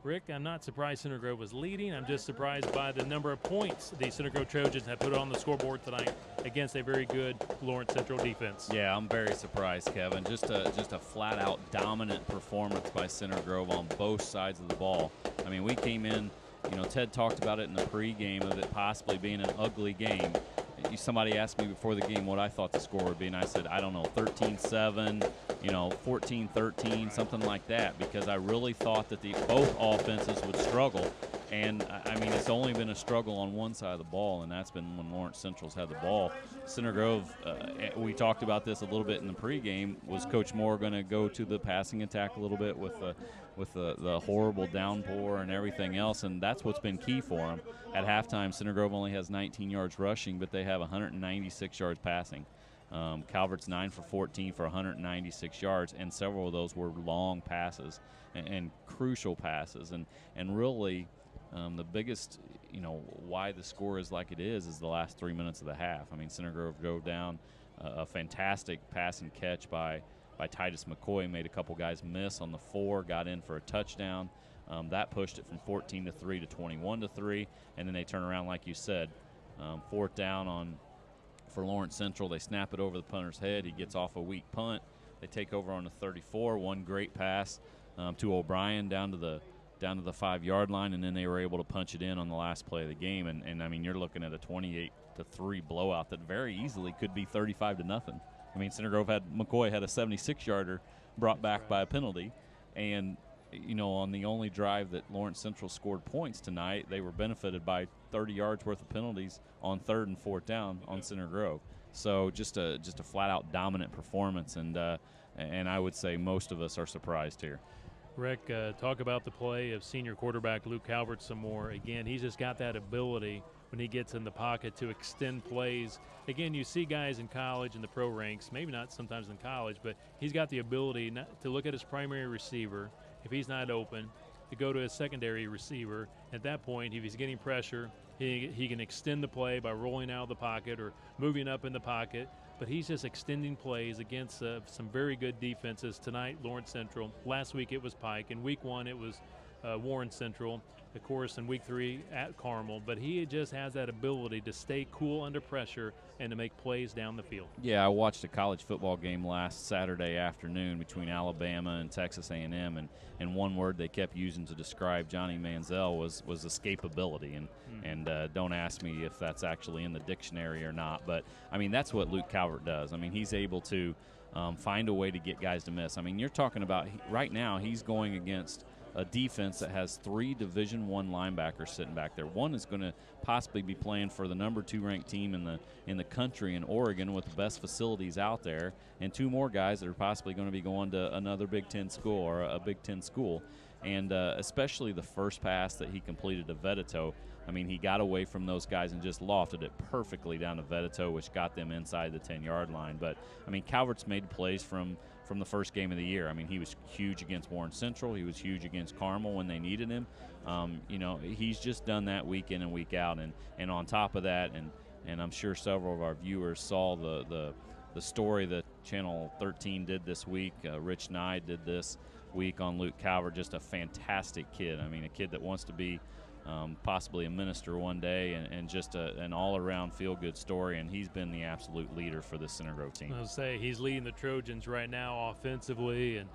A: Rick, I'm not surprised Center Grove was leading. I'm just surprised by the number of points the Center Grove Trojans have put on the scoreboard tonight against a very good Lawrence Central defense.
D: Yeah, I'm very surprised, Kevin. Just a flat-out dominant performance by Center Grove on both sides of the ball. I mean, we came in Ted talked about it in the pregame of it possibly being an ugly game. Somebody asked me before the game what I thought the score would be, and I said, I don't know, 13-7, 14-13, something like that, because I really thought that both offenses would struggle. And, it's only been a struggle on one side of the ball, and that's been when Lawrence Central's had the ball. Center Grove, we talked about this a little bit in the pregame, was Coach Moore going to go to the passing attack a little bit with the horrible downpour and everything else, and that's what's been key for them. At halftime, Center Grove only has 19 yards rushing, but they have 196 yards passing. Calvert's 9 for 14 for 196 yards, and several of those were long passes and crucial passes. And really, the biggest, why the score is like it is the last 3 minutes of the half. Center Grove drove down a fantastic pass and catch by Titus McCoy, made a couple guys miss on the 4, got in for a touchdown. That pushed it from 14-3 to 21-3, and then they turn around, like you said, 4th down for Lawrence Central. They snap it over the punter's head. He gets off a weak punt. They take over on the 34. One great pass to O'Brien down to the 5-yard line, and then they were able to punch it in on the last play of the game. And you're looking at a 28-3 blowout that very easily could be 35-0. Center Grove McCoy had a 76-yarder brought back by a penalty, and on the only drive that Lawrence Central scored points tonight, they were benefited by 30 yards worth of penalties on 3rd and 4th down on Center Grove. So just a flat-out dominant performance, and I would say most of us are surprised here.
A: Rick, talk about the play of senior quarterback Luke Calvert some more. Again, he's just got that ability when he gets in the pocket to extend plays. Again, you see guys in college in the pro ranks, maybe not sometimes in college, but he's got the ability to look at his primary receiver. If he's not open, to go to his secondary receiver. At that point, if he's getting pressure, he can extend the play by rolling out of the pocket or moving up in the pocket. But he's just extending plays against some very good defenses. Tonight, Lawrence Central. Last week, it was Pike. In week 1, it was Warren Central. Of course, in week 3 at Carmel. But he just has that ability to stay cool under pressure and to make plays down the field.
D: Yeah, I watched a college football game last Saturday afternoon between Alabama and Texas A&M, and one word they kept using to describe Johnny Manziel was escapability. And don't ask me if that's actually in the dictionary or not. But, that's what Luke Calvert does. He's able to find a way to get guys to miss. You're talking about right now he's going against a defense that has 3 Division I linebackers sitting back there. One is going to possibly be playing for the number 2 ranked team in the country in Oregon with the best facilities out there, and 2 more guys that are possibly going to be going to another Big Ten school or a Big Ten school. And especially the first pass that he completed to Vedito, he got away from those guys and just lofted it perfectly down to Vedito, which got them inside the 10-yard line. But, Calvert's made plays from the first game of the year. He was huge against Warren Central. He was huge against Carmel when they needed him. He's just done that week in and week out. And on top of that, and I'm sure several of our viewers saw the story that Channel 13 did this week. Rich Nye did this week on Luke Calvert, just a fantastic kid. A kid that wants to be possibly a minister one day, and just an all-around feel-good story, and he's been the absolute leader for this Center Grove team.
A: I'll say he's leading the Trojans right now offensively and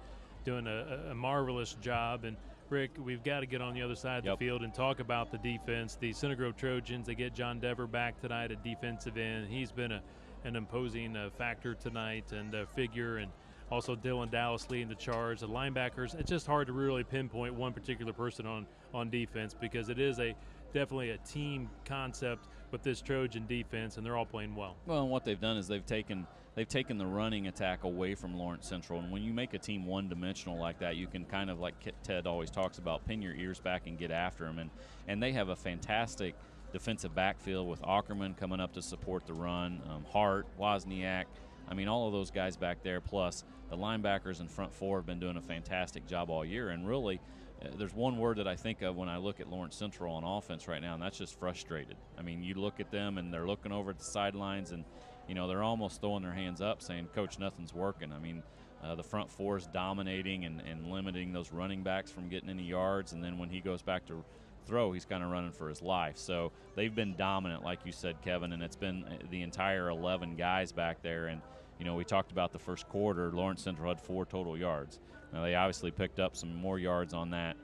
A: doing a marvelous job. And Rick, we've got to get on the other side of the field and talk about the defense. The Center Grove Trojans, they get John Dever back tonight at defensive end. He's been an imposing factor tonight and a figure, and also Dylan Dallas leading the charge. The linebackers, it's just hard to really pinpoint one particular person on defense because it is definitely a team concept with this Trojan defense, and they're all playing well.
D: Well, and what they've done is they've taken the running attack away from Lawrence Central, and when you make a team one-dimensional like that, you can kind of, like Ted always talks about, pin your ears back and get after them. And they have a fantastic defensive backfield with Ackerman coming up to support the run, Hart, Wozniak. All of those guys back there, plus the linebackers and front 4 have been doing a fantastic job all year. And really, there's one word that I think of when I look at Lawrence Central on offense right now, and that's just frustrated. You look at them, and they're looking over at the sidelines, and, they're almost throwing their hands up saying, Coach, nothing's working. The front 4 is dominating and limiting those running backs from getting any yards, and then when he goes back to throw, he's kind of running for his life. So they've been dominant, like you said, Kevin, and it's been the entire 11 guys back there. And we talked about the first quarter. Lawrence Central had 4 total yards. Now they obviously picked up some more yards on that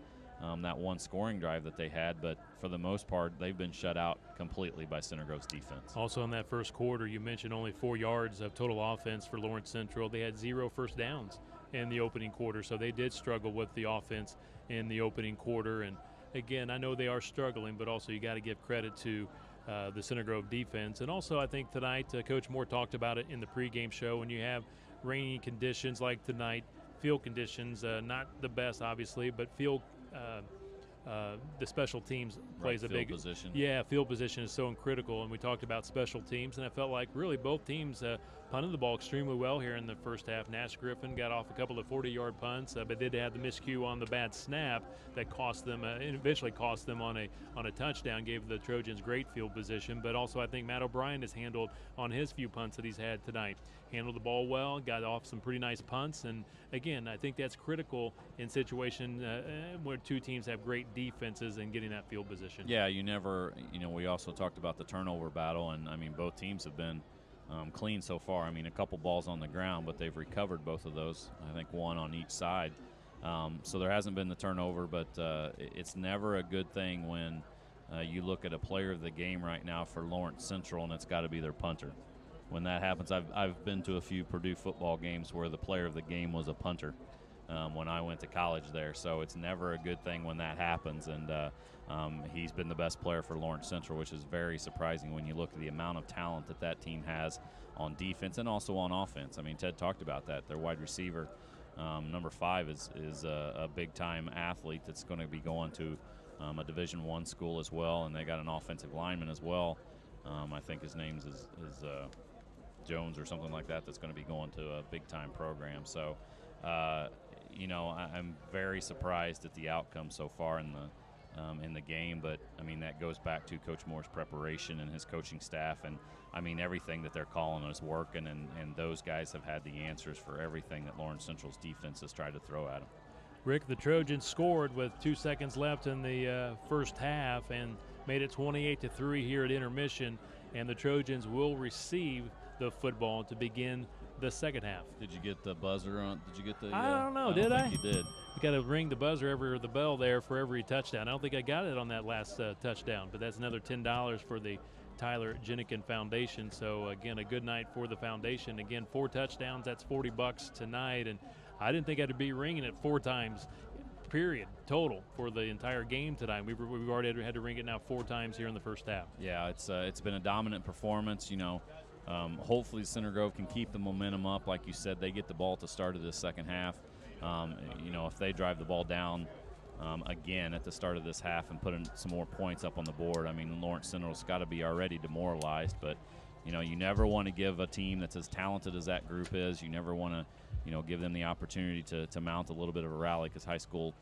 D: that one scoring drive that they had, but for the most part, they've been shut out completely by Center Grove's defense.
A: Also in that first quarter, you mentioned only 4 yards of total offense for Lawrence Central. They had 0 first downs in the opening quarter, so they did struggle with the offense in the opening quarter. And again, I know they are struggling, but also you got to give credit to the Center Grove defense. And also I think tonight, Coach Moore talked about it in the pregame show, when you have rainy conditions like tonight, field conditions, not the best obviously, but field the special teams plays a big
D: position.
A: Yeah, field position is so critical, and we talked about special teams, and I felt like really both teams punted the ball extremely well here in the first half. Nash Griffin got off a couple of 40-yard punts, but did have the miscue on the bad snap that cost them, and eventually cost them on a touchdown, gave the Trojans great field position. But also I think Matt O'Brien has handled on his few punts that he's had tonight. Handled the ball well, got off some pretty nice punts, and again, I think that's critical in situation where two teams have great defenses and getting that field position.
D: Yeah, we also talked about the turnover battle, and I mean, both teams have been clean so far. I mean, a couple balls on the ground, but they've recovered both of those. I think one on each side. So there hasn't been the turnover, but it's never a good thing when you look at a player of the game right now for Lawrence Central, and it's got to be their punter. When that happens, I've been to a few Purdue football games where the player of the game was a punter when I went to college there. So it's never a good thing when that happens, and he's been the best player for Lawrence Central, which is very surprising when you look at the amount of talent that team has on defense and also on offense. I mean, Ted talked about that. Their wide receiver, number 5, is a big-time athlete that's going to be going to a Division I school as well, and they got an offensive lineman as well. I think his name is Jones or something like that, that's going to be going to a big-time program. So, I'm very surprised at the outcome so far in the game, but I mean, that goes back to Coach Moore's preparation and his coaching staff, and I mean, everything that they're calling is working, and those guys have had the answers for everything that Lawrence Central's defense has tried to throw at them.
A: Rick, the Trojans scored with 2 seconds left in the first half and made it 28-3 here at intermission, and the Trojans will receive the football to begin the second half.
D: Did you get the buzzer on? Did you get the?
A: I don't know.
D: I
A: did I?
D: You did.
A: You got to ring the buzzer the bell there for every touchdown. I don't think I got it on that last touchdown, but that's another $10 for the Tyler Jennikin Foundation. So again, a good night for the foundation. Again, 4 touchdowns. That's $40 tonight, and I didn't think I'd be ringing it 4 times. Period, total for the entire game tonight. We've already had to ring it now 4 times here in the first half.
D: Yeah, it's been a dominant performance. Hopefully Center Grove can keep the momentum up. Like you said, they get the ball at the start of this second half. If they drive the ball down again at the start of this half and put in some more points up on the board, I mean, Lawrence Central's got to be already demoralized. But you never want to give a team that's as talented as that group is. You never want to give them the opportunity to mount a little bit of a rally, because high school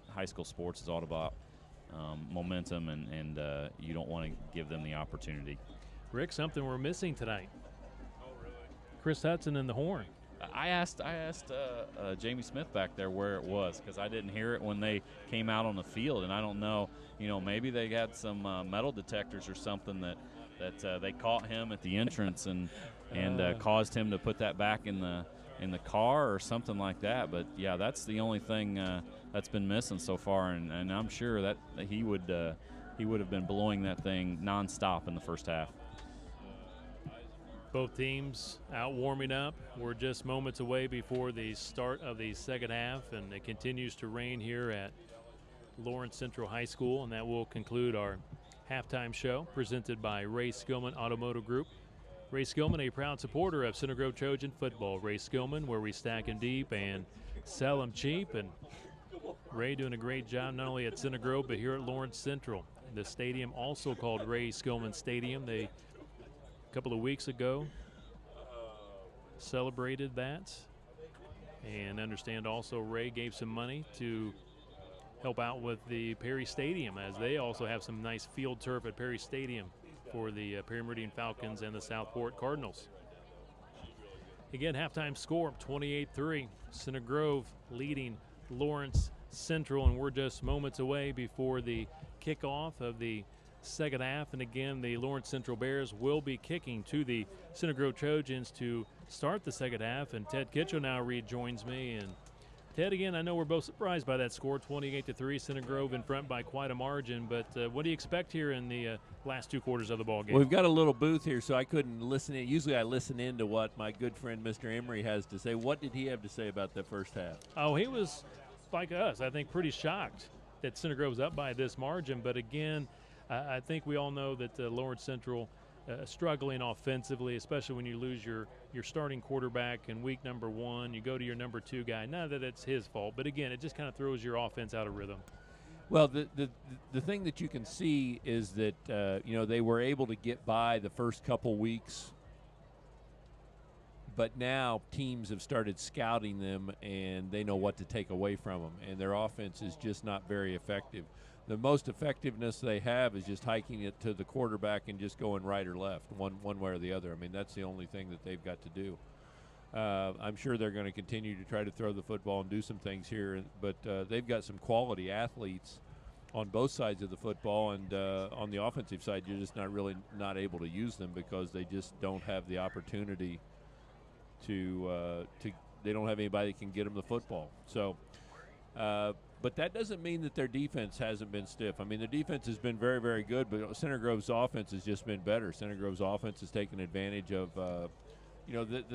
D: sports is all about momentum, and you don't want to give them the opportunity.
A: Rick, something we're missing tonight. Oh, really? Chris Hudson in the horn.
D: I asked Jamie Smith back there where it was, because I didn't hear it when they came out on the field, and I don't know. Maybe they had some metal detectors or something that they caught him at the entrance and caused him to put that back in the car or something like that. But yeah, that's the only thing that's been missing so far, and I'm sure that he would have been blowing that thing nonstop in the first half.
A: Both teams out warming up. We're just moments away before the start of the second half, and it continues to rain here at Lawrence Central High School, and that will conclude our halftime show presented by Ray Skillman Automotive Group. Ray Skillman, a proud supporter of Center Grove Trojan football. Ray Skillman, where we stack them deep and sell them cheap, and Ray doing a great job not only at Center Grove but here at Lawrence Central. The stadium also called Ray Skillman Stadium. They a couple of weeks ago celebrated that, and understand also Ray gave some money to help out with the Perry Stadium, as they also have some nice field turf at Perry Stadium for the Perry Meridian Falcons and the Southport Cardinals. Again, halftime score 28-3. Center Grove leading Lawrence Central, and we're just moments away before the kickoff of the second half. And again, the Lawrence Central Bears will be kicking to the Center Grove Trojans to start the second half. And Ted Kitchell now rejoins me. And Ted, again, I know we're both surprised by that score, 28-3, Center Grove in front by quite a margin. But what do you expect here in the last 2 quarters of the ball game?
F: Well, we've got a little booth here, so I couldn't listen in. Usually I listen in to what my good friend Mr. Emery has to say. What did he have to say about the first half?
A: Oh, he was, like us, I think, pretty shocked that Center Grove's up by this margin. But, again, I think we all know that Lawrence Central struggling offensively, especially when you lose your starting quarterback in week number 1. You go to your number 2 guy. Not that it's his fault, but, again, it just kind of throws your offense out of rhythm.
F: Well, the thing that you can see is that, they were able to get by the first couple weeks, but now teams have started scouting them, and they know what to take away from them, and their offense is just not very effective. The most effectiveness they have is just hiking it to the quarterback and just going right or left, one way or the other. I mean, that's the only thing that they've got to do. I'm sure they're going to continue to try to throw the football and do some things here, but they've got some quality athletes on both sides of the football, and on the offensive side, you're just not able to use them because they just don't have the opportunity to they don't have anybody that can get them the football. So, but that doesn't mean that their defense hasn't been stiff. I mean, the defense has been very, very good, but Center Grove's offense has just been better. Center Grove's offense has taken advantage of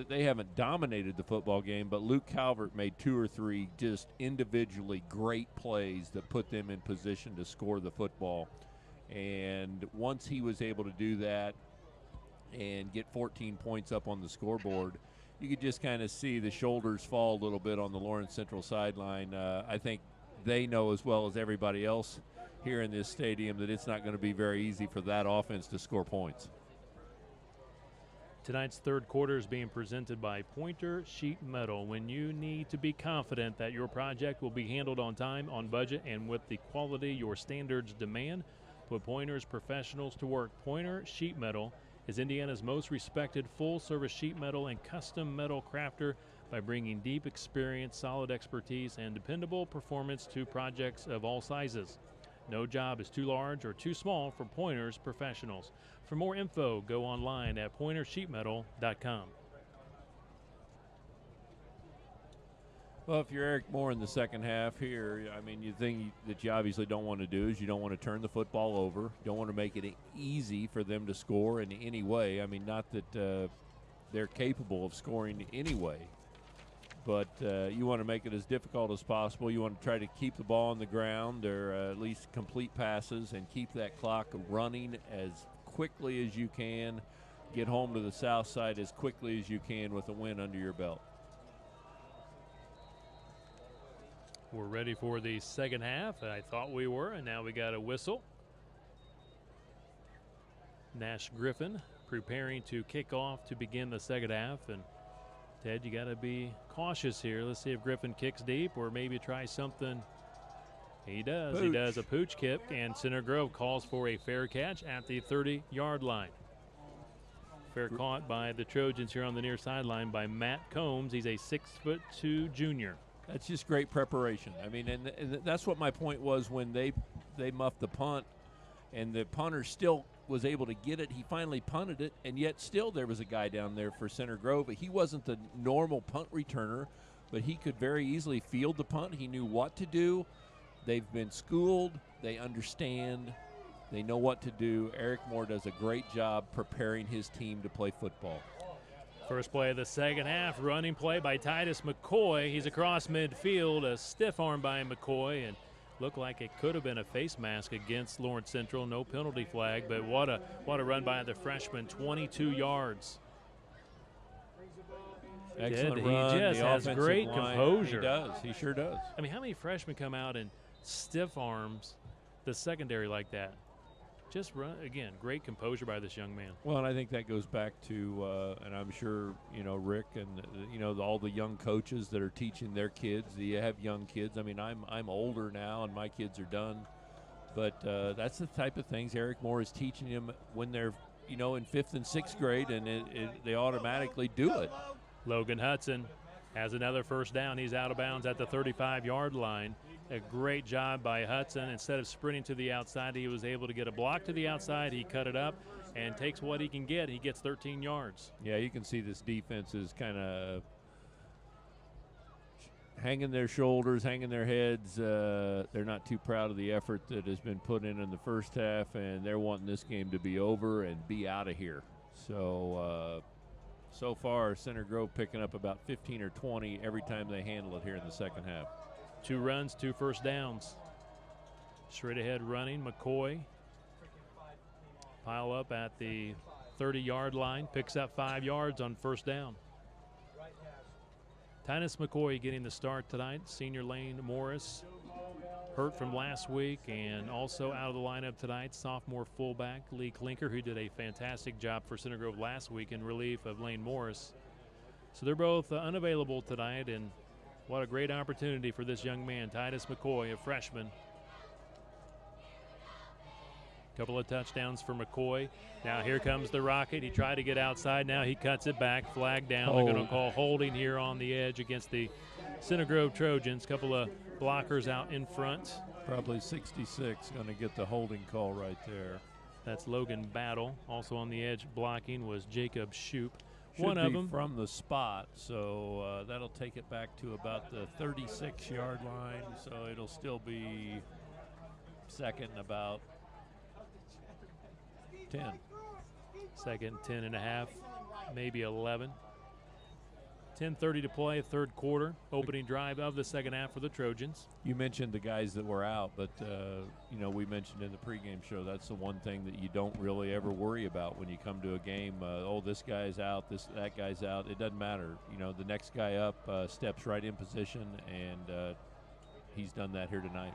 F: they haven't dominated the football game, but Luke Calvert made 2 or 3 just individually great plays that put them in position to score the football. And once he was able to do that and get 14 points up on the scoreboard, you could just kind of see the shoulders fall a little bit on the Lawrence Central sideline. I think they know as well as everybody else here in this stadium that it's not going to be very easy for that offense to score points.
A: Tonight's third quarter is being presented by Pointer Sheet Metal. When you need to be confident that your project will be handled on time, on budget, and with the quality your standards demand, put Pointer's professionals to work. Pointer Sheet Metal is Indiana's most respected full-service sheet metal and custom metal crafter by bringing deep experience, solid expertise, and dependable performance to projects of all sizes. No job is too large or too small for Pointer's professionals. For more info, go online at pointersheetmetal.com.
F: Well, if you're Eric Moore in the second half here, I mean, the thing that you obviously don't want to do is you don't want to turn the football over. You don't want to make it easy for them to score in any way. I mean, not that they're capable of scoring anyway, but you want to make it as difficult as possible. You want to try to keep the ball on the ground or at least complete passes and keep that clock running as quickly as you can. Get home to the south side as quickly as you can with a win under your belt.
A: We're ready for the second half. I thought we were, and now we got a whistle. Nash Griffin preparing to kick off to begin the second half. And Ted, you got to be cautious here. Let's see if Griffin kicks deep or maybe try something. He does.
F: Pooch.
A: He does a pooch kick, and Center Grove calls for a fair catch at the 30-yard line. Fair caught by the Trojans here on the near sideline by Matt Combs. He's a 6'2" junior.
F: That's just great preparation. I mean, and that's what my point was when they muffed the punt, and the punter still was able to get it. He finally punted it, and yet still there was a guy down there for Center Grove. He wasn't the normal punt returner, but he could very easily field the punt. He knew what to do. They've been schooled. They understand. They know what to do. Eric Moore does a great job preparing his team to play football.
A: First play of the second half, running play by Titus McCoy. He's across midfield, a stiff arm by McCoy, and looked like it could have been a face mask against Lawrence Central. No penalty flag, but what a run by the freshman, 22 yards.
F: Excellent
A: He
F: run.
A: just
F: the
A: has
F: offensive
A: great
F: line.
A: composure.
F: He does. He sure does.
A: I mean, how many freshmen come out and stiff arms the secondary like that? Just run again. Great composure by this young man.
F: Well, and I think that goes back to, and I'm sure Rick and all the young coaches that are teaching their kids. You have young kids. I mean, I'm older now, and my kids are done. But that's the type of things Eric Moore is teaching them when they're in 5th and 6th grade, and they automatically do it.
A: Logan Hudson has another first down. He's out of bounds at the 35-yard line. A great job by Hudson. Instead of sprinting to the outside, he was able to get a block to the outside. He cut it up and takes what he can get. He gets 13 yards.
F: Yeah, you can see this defense is kind of hanging their shoulders, hanging their heads. They're not too proud of the effort that has been put in the first half, and they're wanting this game to be over and be out of here. So far, Center Grove picking up about 15 or 20 every time they handle it here in the second half.
A: 2 runs, 2 first downs. Straight ahead running, McCoy. Pile up at the 30-yard line, picks up 5 yards on first down. Titus McCoy getting the start tonight. Senior Lane Morris hurt from last week and also out of the lineup tonight. Sophomore fullback Lee Klinker, who did a fantastic job for Center Grove last week in relief of Lane Morris. So they're both unavailable tonight, and what a great opportunity for this young man, Titus McCoy, a freshman. Couple of touchdowns for McCoy. Now here comes the Rocket. He tried to get outside. Now he cuts it back. Flag down. They're going to call holding here on the edge against the Center Grove Trojans. Couple of blockers out in front.
F: Probably 66 going to get the holding call right there.
A: That's Logan Battle. Also on the edge blocking was Jacob Shoup.
F: One of them from the spot, so that'll take it back to about the 36-yard line. So it'll still be second and about 10.
A: Second, 10 and a half, maybe 11. 10:30 to play, third quarter. Opening drive of the second half for the Trojans.
F: You mentioned the guys that were out, but, we mentioned in the pregame show that's the one thing that you don't really ever worry about when you come to a game. This guy's out, that guy's out. It doesn't matter. The next guy up steps right in position, and he's done that here tonight.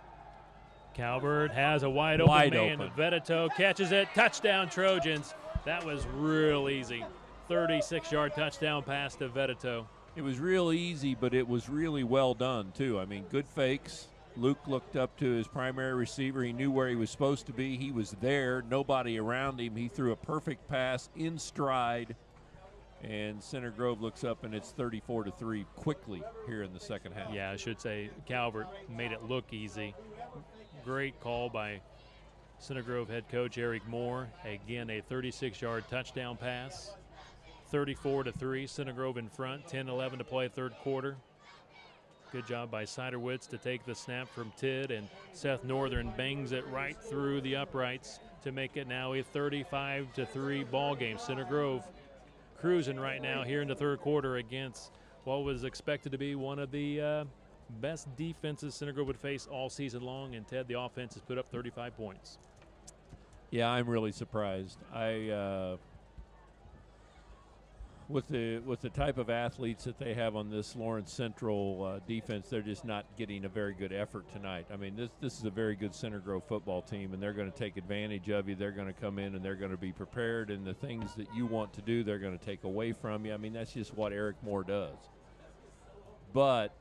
A: Calvert has a wide open. Vedeto catches it. Touchdown, Trojans. That was real easy. 36-yard touchdown pass to Vedeto.
F: It was real easy, but it was really well done, too. I mean, good fakes. Luke looked up to his primary receiver. He knew where he was supposed to be. He was there. Nobody around him. He threw a perfect pass in stride. And Center Grove looks up, and it's 34-3 quickly here in the second half.
A: Yeah, I should say Calvert made it look easy. Great call by Center Grove head coach Eric Moore. Again, a 36-yard touchdown pass. 34-3, Center Grove in front. 10-11 to play third quarter. Good job by Siderwitz to take the snap from Tidd, and Seth Northern bangs it right through the uprights to make it now a 35-3 ball game. Center Grove cruising right now here in the third quarter against what was expected to be one of the best defenses Center Grove would face all season long, and Ted, the offense has put up 35 points.
F: Yeah, I'm really surprised. With the type of athletes that they have on this Lawrence Central defense, they're just not getting a very good effort tonight. I mean, this is a very good Center Grove football team, and they're going to take advantage of you. They're going to come in, and they're going to be prepared, and the things that you want to do, they're going to take away from you. I mean, that's just what Eric Moore does. But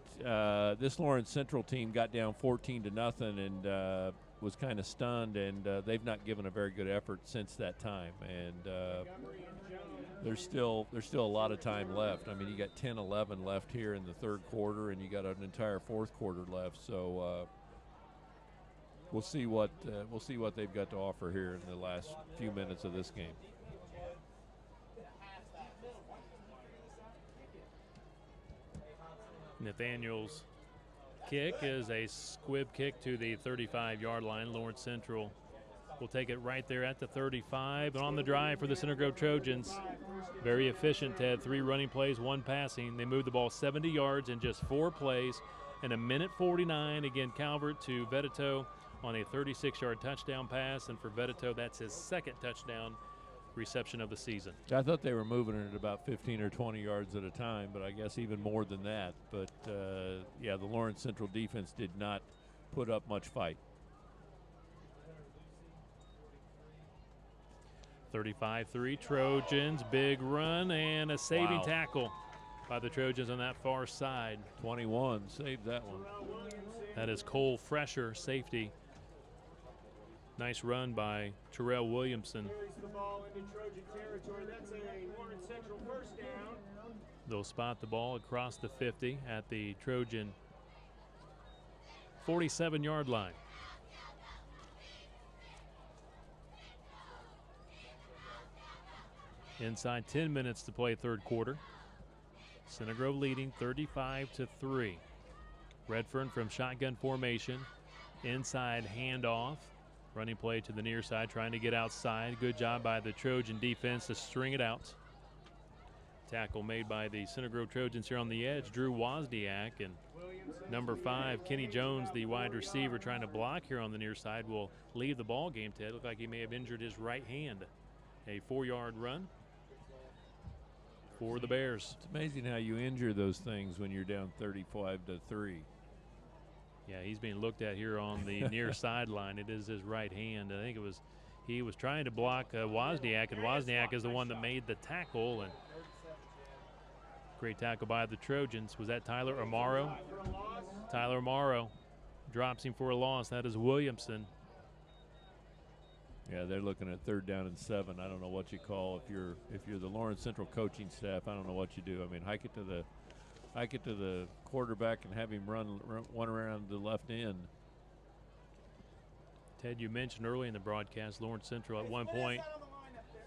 F: this Lawrence Central team got down 14-0 and was kind of stunned, and they've not given a very good effort since that time. And there's still a lot of time left. I mean, you got 10-11 left here in the third quarter, and you got an entire fourth quarter left. So we'll see what they've got to offer here in the last few minutes of this game.
A: Nathaniel's kick is a squib kick to the 35-yard line. Lawrence Central will take it right there at the 35. And on the drive for the Center Grove Trojans, very efficient, Ted. 3 running plays, 1 passing. They moved the ball 70 yards in just 4 plays. And 1:49, again, Calvert to Vedeto on a 36-yard touchdown pass. And for Vedeto, that's his second touchdown reception of the season.
F: I thought they were moving it at about 15 or 20 yards at a time, but I guess even more than that. But, the Lawrence Central defense did not put up much fight.
A: 35-3 Trojans, big run and a saving tackle by the Trojans on that far side.
F: 21, saved that one.
A: That is Cole Fresher, safety. Nice run by Terrell Williamson. They'll spot the ball across the 50 at the Trojan 47-yard line. Inside 10 minutes to play third quarter. Center Grove leading 35-3. Redfern from shotgun formation. Inside handoff. Running play to the near side, trying to get outside. Good job by the Trojan defense to string it out. Tackle made by the Center Grove Trojans here on the edge. Drew Wozniak, and number 5, Kenny Jones, the wide receiver, trying to block here on the near side, will leave the ball game. Ted, looked like he may have injured his right hand. A 4-yard run for the Bears.
F: It's amazing how you injure those things when you're down 35-3.
A: Yeah, he's being looked at here on the near sideline. It is his right hand. I think he was trying to block Wozniak, and Wozniak is the one that made the tackle. And great tackle by the Trojans. Was that Tyler Amaro? Tyler Amaro drops him for a loss. That is Williamson.
F: Yeah, they're looking at 3rd down and 7. I don't know what you call if you're the Lawrence Central coaching staff. I don't know what you do. I mean, hike it to the quarterback and have him run one around the left end.
A: Ted, you mentioned early in the broadcast, Lawrence Central at one point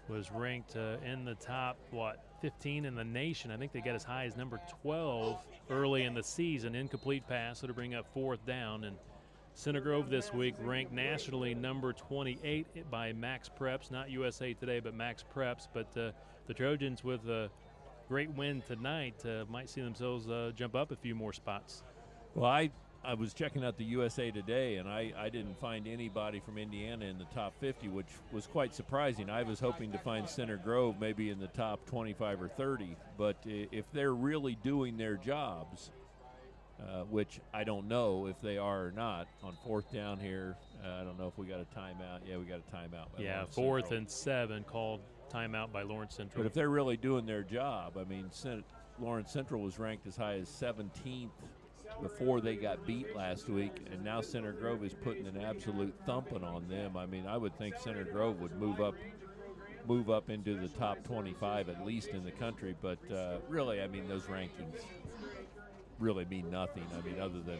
A: was ranked in the top 15 in the nation. I think they got as high as number 12 early in the season. Incomplete pass to bring up 4th down. And Center Grove this week ranked nationally number 28 by Max Preps, not USA Today, but Max Preps. But the Trojans, with a great win tonight, might see themselves jump up a few more spots.
F: Well, I was checking out the USA Today, and I didn't find anybody from Indiana in the top 50, which was quite surprising. I was hoping to find Center Grove maybe in the top 25 or 30. But if they're really doing their jobs, which I don't know if they are or not, on 4th down here, I don't know if we got a timeout. Yeah, we got a timeout.
A: Yeah, 4th and 7 called timeout by Lawrence Central.
F: But if they're really doing their job, I mean, Lawrence Central was ranked as high as 17th before they got beat last week, and now Center Grove is putting an absolute thumping on them. I mean, I would think Center Grove would move up into the top 25 at least in the country. But really, I mean, those rankings really mean nothing. I mean, other than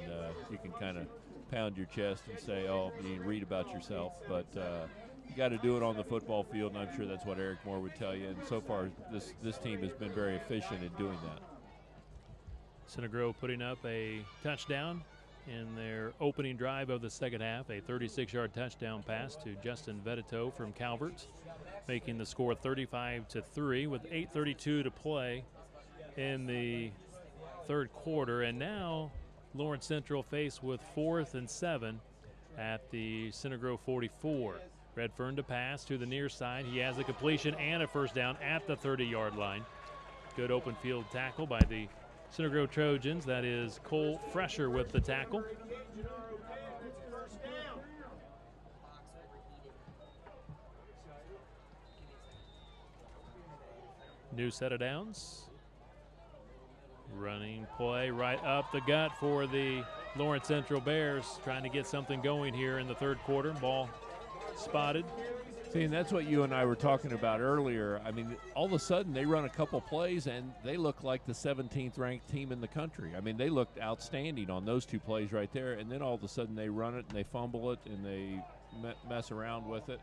F: you can kind of pound your chest and say, oh, you read about yourself. But you got to do it on the football field, and I'm sure that's what Eric Moore would tell you. And so far, this team has been very efficient in doing that.
A: Center Grove putting up a touchdown in their opening drive of the second half, a 36-yard touchdown pass to Justin Vedito from Calvert, making the score 35-3 with 8:32 to play in the third quarter. And now Lawrence Central faced with 4th and 7 at the Center Grove 44. Redfern to pass to the near side. He has a completion and a first down at the 30-yard line. Good open field tackle by the Center Grove Trojans. That is Cole Fresher with the tackle. New set of downs. Running play right up the gut for the Lawrence Central Bears, trying to get something going here in the third quarter. Ball spotted.
F: See, and that's what you and I were talking about earlier. I mean, all of a sudden they run a couple plays and they look like the 17th ranked team in the country. I mean, they looked outstanding on those 2 plays right there, and then all of a sudden they run it and they fumble it and they mess around with it.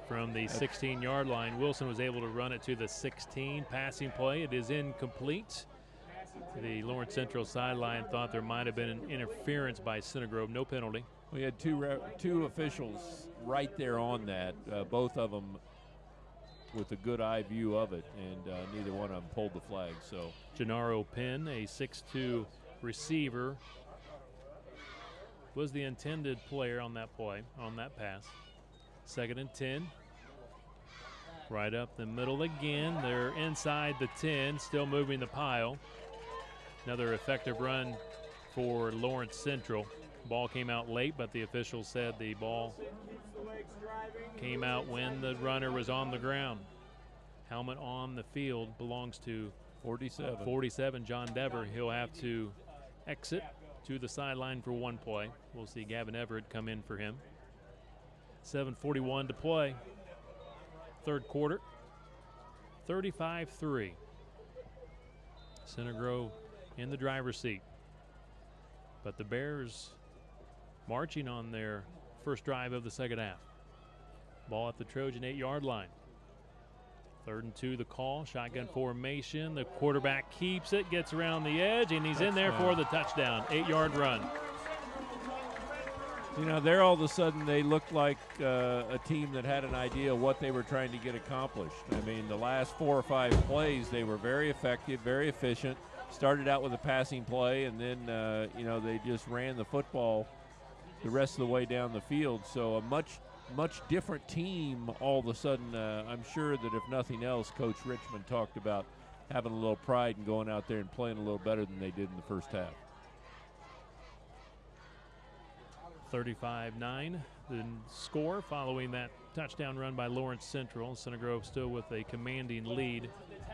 A: From the 16-yard line, Wilson was able to run it to the 16. Passing play, it is incomplete. The Lawrence Central sideline thought there might have been an interference by Center Grove. No penalty.
F: We had two officials right there on that, both of them with a good eye view of it, and neither one of them pulled the flag. So
A: Gennaro Penn, a 6'2 receiver, was the intended player on that play, on that pass. 2nd and 10. Right up the middle again. They're inside the 10, still moving the pile. Another effective run for Lawrence Central. Ball came out late, but the officials said the ball came out when the runner was on the ground. Helmet on the field belongs to 47, John Dever. He'll have to exit to the sideline for one play. We'll see Gavin Everett come in for him. 7:41 to play. Third quarter, 35-3. Center Grove in the driver's seat. But the Bears marching on their first drive of the second half. Ball at the Trojan 8-yard line. 3rd and 2, the call. Shotgun formation. The quarterback keeps it, gets around the edge, and he's in there for the touchdown. 8-yard run.
F: You know, there all of a sudden they looked like a team that had an idea of what they were trying to get accomplished. I mean, the last 4 or 5 plays, they were very effective, very efficient. Started out with a passing play, and then, they just ran the football the rest of the way down the field. So a much different team all of a sudden. I'm sure that if nothing else, Coach Richmond talked about having a little pride and going out there and playing a little better than they did in the first half.
A: 35-9, the score following that touchdown run by Lawrence Central. Center Grove still with a commanding lead.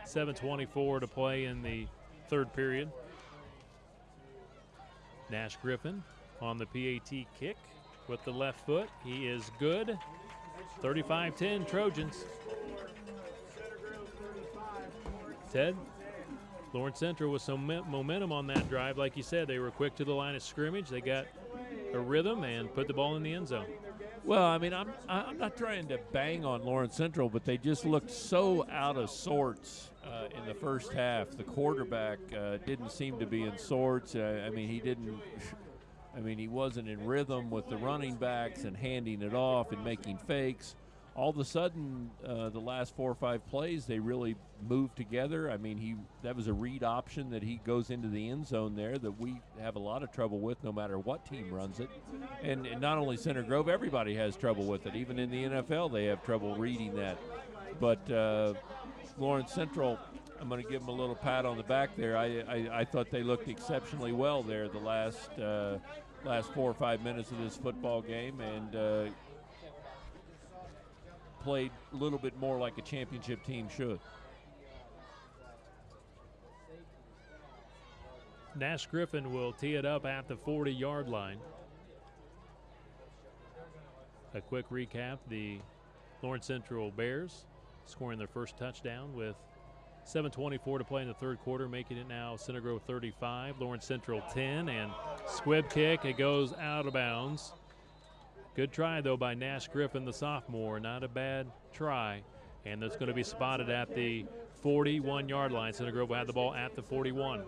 A: 7:24 to play in the 3rd period. Nash Griffin on the PAT kick with the left foot. He is good. 35-10 Trojans. Ted, Lawrence Central with some momentum on that drive. Like you said, they were quick to the line of scrimmage. They got a rhythm and put the ball in the end zone.
F: Well, I mean, I'm not trying to bang on Lawrence Central, but they just looked so out of sorts in the first half. The quarterback didn't seem to be in sorts. He wasn't in rhythm with the running backs and handing it off and making fakes. All of a sudden, the last 4 or 5 plays, they really moved together. I mean, that was a read option that he goes into the end zone there that we have a lot of trouble with no matter what team runs it. And not only Center Grove, everybody has trouble with it. Even in the NFL, they have trouble reading that. But Lawrence Central, I'm going to give them a little pat on the back there. I thought they looked exceptionally well there the last 4 or 5 minutes of this football game, and played a little bit more like a championship team should.
A: Nash Griffin will tee it up at the 40-yard line. A quick recap, the Lawrence Central Bears scoring their first touchdown with 7:24 to play in the 3rd quarter, making it now Center Grove 35, Lawrence Central 10, and squib kick, it goes out of bounds. Good try, though, by Nash Griffin, the sophomore. Not a bad try. And that's going to be spotted at the 41-yard line. Center Grove will have the ball at the 41.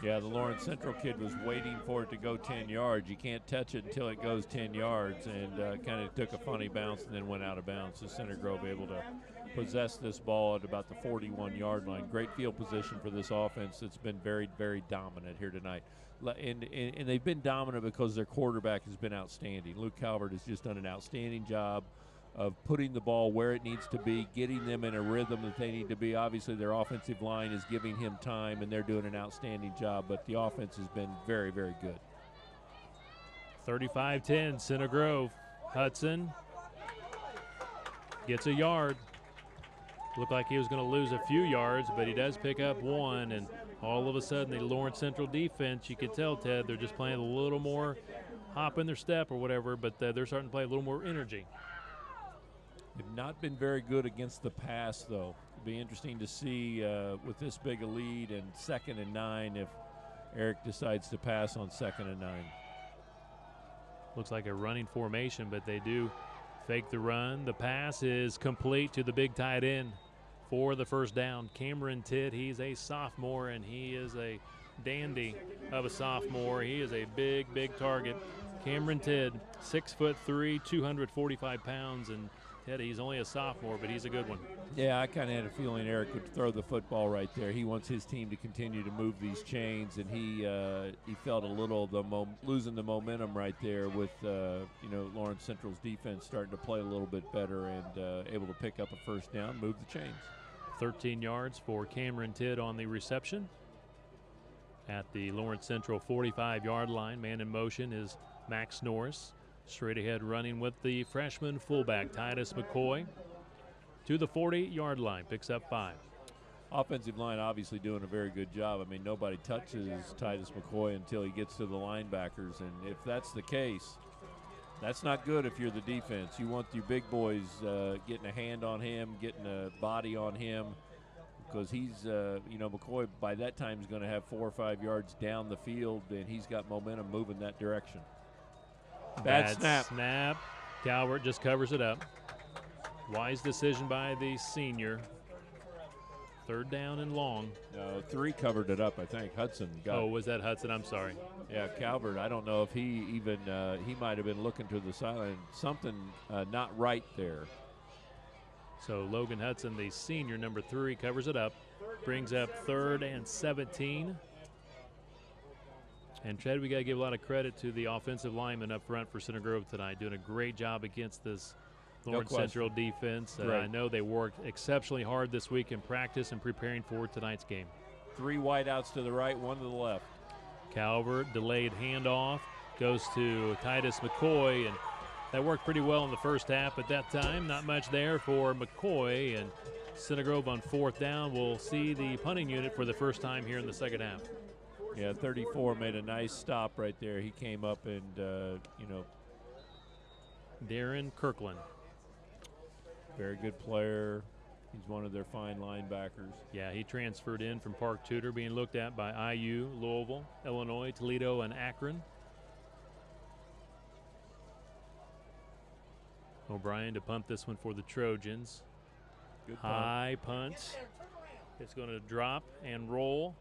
F: Yeah, the Lawrence Central kid was waiting for it to go 10 yards. You can't touch it until it goes 10 yards, and kind of took a funny bounce and then went out of bounds. So Center Grove able to possess this ball at about the 41-yard line. Great field position for this offense that's been very, very dominant here tonight. And they've been dominant because their quarterback has been outstanding. Luke Calvert has just done an outstanding job of putting the ball where it needs to be, getting them in a rhythm that they need to be. Obviously, their offensive line is giving him time, and they're doing an outstanding job, but the offense has been very, very good.
A: 35-10, Center Grove. Hudson gets a yard. Looked like he was going to lose a few yards, but he does pick up 1, and all of a sudden the Lawrence Central defense, you can tell, Ted, they're just playing a little more hop in their step or whatever, but they're starting to play a little more energy.
F: They've not been very good against the pass, though. It'll be interesting to see with this big a lead and 2nd and 9 if Eric decides to pass on 2nd and 9.
A: Looks like a running formation, but they do fake the run. The pass is complete to the big tight end for the first down. Cameron Tidd, he's a sophomore, and he is a dandy of a sophomore. He is a big, big target. Cameron Tidd, 6'3", 245 pounds, and Ted, he's only a sophomore, but he's a good one.
F: Yeah, I kind of had a feeling Eric would throw the football right there. He wants his team to continue to move these chains, and he felt a little losing the momentum right there with Lawrence Central's defense starting to play a little bit better and able to pick up a first down, move the chains.
A: 13 yards for Cameron Tidd on the reception. At the Lawrence Central 45-yard line, man in motion is Max Norris. Straight ahead running with the freshman fullback, Titus McCoy, to the 40-yard line, picks up 5.
F: Offensive line obviously doing a very good job. I mean, nobody touches Titus McCoy until he gets to the linebackers, and if that's the case, that's not good if you're the defense. You want your big boys getting a hand on him, getting a body on him, because he's, McCoy by that time is going to have 4 or 5 yards down the field, and he's got momentum moving that direction. Bad snap.
A: Calvert just covers it up. Wise decision by the senior. Third down and long.
F: No, 3 covered it up, I think. Hudson got
A: Oh, was that Hudson? I'm sorry.
F: Yeah, Calvert, I don't know if he even, he might have been looking to the sideline. Something not right there.
A: So Logan Hudson, the senior, number 3, covers it up. Brings up 3rd and 17. And, Chad, we got to give a lot of credit to the offensive lineman up front for Center Grove tonight, doing a great job against this Lawrence Central defense. I know they worked exceptionally hard this week in practice and preparing for tonight's game.
F: 3 wideouts to the right, 1 to the left.
A: Calvert, delayed handoff, goes to Titus McCoy, and that worked pretty well in the first half at that time. Not much there for McCoy, and Center Grove on 4th down will see the punting unit for the first time here in the second half.
F: Yeah, 34 made a nice stop right there. He came up and,
A: Darren Kirkland.
F: Very good player. He's one of their fine linebackers.
A: Yeah, he transferred in from Park Tudor, being looked at by IU, Louisville, Illinois, Toledo, and Akron. O'Brien to punt this one for the Trojans.
F: Good
A: high punt. It's going to drop and roll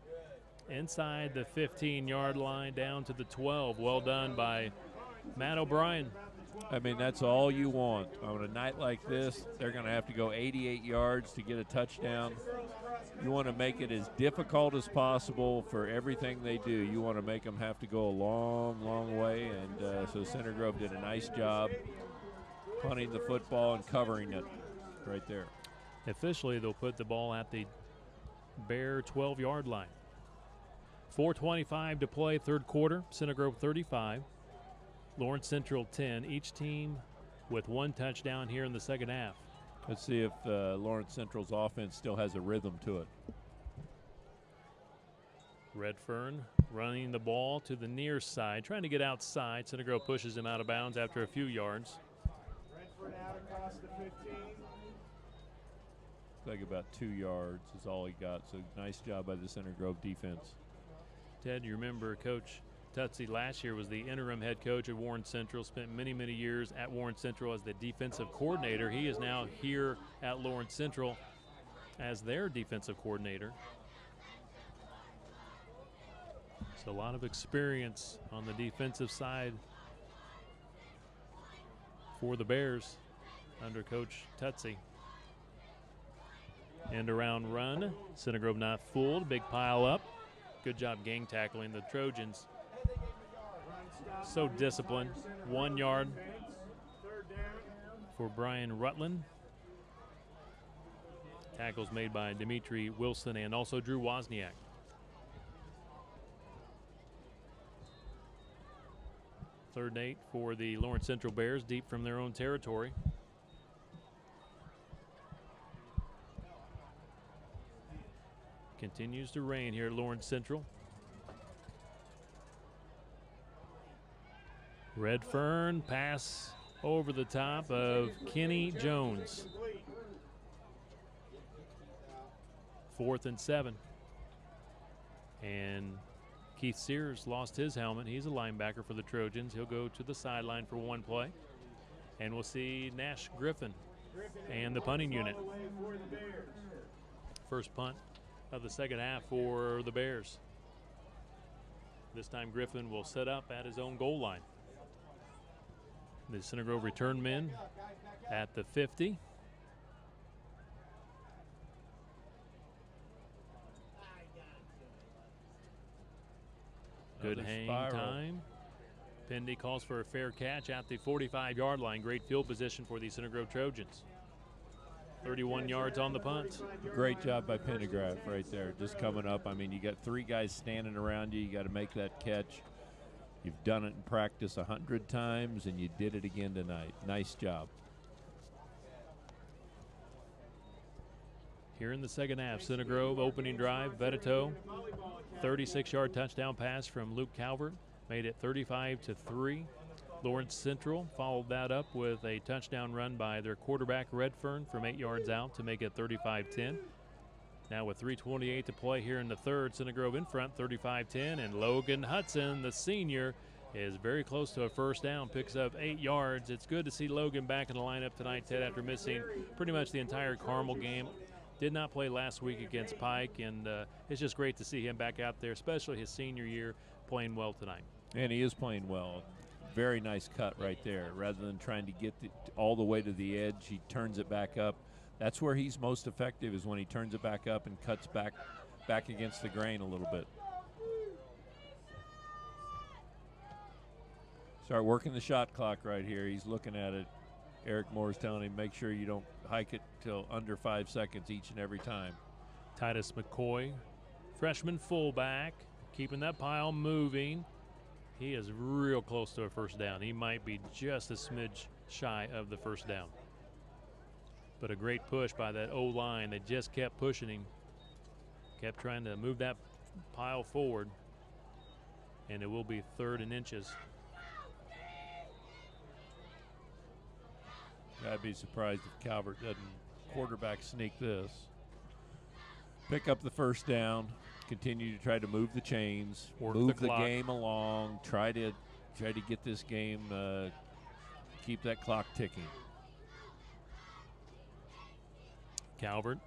A: inside the 15-yard line down to the 12. Well done by Matt O'Brien.
F: I mean, that's all you want. On a night like this, they're going to have to go 88 yards to get a touchdown. You want to make it as difficult as possible for everything they do. You want to make them have to go a long, long way, and so Center Grove did a nice job punting the football and covering it right there.
A: Officially, they'll put the ball at the Bear 12-yard line. 4:25 to play, third quarter. Center Grove 35. Lawrence Central 10, each team with 1 touchdown here in the second half.
F: Let's see if Lawrence Central's offense still has a rhythm to it.
A: Redfern running the ball to the near side, trying to get outside. Center Grove pushes him out of bounds after a few yards.
E: Redfern out across the 15.
F: Like about 2 yards is all he got, so nice job by the Center Grove defense.
A: Ted, you remember Coach Tutsi last year was the interim head coach at Warren Central, spent many, many years at Warren Central as the defensive coordinator. He is now here at Lawrence Central as their defensive coordinator. So a lot of experience on the defensive side for the Bears under Coach Tutsi. End around run. Center Grove not fooled. Big pile up. Good job gang tackling the Trojans. So disciplined. 1 yard for Brian Rutland. Tackles made by Dimitri Wilson and also Drew Wozniak. Third and 8 for the Lawrence Central Bears, deep from their own territory. Continues to rain here at Lawrence Central. Redfern, pass over the top of Kenny Jones. 4th and 7. And Keith Sears lost his helmet. He's a linebacker for the Trojans. He'll go to the sideline for one play. And we'll see Nash Griffin and the punting unit. First punt of the second half for the Bears. This time Griffin will set up at his own goal line. The Center Grove return men at the 50. Good hang time. Pendy calls for a fair catch at the 45-yard line. Great field position for the Center Grove Trojans. 31 yards on the punt.
F: Great job by Pendergraft right there, just coming up. I mean, you got 3 guys standing around you. You got to make that catch. You've done it in practice 100 times, and you did it again tonight. Nice job.
A: Here in the second half, Center Grove opening drive. Veteto, 36-yard touchdown pass from Luke Calvert, made it 35-3. Lawrence Central followed that up with a touchdown run by their quarterback Redfern from 8 yards out to make it 35-10. Now with 3:28 to play here in the third, Center Grove in front, 35-10, and Logan Hudson, the senior, is very close to a first down, picks up 8 yards. It's good to see Logan back in the lineup tonight, Ted, after missing pretty much the entire Carmel game. Did not play last week against Pike, and it's just great to see him back out there, especially his senior year, playing well tonight.
F: And he is playing well. Very nice cut right there. Rather than trying to get all the way to the edge, he turns it back up. That's where he's most effective, is when he turns it back up and cuts back against the grain a little bit. Start working the shot clock right here. He's looking at it. Eric Moore's telling him, make sure you don't hike it till under 5 seconds each and every time.
A: Titus McCoy, freshman fullback, keeping that pile moving. He is real close to a first down. He might be just a smidge shy of the first down. But a great push by that O-line. They just kept pushing him. Kept trying to move that pile forward. And it will be 3rd and inches.
F: I'd be surprised if Calvert doesn't quarterback sneak this. Pick up the first down. Continue to try to move the chains, move the game along. Try to get this game, keep that clock ticking.
A: Calvert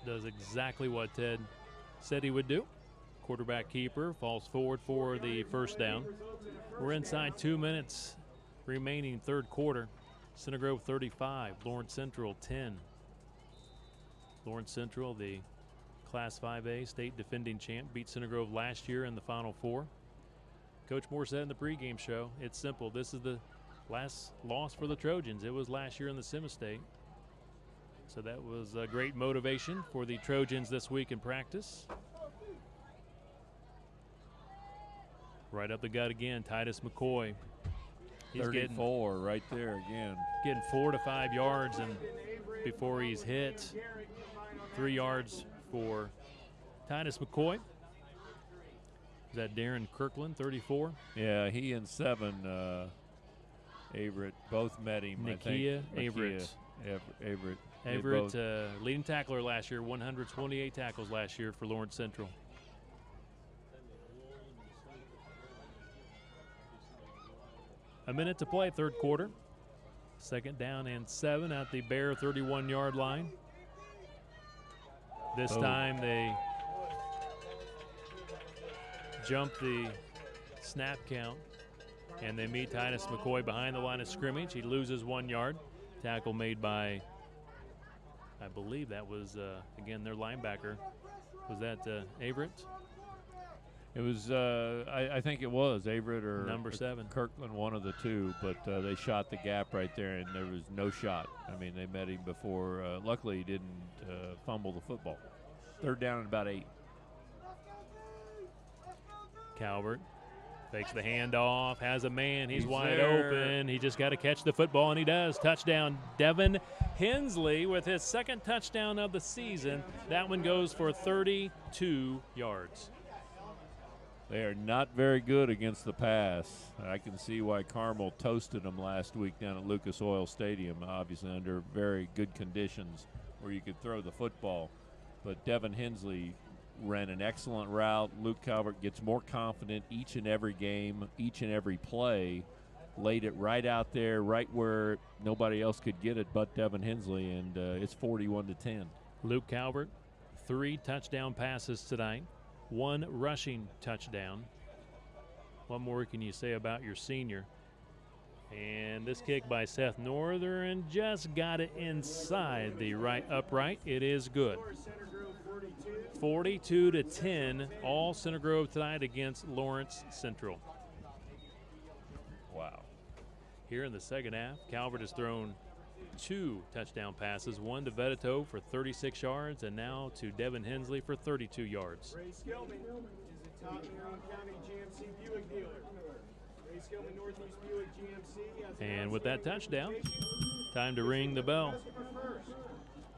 A: does exactly what Ted said he would do. Quarterback keeper falls forward for the first down. We're inside 2 minutes remaining, third quarter. Center Grove 35, Lawrence Central 10. Lawrence Central, the Class 5A state defending champ, beat Center Grove last year in the Final Four. Coach Moore said in the pregame show, it's simple. This is the last loss for the Trojans. It was last year in the Semi-State. So that was a great motivation for the Trojans this week in practice. Right up the gut again, Titus McCoy. He's
F: 34 right there again.
A: Getting 4 to 5 yards and before he's hit. 3 yards for Titus McCoy. Is that Darren Kirkland, 34?
F: Yeah, he and 7, Averett, both met him.
A: Nakia Averett.
F: Averett.
A: Averett, leading tackler last year, 128 tackles last year for Lawrence Central. A minute to play, third quarter. 2nd down and 7 at the Bear 31-yard line. This time they jump the snap count, and they meet Titus McCoy behind the line of scrimmage. He loses 1 yard. Tackle made by, I believe that was, again, their linebacker. Was that Averett?
F: It was, I think it was Averett or
A: number 7.
F: Kirkland, one of the two, but they shot the gap right there, and there was no shot. I mean, they met him before. Luckily, he didn't fumble the football. 3rd down and about 8.
A: Calvert fakes the handoff, has a man. He's wide
F: there.
A: open. He just got to catch the football, and he does. Touchdown, Devin Hensley with his 2nd touchdown of the season. That one goes for 32 yards.
F: They are not very good against the pass. I can see why Carmel toasted them last week down at Lucas Oil Stadium, obviously under very good conditions where you could throw the football. But Devin Hensley ran an excellent route. Luke Calvert gets more confident each and every game, each and every play. Laid it right out there, right where nobody else could get it but Devin Hensley, and it's 41-10.
A: Luke Calvert, 3 touchdown passes tonight. 1 rushing touchdown. What more can you say about your senior? And this kick by Seth Northern just got it inside the right upright. It is good. 42-10, all Center Grove tonight against Lawrence Central.
F: Wow.
A: Here in the second half, Calvert has thrown 2 touchdown passes, 1 to Vedito for 36 yards, and now to Devin Hensley for 32 yards.
E: Ray Skillman is a top Huron County GMC Buick dealer. Ray Skillman, Northeast Buick GMC.
A: And with that touchdown, time to ring the bell.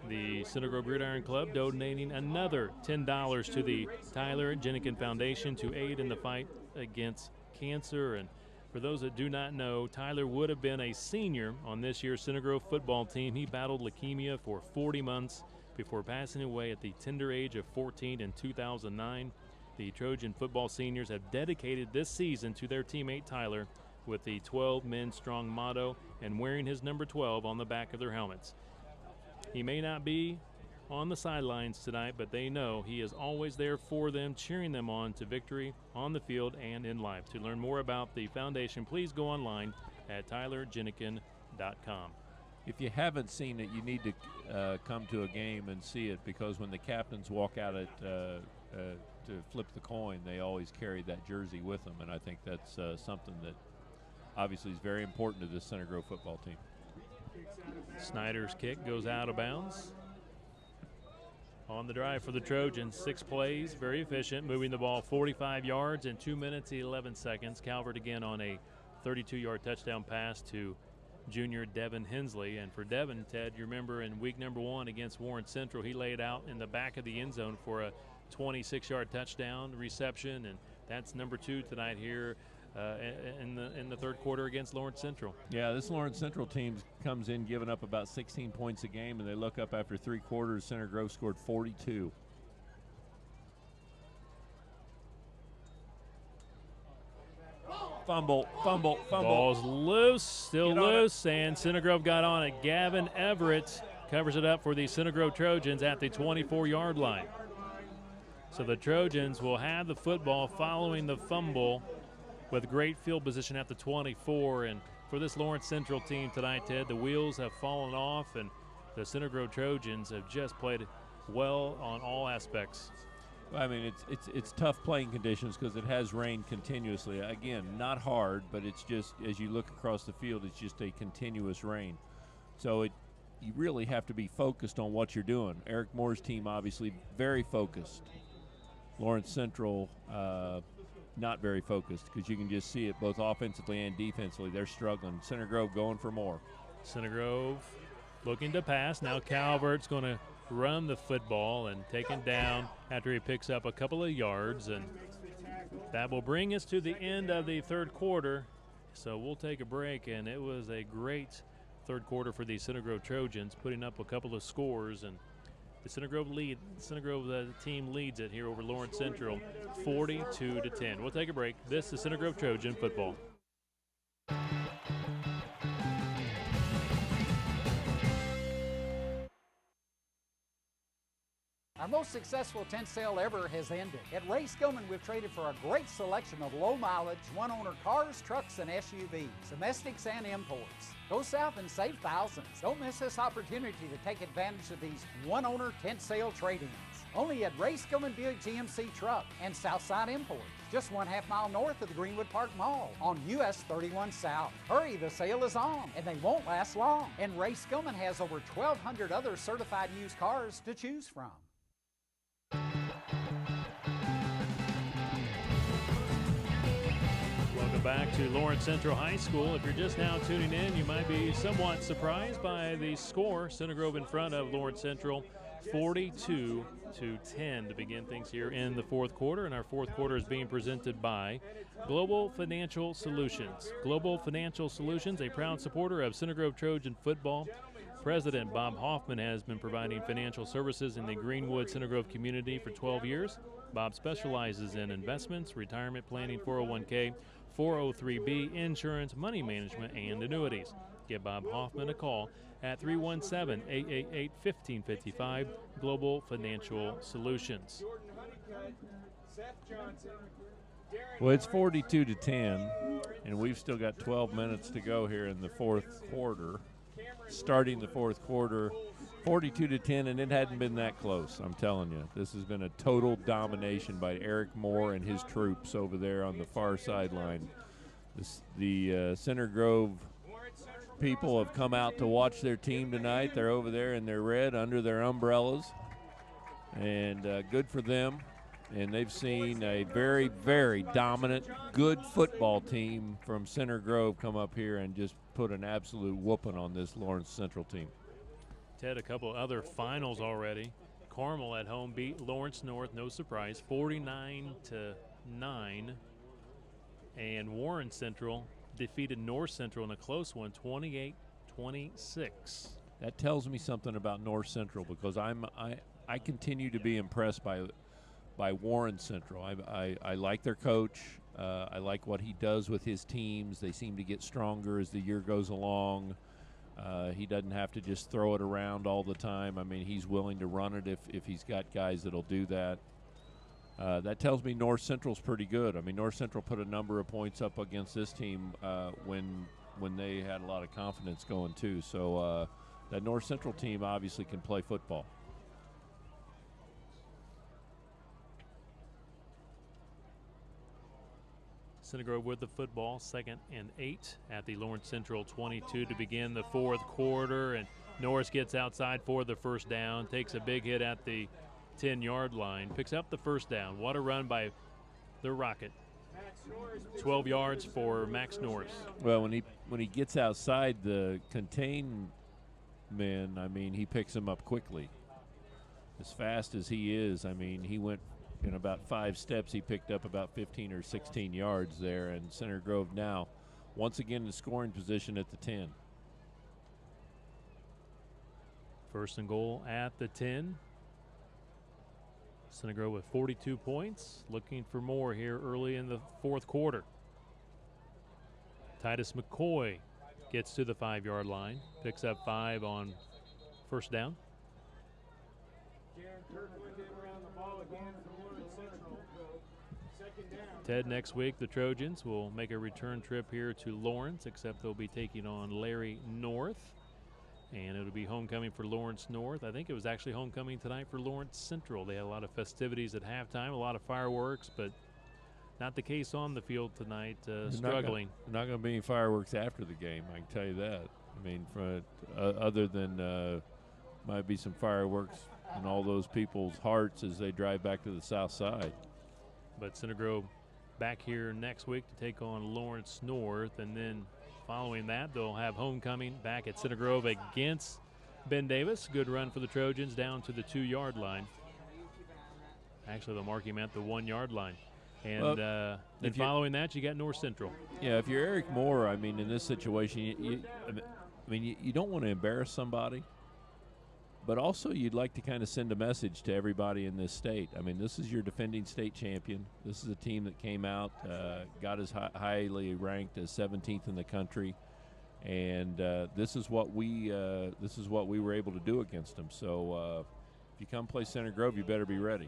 A: The Center Grove Gridiron Club donating another $10 to the Tyler Jenikin Foundation to aid in the fight against cancer. And for those that do not know, Tyler would have been a senior on this year's Center Grove football team. He battled leukemia for 40 months before passing away at the tender age of 14 in 2009. The Trojan football seniors have dedicated this season to their teammate Tyler with the 12 men strong motto and wearing his number 12 on the back of their helmets. He may not be on the sidelines tonight, but they know he is always there for them, cheering them on to victory on the field and in life. To learn more about the foundation, please go online at tylerjenikin.com.
F: If you haven't seen it, you need to come to a game and see it, because when the captains walk out to flip the coin, they always carry that jersey with them, and I think that's something that obviously is very important to this Center Grove football team.
A: Snyder's kick goes out of bounds. On the drive for the Trojans, 6 plays, very efficient, moving the ball 45 yards in 2 minutes, 11 seconds. Calvert again on a 32-yard touchdown pass to junior Devin Hensley. And for Devin, Ted, you remember in week number 1 against Warren Central, he laid out in the back of the end zone for a 26-yard touchdown reception, and that's number 2 tonight here in the third quarter against Lawrence Central.
F: Yeah, this Lawrence Central team comes in giving up about 16 points a game, and they look up after 3 quarters. Center Grove scored 42. Fumble.
A: Ball's loose, still loose, and Center Grove got on it. Gavin Everett covers it up for the Center Grove Trojans at the 24-yard line. So the Trojans will have the football following the fumble with great field position at the 24. And for this Lawrence Central team tonight, Ted, the wheels have fallen off, and the Center Grove Trojans have just played well on all aspects.
F: I mean, it's tough playing conditions because it has rained continuously. Again, not hard, but it's just, as you look across the field, it's just a continuous rain. So you really have to be focused on what you're doing. Eric Moore's team, obviously, very focused. Lawrence Central, not very focused, because you can just see it both offensively and defensively. They're struggling. Center Grove going for more.
A: Center Grove looking to pass. Now Calvert's going to run the football and taken down after he picks up a couple of yards. And that will bring us to the end of the third quarter. So we'll take a break, and it was a great third quarter for the Center Grove Trojans, putting up a couple of scores, and the Center Grove team leads it here over Lawrence Central 42-10. We'll take a break. This is Center Grove Trojan football.
H: Our most successful tent sale ever has ended. At Ray Skillman, we've traded for a great selection of low-mileage, one-owner cars, trucks, and SUVs, domestics and imports. Go south and save thousands. Don't miss this opportunity to take advantage of these one-owner tent sale trade-ins. Only at Ray Skillman Buick GMC Truck and Southside Imports, just 1/2 mile north of the Greenwood Park Mall on US 31 South. Hurry, the sale is on, and they won't last long. And Ray Skillman has over 1,200 other certified used cars to choose from.
A: Welcome back to Lawrence Central High School. If you're just now tuning in, you might be somewhat surprised by the score. Center Grove in front of Lawrence Central, 42-10 to begin things here in the fourth quarter. And our fourth quarter is being presented by Global Financial Solutions. Global Financial Solutions, a proud supporter of Center Grove Trojan football. President Bob Hoffman has been providing financial services in the Greenwood Center Grove community for 12 years. Bob specializes in investments, retirement planning, 401k, 403b, insurance, money management, and annuities. Give Bob Hoffman a call at 317-888-1555, Global Financial Solutions.
F: Well, it's 42-10, and we've still got 12 minutes to go here in the fourth quarter. Starting the fourth quarter, 42-10, and it hadn't been that close, I'm telling you. This has been a total domination by Eric Moore and his troops over there on the far sideline. The Center Grove people have come out to watch their team tonight. They're over there in their red under their umbrellas, and good for them. And they've seen a very, very dominant, good football team from Center Grove come up here and just put an absolute whooping on this Lawrence Central team.
A: Ted, a couple other finals already. Carmel at home beat Lawrence North, no surprise, 49-9. And Warren Central defeated North Central in a close one, 28-26.
F: That tells me something about North Central, because I continue to be impressed by by Warren Central. I like their coach. I like what he does with his teams. They seem to get stronger as the year goes along. He doesn't have to just throw it around all the time. I mean, he's willing to run it if he's got guys that'll do that. That tells me North Central's pretty good. I mean, North Central put a number of points up against this team when they had a lot of confidence going too. So that North Central team obviously can play football.
A: Center Grove with the football, 2nd and 8 at the Lawrence Central 22 to begin the 4th quarter. And Norris gets outside for the first down, takes a big hit at the 10-yard line, picks up the first down. What a run by the Rocket. 12 yards for Max Norris.
F: Well, when he gets outside the contain men, I mean, he picks him up quickly. As fast as he is, I mean, he went in about 5 steps, he picked up about 15 or 16 yards there, and Center Grove now once again in scoring position at the 10.
A: 1st and goal at the 10. Center Grove with 42 points, looking for more here early in the 4th quarter. Titus McCoy gets to the 5-yard line, picks up 5 on first down.
E: Jaron Kirkland in around the ball again for Lawrence Central. 2nd down.
A: Ted, next week the Trojans will make a return trip here to Lawrence, except they'll be taking on Larry North. And it'll be homecoming for Lawrence North. I think it was actually homecoming tonight for Lawrence Central. They had a lot of festivities at halftime, a lot of fireworks, but not the case on the field tonight, struggling.
F: Not going to be any fireworks after the game, I can tell you that. I mean, other than might be some fireworks in all those people's hearts as they drive back to the south side.
A: But Center Grove back here next week to take on Lawrence North, and then following that they'll have homecoming back at Center Grove against Ben Davis. Good run for the Trojans down to the 2-yard line. Actually, they'll mark him at the 1-yard line. And then following that, you got North Central.
F: Yeah, if you're Eric Moore, I mean, in this situation, you don't want to embarrass somebody, but also you'd like to kind of send a message to everybody in this state. I mean, this is your defending state champion. This is a team that came out, got as highly ranked as 17th in the country, and this is what we were able to do against them. So if you come play Center Grove, you better be ready.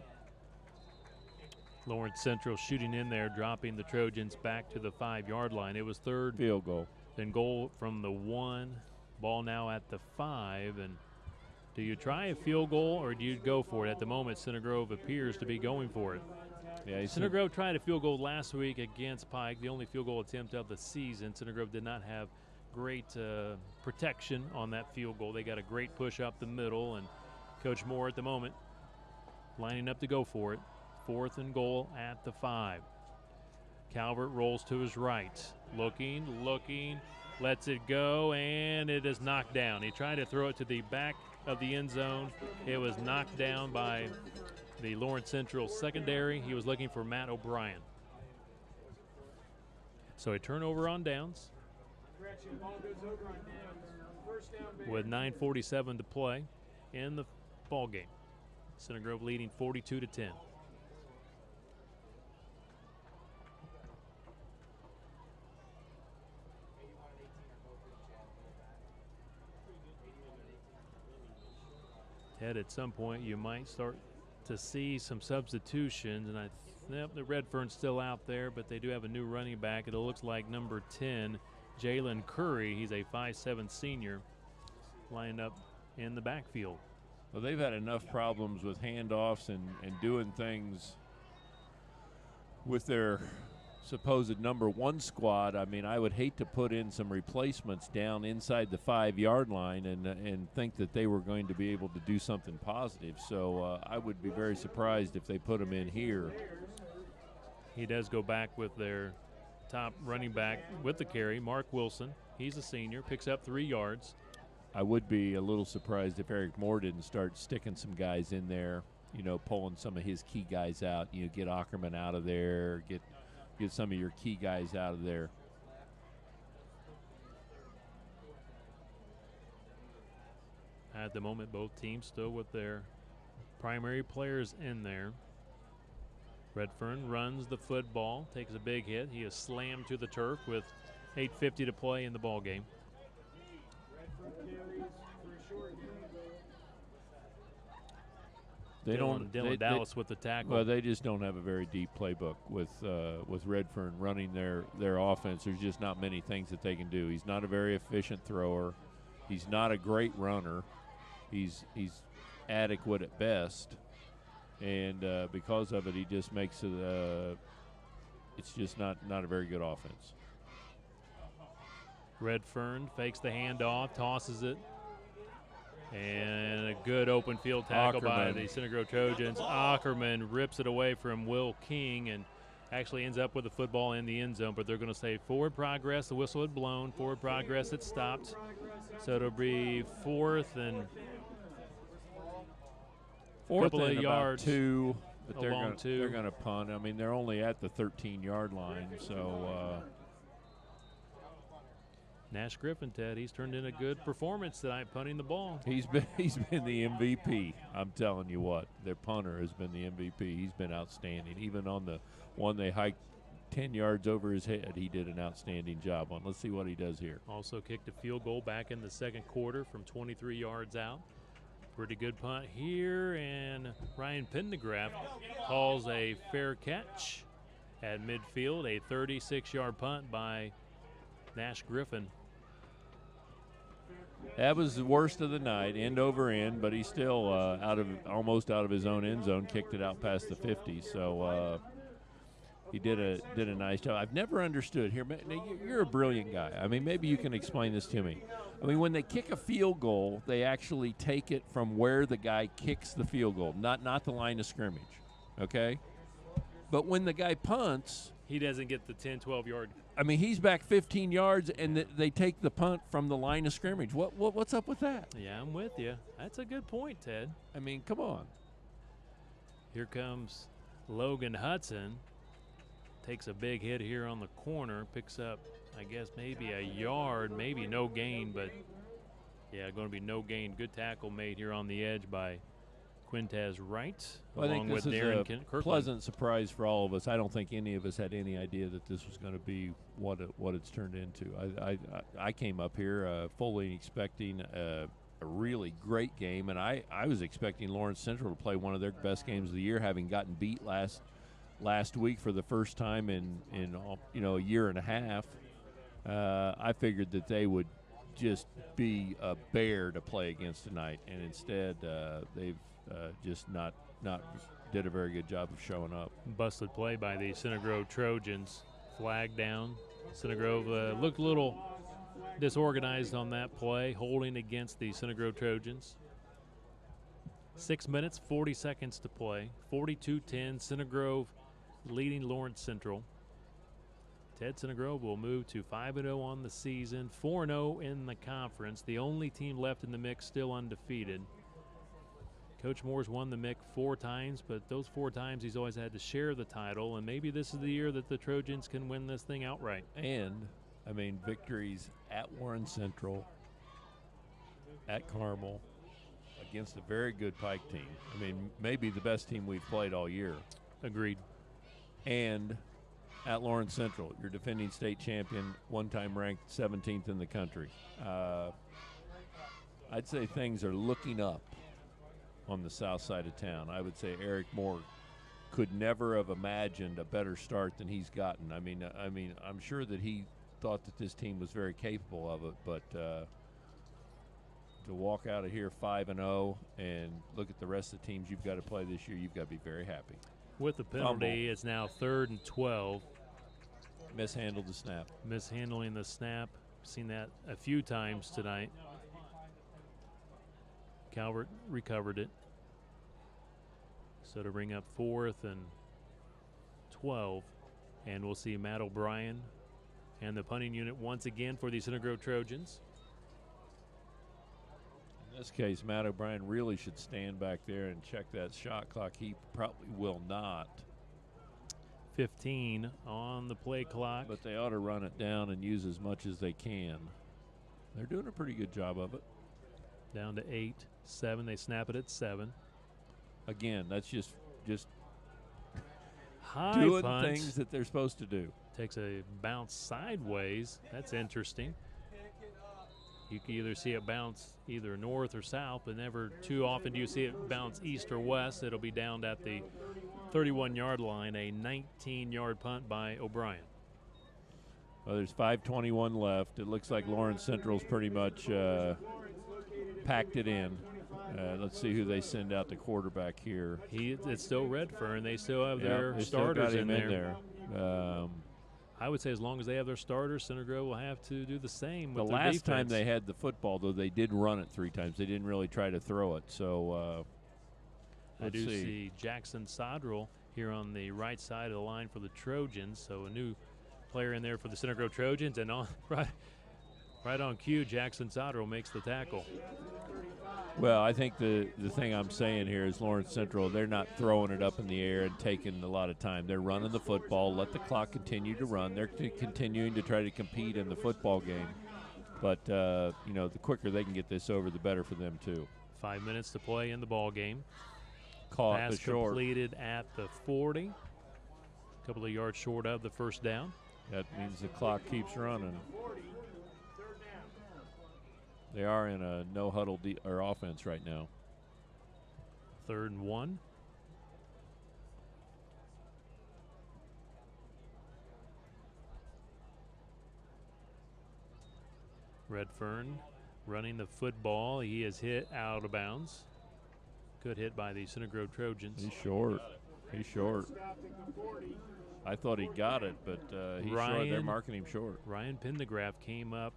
A: Lawrence Central shooting in there, dropping the Trojans back to the 5-yard line. It was 3rd.
F: Field goal.
A: Then goal from the 1. Ball now at the 5. And do you try a field goal or do you go for it? At the moment, Center Grove appears to be going for it.
F: Yeah,
A: Center Grove tried a field goal last week against Pike, the only field goal attempt of the season. Center Grove did not have great protection on that field goal. They got a great push up the middle, and Coach Moore at the moment lining up to go for it. 4th and goal at the 5. Calvert rolls to his right. Looking, lets it go, and it is knocked down. He tried to throw it to the back of the end zone. It was knocked down by the Lawrence Central secondary. He was looking for Matt O'Brien. So a turnover on downs.
E: Correction, ball goes over on downs. First down, Bears.
A: With 9:47 to play in the ball game. Center Grove leading 42-10. Ted, at some point you might start to see some substitutions, and the Redfern's still out there, but they do have a new running back. It looks like number 10, Jalen Curry. He's a 5'7" senior, lined up in the backfield.
F: Well, they've had enough problems with handoffs and doing things with their supposed number 1 squad. I mean, I would hate to put in some replacements down inside the 5-yard line and think that they were going to be able to do something positive. So I would be very surprised if they put them in here.
A: He does go back with their top running back with the carry, Mark Wilson. He's a senior, picks up 3 yards.
F: I would be a little surprised if Eric Moore didn't start sticking some guys in there, pulling some of his key guys out. Get Ackerman out of there, get some of your key guys out of there.
A: At the moment, both teams still with their primary players in there. Redfern runs the football, takes a big hit. He is slammed to the turf with 8:50 to play in the ball game. Dylan Dallas with the tackle.
F: Well, they just don't have a very deep playbook with Redfern running their offense. There's just not many things that they can do. He's not a very efficient thrower. He's not a great runner. He's adequate at best, and because of it, he just makes it. It's just not a very good offense.
A: Redfern fakes the handoff, tosses it. And a good open field tackle by the Center Grove Trojans. Ackerman rips it away from Will King and actually ends up with the football in the end zone, but they're going to say forward progress. The whistle had blown. Forward progress had stopped. So it'll be fourth and
F: yards. Two, but they're
A: going
F: to punt. I mean, they're only at the 13-yard line, so
A: Nash Griffin, Ted, he's turned in a good performance tonight punting the ball.
F: He's been the MVP. I'm telling you what, their punter has been the MVP. He's been outstanding. Even on the one they hiked 10 yards over his head, he did an outstanding job on. Let's see what he does here.
A: Also kicked a field goal back in the second quarter from 23 yards out. Pretty good punt here, and Ryan Pendergraft calls a fair catch at midfield. A 36-yard punt by Nash Griffin.
F: That was the worst of the night, end over end, but he's still almost out of his own end zone, kicked it out past the 50. So he did a nice job. I've never understood here. You're a brilliant guy. I mean, maybe you can explain this to me. I mean, when they kick a field goal, they actually take it from where the guy kicks the field goal, not the line of scrimmage. Okay, but when the guy punts,
A: he doesn't get the 10, 12-yard.
F: I mean, he's back 15 yards, and they take the punt from the line of scrimmage. What's up with that?
A: Yeah, I'm with you. That's a good point, Ted.
F: I mean, come on.
A: Here comes Logan Hudson. Takes a big hit here on the corner. Picks up, I guess, maybe a yard, maybe no gain, but, yeah, going to be no gain. Good tackle made here on the edge by Quintez Wright, along with Darren Kirkland.
F: Pleasant surprise for all of us. I don't think any of us had any idea that this was going to be what it's turned into. I came up here fully expecting a really great game, and I was expecting Lawrence Central to play one of their best games of the year, having gotten beat last week for the first time in a year and a half. I figured that they would just be a bear to play against tonight, and instead they've just not did a very good job of showing up.
A: Busted play by the Center Grove Trojans. Flag down. Center Grove looked a little disorganized on that play, holding against the Center Grove Trojans. 6 minutes, 40 seconds to play. 42-10, Center Grove leading Lawrence Central. Ted, Center Grove will move to 5-0 on the season, 4-0 in the conference. The only team left in the mix still undefeated. Coach Moore's won the MIC 4 times, but those 4 times he's always had to share the title, and maybe this is the year that the Trojans can win this thing outright.
F: And, I mean, victories at Warren Central, at Carmel, against a very good Pike team. I mean, maybe the best team we've played all year.
A: Agreed.
F: And at Lawrence Central, your defending state champion, one-time ranked 17th in the country. I'd say things are looking up on the south side of town. I would say Eric Moore could never have imagined a better start than he's gotten. I mean, I'm sure that he thought that this team was very capable of it, but to walk out of here 5-0 and look at the rest of the teams you've got to play this year, you've got to be very happy.
A: With the penalty, it's now 3rd and 12.
F: Mishandled the snap.
A: Mishandling the snap. Seen that a few times tonight. Calvert recovered it. So to bring up 4th and 12. And we'll see Matt O'Brien and the punting unit once again for the Center Grove Trojans.
F: In this case, Matt O'Brien really should stand back there and check that shot clock. He probably will not.
A: 15 on the play clock.
F: But they ought to run it down and use as much as they can. They're doing a pretty good job of it.
A: Down to 8, 7. They snap it at 7.
F: Again, that's just
A: High
F: doing
A: punt.
F: things that they're supposed to do.
A: Takes a bounce sideways. That's interesting. You can either see it bounce either north or south, but never too often do you see it bounce east or west. It'll be down at the 31-yard line, a 19-yard punt by O'Brien.
F: Well, there's 5:21 left. It looks like Lawrence Central's pretty much packed it in. Let's see who they send out the quarterback here.
A: It's still Redfern. They still have their
F: they
A: starters
F: still got him
A: in
F: there.
A: I would say as long as they have their starters, Center Grove will have to do the same with
F: The
A: their
F: last
A: defense.
F: time they had the football, though, they did run it 3 times. They didn't really try to throw it. So
A: I do see Jackson Sodrell here on the right side of the line for the Trojans. So a new player in there for the Center Grove Trojans. And right on cue, Jackson Sodrell makes the tackle.
F: Well, I think the thing I'm saying here is Lawrence Central, they're not throwing it up in the air and taking a lot of time. They're running the football, let the clock continue to run. They're continuing to try to compete in the football game. But, the quicker they can get this over, the better for them, too.
A: 5 minutes to play in the ball game.
F: Caught
A: Pass
F: the short.
A: completed at the 40. A couple of yards short of the first down.
F: That means the clock keeps running. They are in a no-huddle offense right now.
A: 3rd and 1. Redfern running the football. He is hit out of bounds. Good hit by the Center Grove Trojans.
F: He's short. I thought he got it, but he's short. They're marking him short.
A: Ryan Pendergraph came up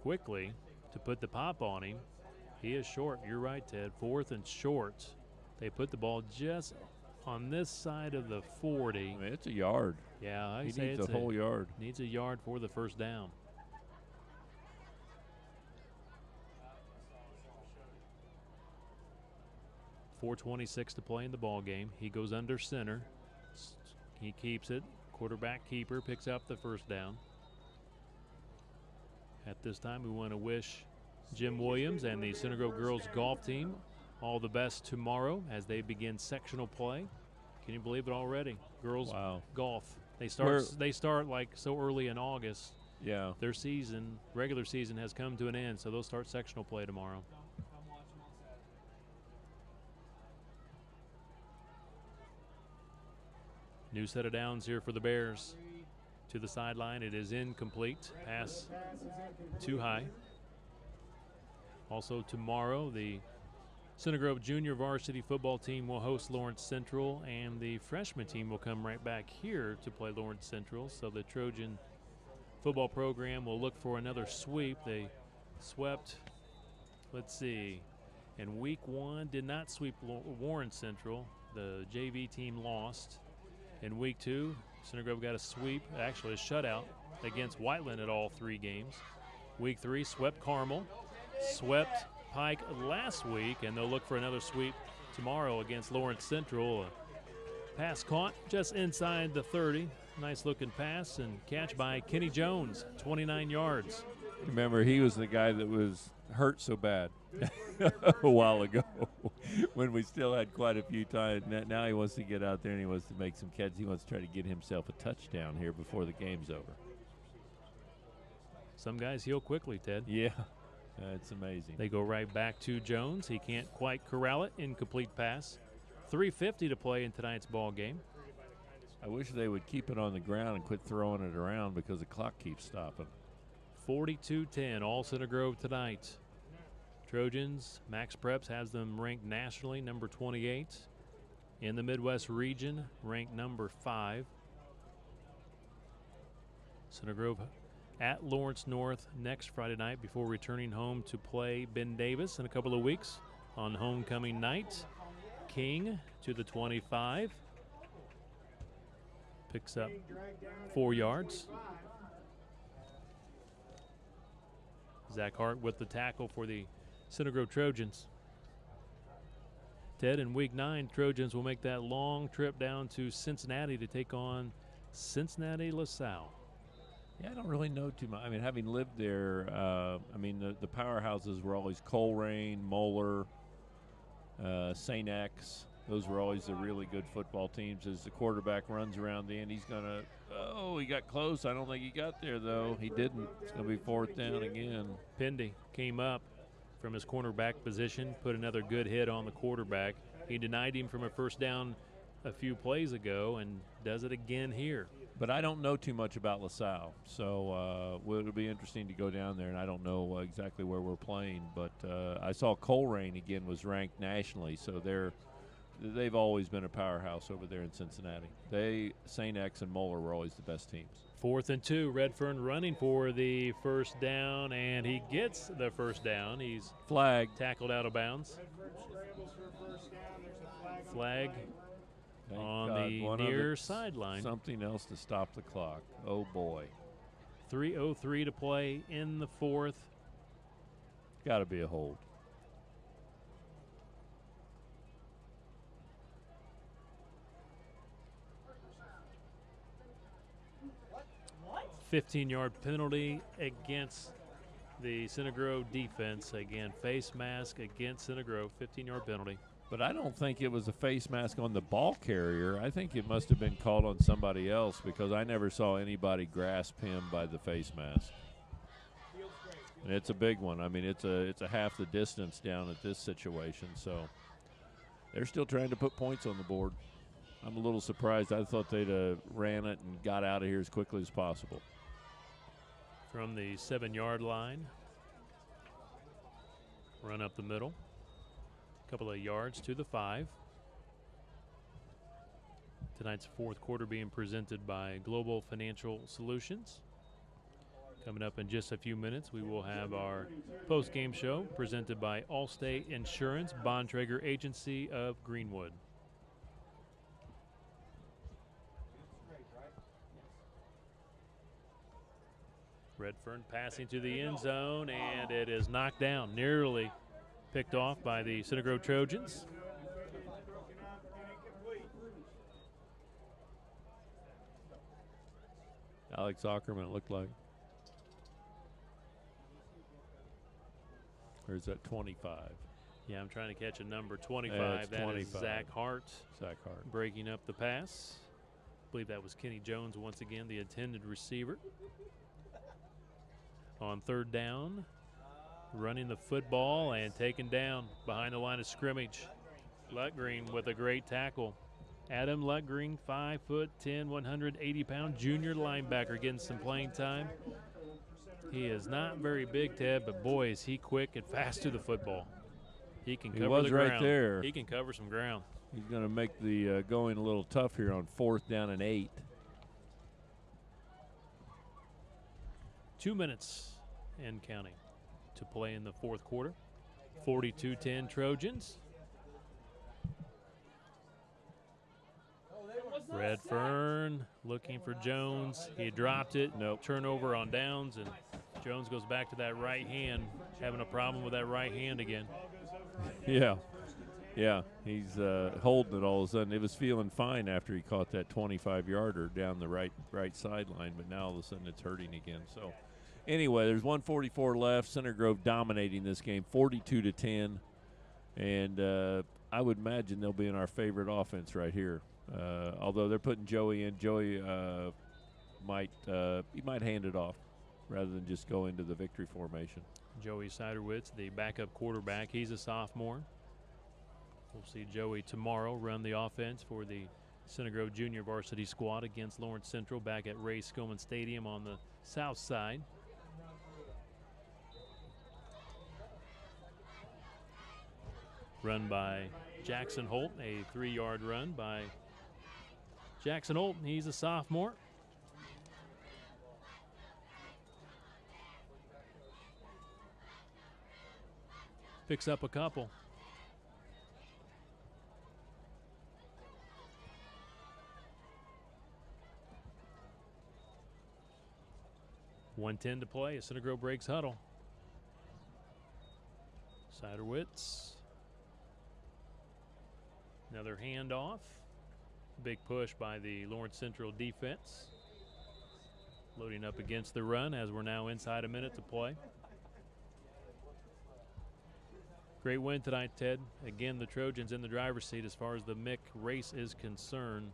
A: quickly to put the pop on him. He is short. You're right, Ted. 4th and short. They put the ball just on this side of the 40.
F: I mean, it's a yard.
A: Yeah,
F: he needs a whole yard.
A: Needs a yard for the first down. .426 to play in the ball game. He goes under center. He keeps it. Quarterback keeper picks up the first down. At this time, we want to wish Jim Williams and the Center Grove girls golf team all the best tomorrow as they begin sectional play. Can you believe it already? Girls golf. They start like so early in August.
F: Yeah.
A: Their regular season has come to an end, so they'll start sectional play tomorrow. New set of downs here for the Bears. To the sideline, it is incomplete. Pass too high. Also tomorrow, the Center Grove Junior Varsity football team will host Lawrence Central, and the freshman team will come right back here to play Lawrence Central. So the Trojan football program will look for another sweep. They swept, in week 1, did not sweep Warren Central. The JV team lost. In week 2, Center Grove got a sweep, actually a shutout against Whiteland at all 3 games. Week 3, swept Carmel, swept Pike last week, and they'll look for another sweep tomorrow against Lawrence Central. A pass caught just inside the 30. Nice looking pass and catch by Kenny Jones, 29 yards.
F: Remember, he was the guy that was hurt so bad a while ago when we still had quite a few times. Now he wants to get out there and he wants to make some catches. He wants to try to get himself a touchdown here before the game's over.
A: Some guys heal quickly, Ted.
F: Yeah, it's amazing.
A: They go right back to Jones. He can't quite corral it. Incomplete pass. 3:50 to play in tonight's ball game.
F: I wish they would keep it on the ground and quit throwing it around because the clock keeps stopping.
A: 42-10, all Center Grove tonight. Trojans, Max Preps has them ranked nationally, number 28. In the Midwest region, ranked number 5. Center Grove at Lawrence North next Friday night before returning home to play Ben Davis in a couple of weeks on homecoming night. King to the 25. Picks up 4 yards. Zach Hart with the tackle for the Center Grove Trojans. Ted, in week 9, Trojans will make that long trip down to Cincinnati to take on Cincinnati LaSalle.
F: Yeah, I don't really know too much. I mean, having lived there, the powerhouses were always Coleraine, Moeller, St. X. Those were always the really good football teams. As the quarterback runs around the end, he's going to, he got close. I don't think he got there, though. He didn't. It's going to be 4th down again.
A: Pendy came up from his cornerback position, put another good hit on the quarterback. He denied him from a first down a few plays ago and does it again here.
F: But I don't know too much about LaSalle, so it'll be interesting to go down there, and I don't know exactly where we're playing. But I saw Coleraine again was ranked nationally, so they've always been a powerhouse over there in Cincinnati. St. X and Moeller were always the best teams.
A: 4th and 2, Redfern running for the first down, and he gets the first down. He's
F: flagged,
A: tackled out of bounds. Flag on the near sideline.
F: Something else to stop the clock. Oh, boy.
A: 3:03 to play in the 4th.
F: Got to be a hold.
A: What? 15-yard penalty against the Center Grove defense. Again, face mask against Center Grove. 15-yard penalty.
F: But I don't think it was a face mask on the ball carrier. I think it must have been called on somebody else because I never saw anybody grasp him by the face mask. And it's a big one. I mean, it's a half the distance down at this situation. So they're still trying to put points on the board. I'm a little surprised. I thought they'd ran it and got out of here as quickly as possible.
A: From the 7-yard line, run up the middle. Couple of yards to the 5. Tonight's 4th quarter being presented by Global Financial Solutions. Coming up in just a few minutes, we will have our post-game show presented by Allstate Insurance, Bontrager Agency of Greenwood. Redfern passing to the end zone, and it is knocked down, nearly picked off by the Center Grove Trojans.
F: Alex Ackerman, it looked like. Or is that 25?
A: Yeah, I'm trying to catch a number 25.
F: Yeah,
A: that
F: 25.
A: is Zach Hart.
F: Zach Hart.
A: Breaking up the pass. I believe that was Kenny Jones once again, the intended receiver. On 3rd down, running the football and taken down behind the line of scrimmage. Lutgreen with a great tackle. Adam Lutgreen, 5'10", 180-pound junior linebacker, getting some playing time. He is not very big, Ted, but boy, is he quick and fast to the football. He can cover the ground.
F: Right there.
A: He can cover some ground.
F: He's going to make the going a little tough here on 4th down and 8.
A: 2 minutes and counting to play in the 4th quarter. 42-10 Trojans. Redfern looking for Jones. He dropped it.
F: Nope.
A: Turnover on downs, and Jones goes back to that right hand, having a problem with that right hand again.
F: Yeah. He's holding it all of a sudden. It was feeling fine after he caught that 25-yarder down the right sideline, but now all of a sudden it's hurting again. So anyway, there's 1:44 left. Center Grove dominating this game, 42-10, and I would imagine they'll be in our favorite offense right here. Although they're putting Joey in, Joey might hand it off rather than just go into the victory formation.
A: Joey Siderwitz, the backup quarterback, he's a sophomore. We'll see Joey tomorrow run the offense for the Center Grove Junior Varsity squad against Lawrence Central back at Ray Skillman Stadium on the south side. Run by Jackson Holt, a 3-yard run by Jackson Holt. He's a sophomore. Picks up a couple. .110 to play. Center Grove breaks huddle. Siderwitz. Another handoff. Big push by the Lawrence Central defense. Loading up against the run as we're now inside a minute to play. Great win tonight, Ted. Again, the Trojans in the driver's seat as far as the MIC race is concerned.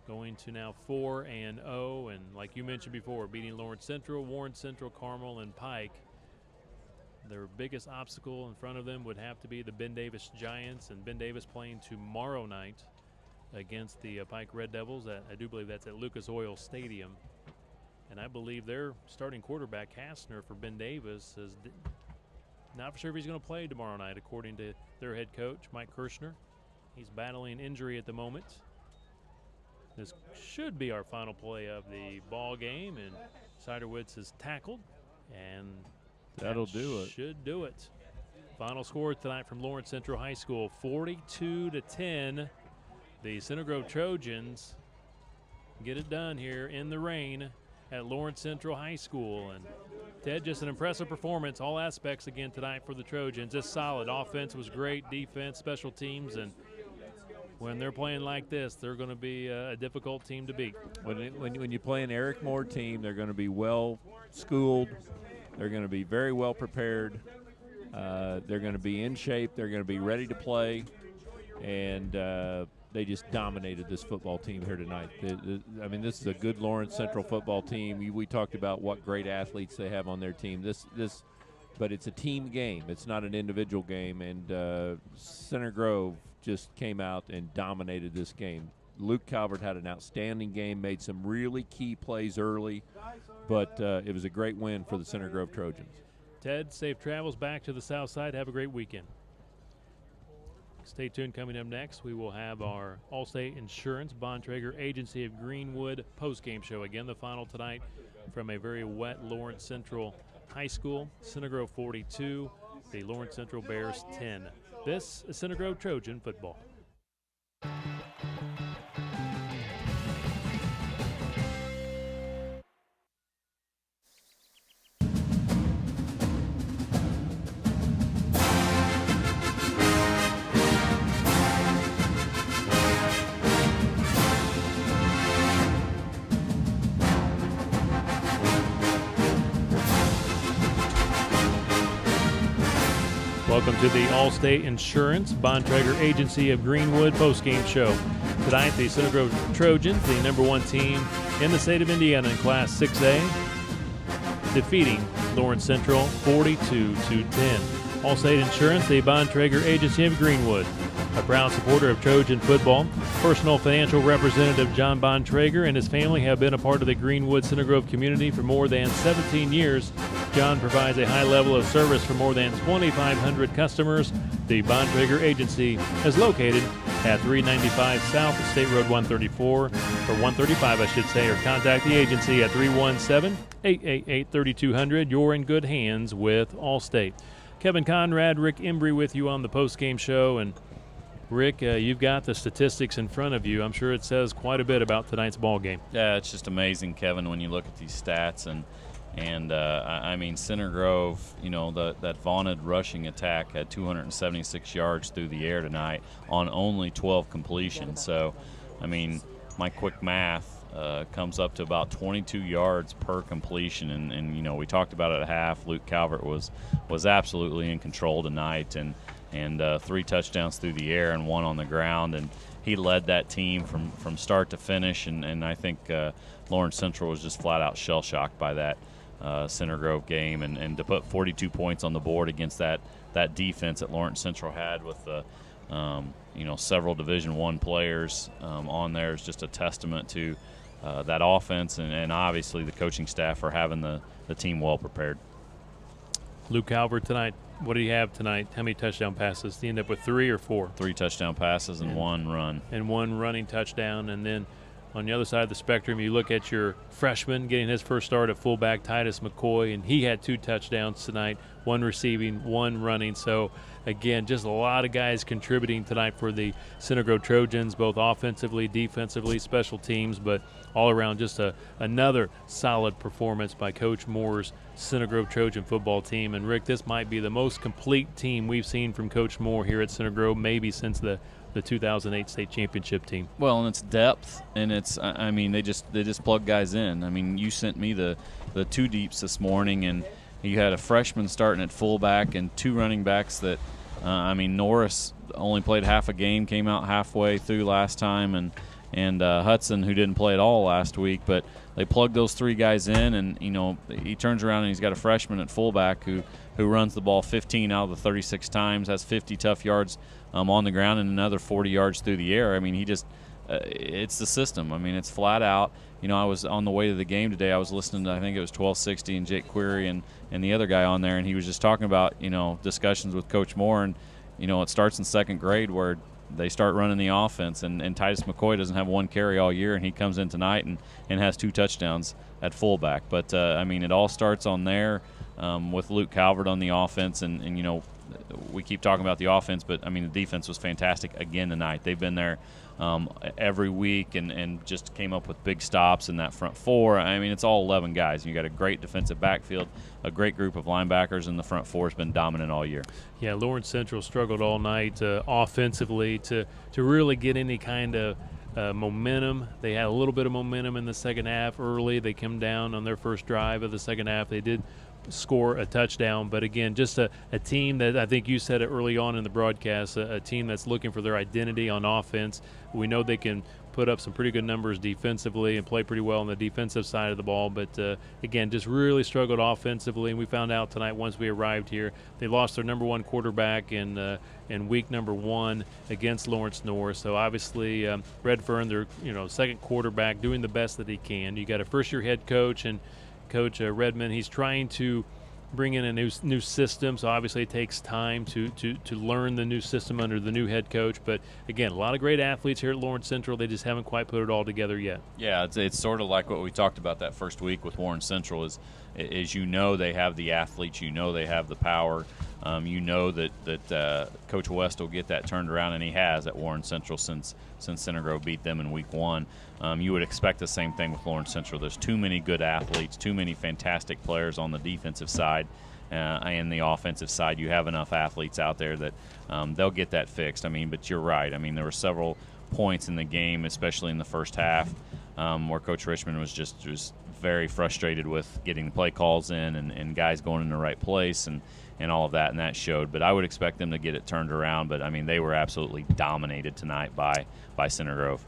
A: Going to now 4-0, and like you mentioned before, beating Lawrence Central, Warren Central, Carmel, and Pike. Their biggest obstacle in front of them would have to be the Ben Davis Giants, and Ben Davis playing tomorrow night against the Pike Red Devils. I do believe that's at Lucas Oil Stadium. And I believe their starting quarterback, Kastner, for Ben Davis, is not for sure if he's going to play tomorrow night, according to their head coach, Mike Kirshner. He's battling injury at the moment. This should be our final play of the ball game, and Siderwitz is tackled, and
F: that'll do it.
A: Should do it. Final score tonight from Lawrence Central High School, 42-10. The Center Grove Trojans get it done here in the rain at Lawrence Central High School. And Ted, just an impressive performance, all aspects again tonight for the Trojans. Just solid. Offense was great, defense, special teams, and when they're playing like this, they're going to be a difficult team to beat.
F: When you play an Eric Moore team, they're going to be well schooled. They're going to be very well prepared. They're going to be in shape. They're going to be ready to play, and they just dominated this football team here tonight. I mean, this is a good Lawrence Central football team. We talked about what great athletes they have on their team. But it's a team game. It's not an individual game, and Center Grove just came out and dominated this game. Luke Calvert had an outstanding game, made some really key plays early, but it was a great win for the Center Grove Trojans.
A: Ted, safe travels back to the south side. Have a great weekend. Stay tuned. Coming up next, we will have our Allstate Insurance Bontrager Agency of Greenwood postgame show. Again, the final tonight from a very wet Lawrence Central High School. Center Grove 42, the Lawrence Central Bears 10. This is Center Grove Trojan football. Welcome to the Allstate Insurance Bontrager Agency of Greenwood postgame show. Tonight, the Center Grove Trojans, the #1 team in the state of Indiana in Class 6A, defeating Lawrence Central 42-10. Allstate Insurance, the Bontrager Agency of Greenwood, a proud supporter of Trojan football. Personal financial representative John Bontrager and his family have been a part of the Greenwood Center Grove community for more than 17 years. John provides a high level of service for more than 2,500 customers. The Bontrager Agency is located at 395 South State Road 134, or 135 I should say, or contact the agency at 317-888-3200. You're in good hands with Allstate. Kevin Conrad, Rick Embry with you on the postgame show. And Rick, you've got the statistics in front of you. I'm sure it says quite a bit about tonight's ball game.
D: Yeah, it's just amazing, Kevin, when you look at these stats. And I mean, Center Grove, you know, that vaunted rushing attack had 276 yards through the air tonight on only 12 completions. So, I mean, my quick math comes up to about 22 yards per completion. And you know, we talked about it at half. Luke Calvert was absolutely in control tonight, and 3 touchdowns through the air and 1 on the ground. And he led that team from start to finish. And I think Lawrence Central was just flat out shell-shocked by that Center Grove game, and to put 42 points on the board against that defense that Lawrence Central had with you know, several Division I players on there is just a testament to that offense and obviously the coaching staff for having the team well prepared.
A: Luke Calvert tonight, what do you have tonight? How many touchdown passes? Do you end up with 3 or 4?
D: 3 touchdown passes and 1 run.
A: And 1 running touchdown. And then on the other side of the spectrum, you look at your freshman getting his first start at fullback, Titus McCoy, and he had 2 touchdowns tonight, 1 receiving, 1 running. So, again, just a lot of guys contributing tonight for the Center Grove Trojans, both offensively, defensively, special teams, but all around just another solid performance by Coach Moore's Center Grove Trojan football team. And, Rick, this might be the most complete team we've seen from Coach Moore here at Center Grove, maybe since the 2008 state championship team.
D: Well, and it's depth, and it's, I mean, they just plug guys in. I mean, you sent me the 2 deeps this morning, and you had a freshman starting at fullback and 2 running backs that I mean, Norris only played half a game, came out halfway through last time, and Hudson, who didn't play at all last week, but they plugged those 3 guys in, and he turns around and he's got a freshman at fullback who runs the ball 15 out of the 36 times, has 50 tough yards on the ground and another 40 yards through the air. I mean, he just it's the system. I mean, it's flat out. I was on the way to the game today. I was listening to, I think it was 1260 and Jake Query and the other guy on there, and he was just talking about discussions with Coach Moore, and it starts in second grade where they start running the offense, and Titus McCoy doesn't have 1 carry all year, and he comes in tonight and has 2 touchdowns at fullback. But I mean, it all starts on there with Luke Calvert on the offense, and we keep talking about the offense, but I mean, the defense was fantastic again tonight. They've been there every week and just came up with big stops in that front 4. I mean, it's all 11 guys. You got a great defensive backfield, a great group of linebackers, and the front 4 has been dominant all year.
A: Yeah, Lawrence Central struggled all night offensively to really get any kind of momentum. They had a little bit of momentum in the second half early. They came down on their first drive of the second half. They did score a touchdown, but again, just a team that, I think you said it early on in the broadcast, a team that's looking for their identity on offense. We know they can put up some pretty good numbers defensively and play pretty well on the defensive side of the ball, but again, just really struggled offensively. And we found out tonight once we arrived here, they lost their number 1 quarterback in week number 1 against Lawrence North. So obviously Redfern, their second quarterback, doing the best that he can. You got a first-year head coach, and Coach Redmond, he's trying to bring in a new system, so obviously it takes time to learn the new system under the new head coach. But again, a lot of great athletes here at Lawrence Central. They just haven't quite put it all together yet. Yeah, it's sort of like what we talked about that first week with Warren Central is they have the athletes, they have the power, that Coach West will get that turned around, and he has at Warren Central since Center Grove beat them in week 1. You would expect the same thing with Lawrence Central. There's too many good athletes, too many fantastic players on the defensive side, and the offensive side. You have enough athletes out there that they'll get that fixed. I mean, but you're right. I mean, there were several points in the game, especially in the first half, where Coach Richmond was just very frustrated with getting the play calls in and guys going in the right place and all of that, and that showed. But I would expect them to get it turned around. But, I mean, they were absolutely dominated tonight by Center Grove.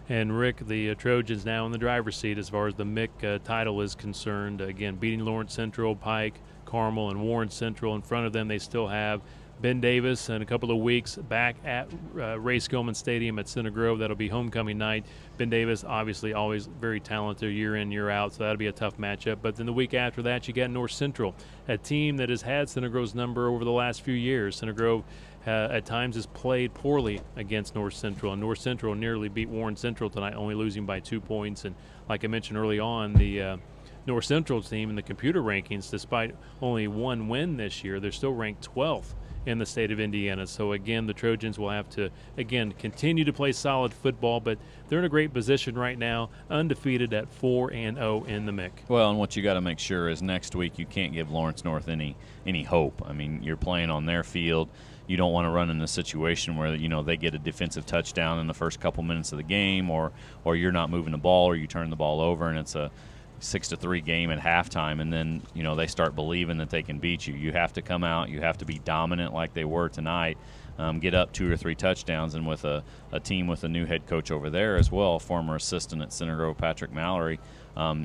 A: And, Rick, the Trojans now in the driver's seat as far as the MIC title is concerned. Again, beating Lawrence Central, Pike, Carmel, and Warren Central. In front of them, they still have Ben Davis in a couple of weeks back at Ray Skillman Stadium at Center Grove. That'll be homecoming night. Ben Davis, obviously, always very talented year in, year out, so that'll be a tough matchup. But then the week after that, you got North Central, a team that has had Center Grove's number over the last few years. Center Grove at times has played poorly against North Central, and North Central nearly beat Warren Central tonight, only losing by 2 points. And like I mentioned early on, the North Central team in the computer rankings, despite only 1 win this year, they're still ranked 12th in the state of Indiana. So again, the Trojans will have to continue to play solid football, but they're in a great position right now, undefeated at 4-0 in the MIC.
D: Well, and what you got to make sure is next week you can't give Lawrence North any hope. I mean, you're playing on their field. You don't want to run in a situation where they get a defensive touchdown in the first couple minutes of the game, or you're not moving the ball, or you turn the ball over and it's a 6-3 game at halftime, and then they start believing that they can beat you. You have to come out, you have to be dominant like they were tonight, get up 2 or 3 touchdowns, and with a team with a new head coach over there as well, former assistant at Center Grove, Patrick Mallory,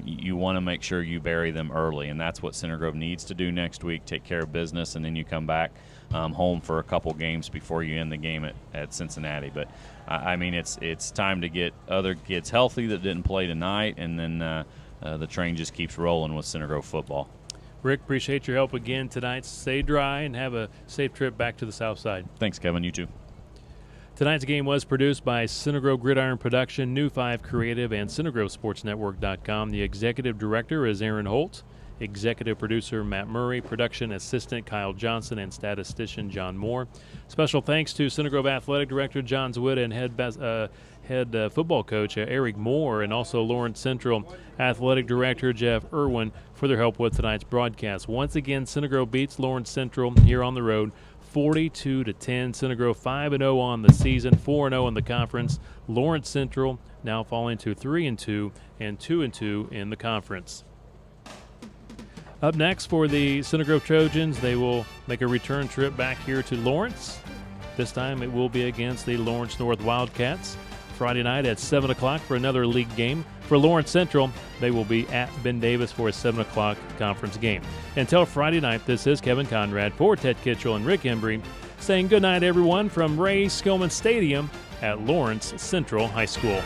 D: you want to make sure you bury them early, and that's what Center Grove needs to do next week, take care of business, and then you come back home for a couple games before you end the game at Cincinnati. But I mean, it's time to get other kids healthy that didn't play tonight, and then the train just keeps rolling with Center Grove football.
A: Rick, appreciate your help again tonight. Stay dry and have a safe trip back to the South Side.
D: Thanks, Kevin. You too.
A: Tonight's game was produced by Center Grove Gridiron Production, New 5 Creative, and CenterGroveSportsNetwork.com. The executive director is Aaron Holt. Executive producer Matt Murray, production assistant Kyle Johnson, and statistician John Moore. Special thanks to Center Grove Athletic Director John Zwitta and head football coach Eric Moore, and also Lawrence Central Athletic Director Jeff Irwin for their help with tonight's broadcast. Once again, Center Grove beats Lawrence Central here on the road 42-10. Center Grove 5-0 on the season, 4-0 in the conference. Lawrence Central now falling to 3-2 and 2-2 in the conference. Up next for the Center Grove Trojans, they will make a return trip back here to Lawrence. This time it will be against the Lawrence North Wildcats. Friday night at 7 o'clock for another league game. For Lawrence Central, they will be at Ben Davis for a 7 o'clock conference game. Until Friday night, this is Kevin Conrad for Ted Kitchell and Rick Embry saying good night, everyone, from Ray Skillman Stadium at Lawrence Central High School.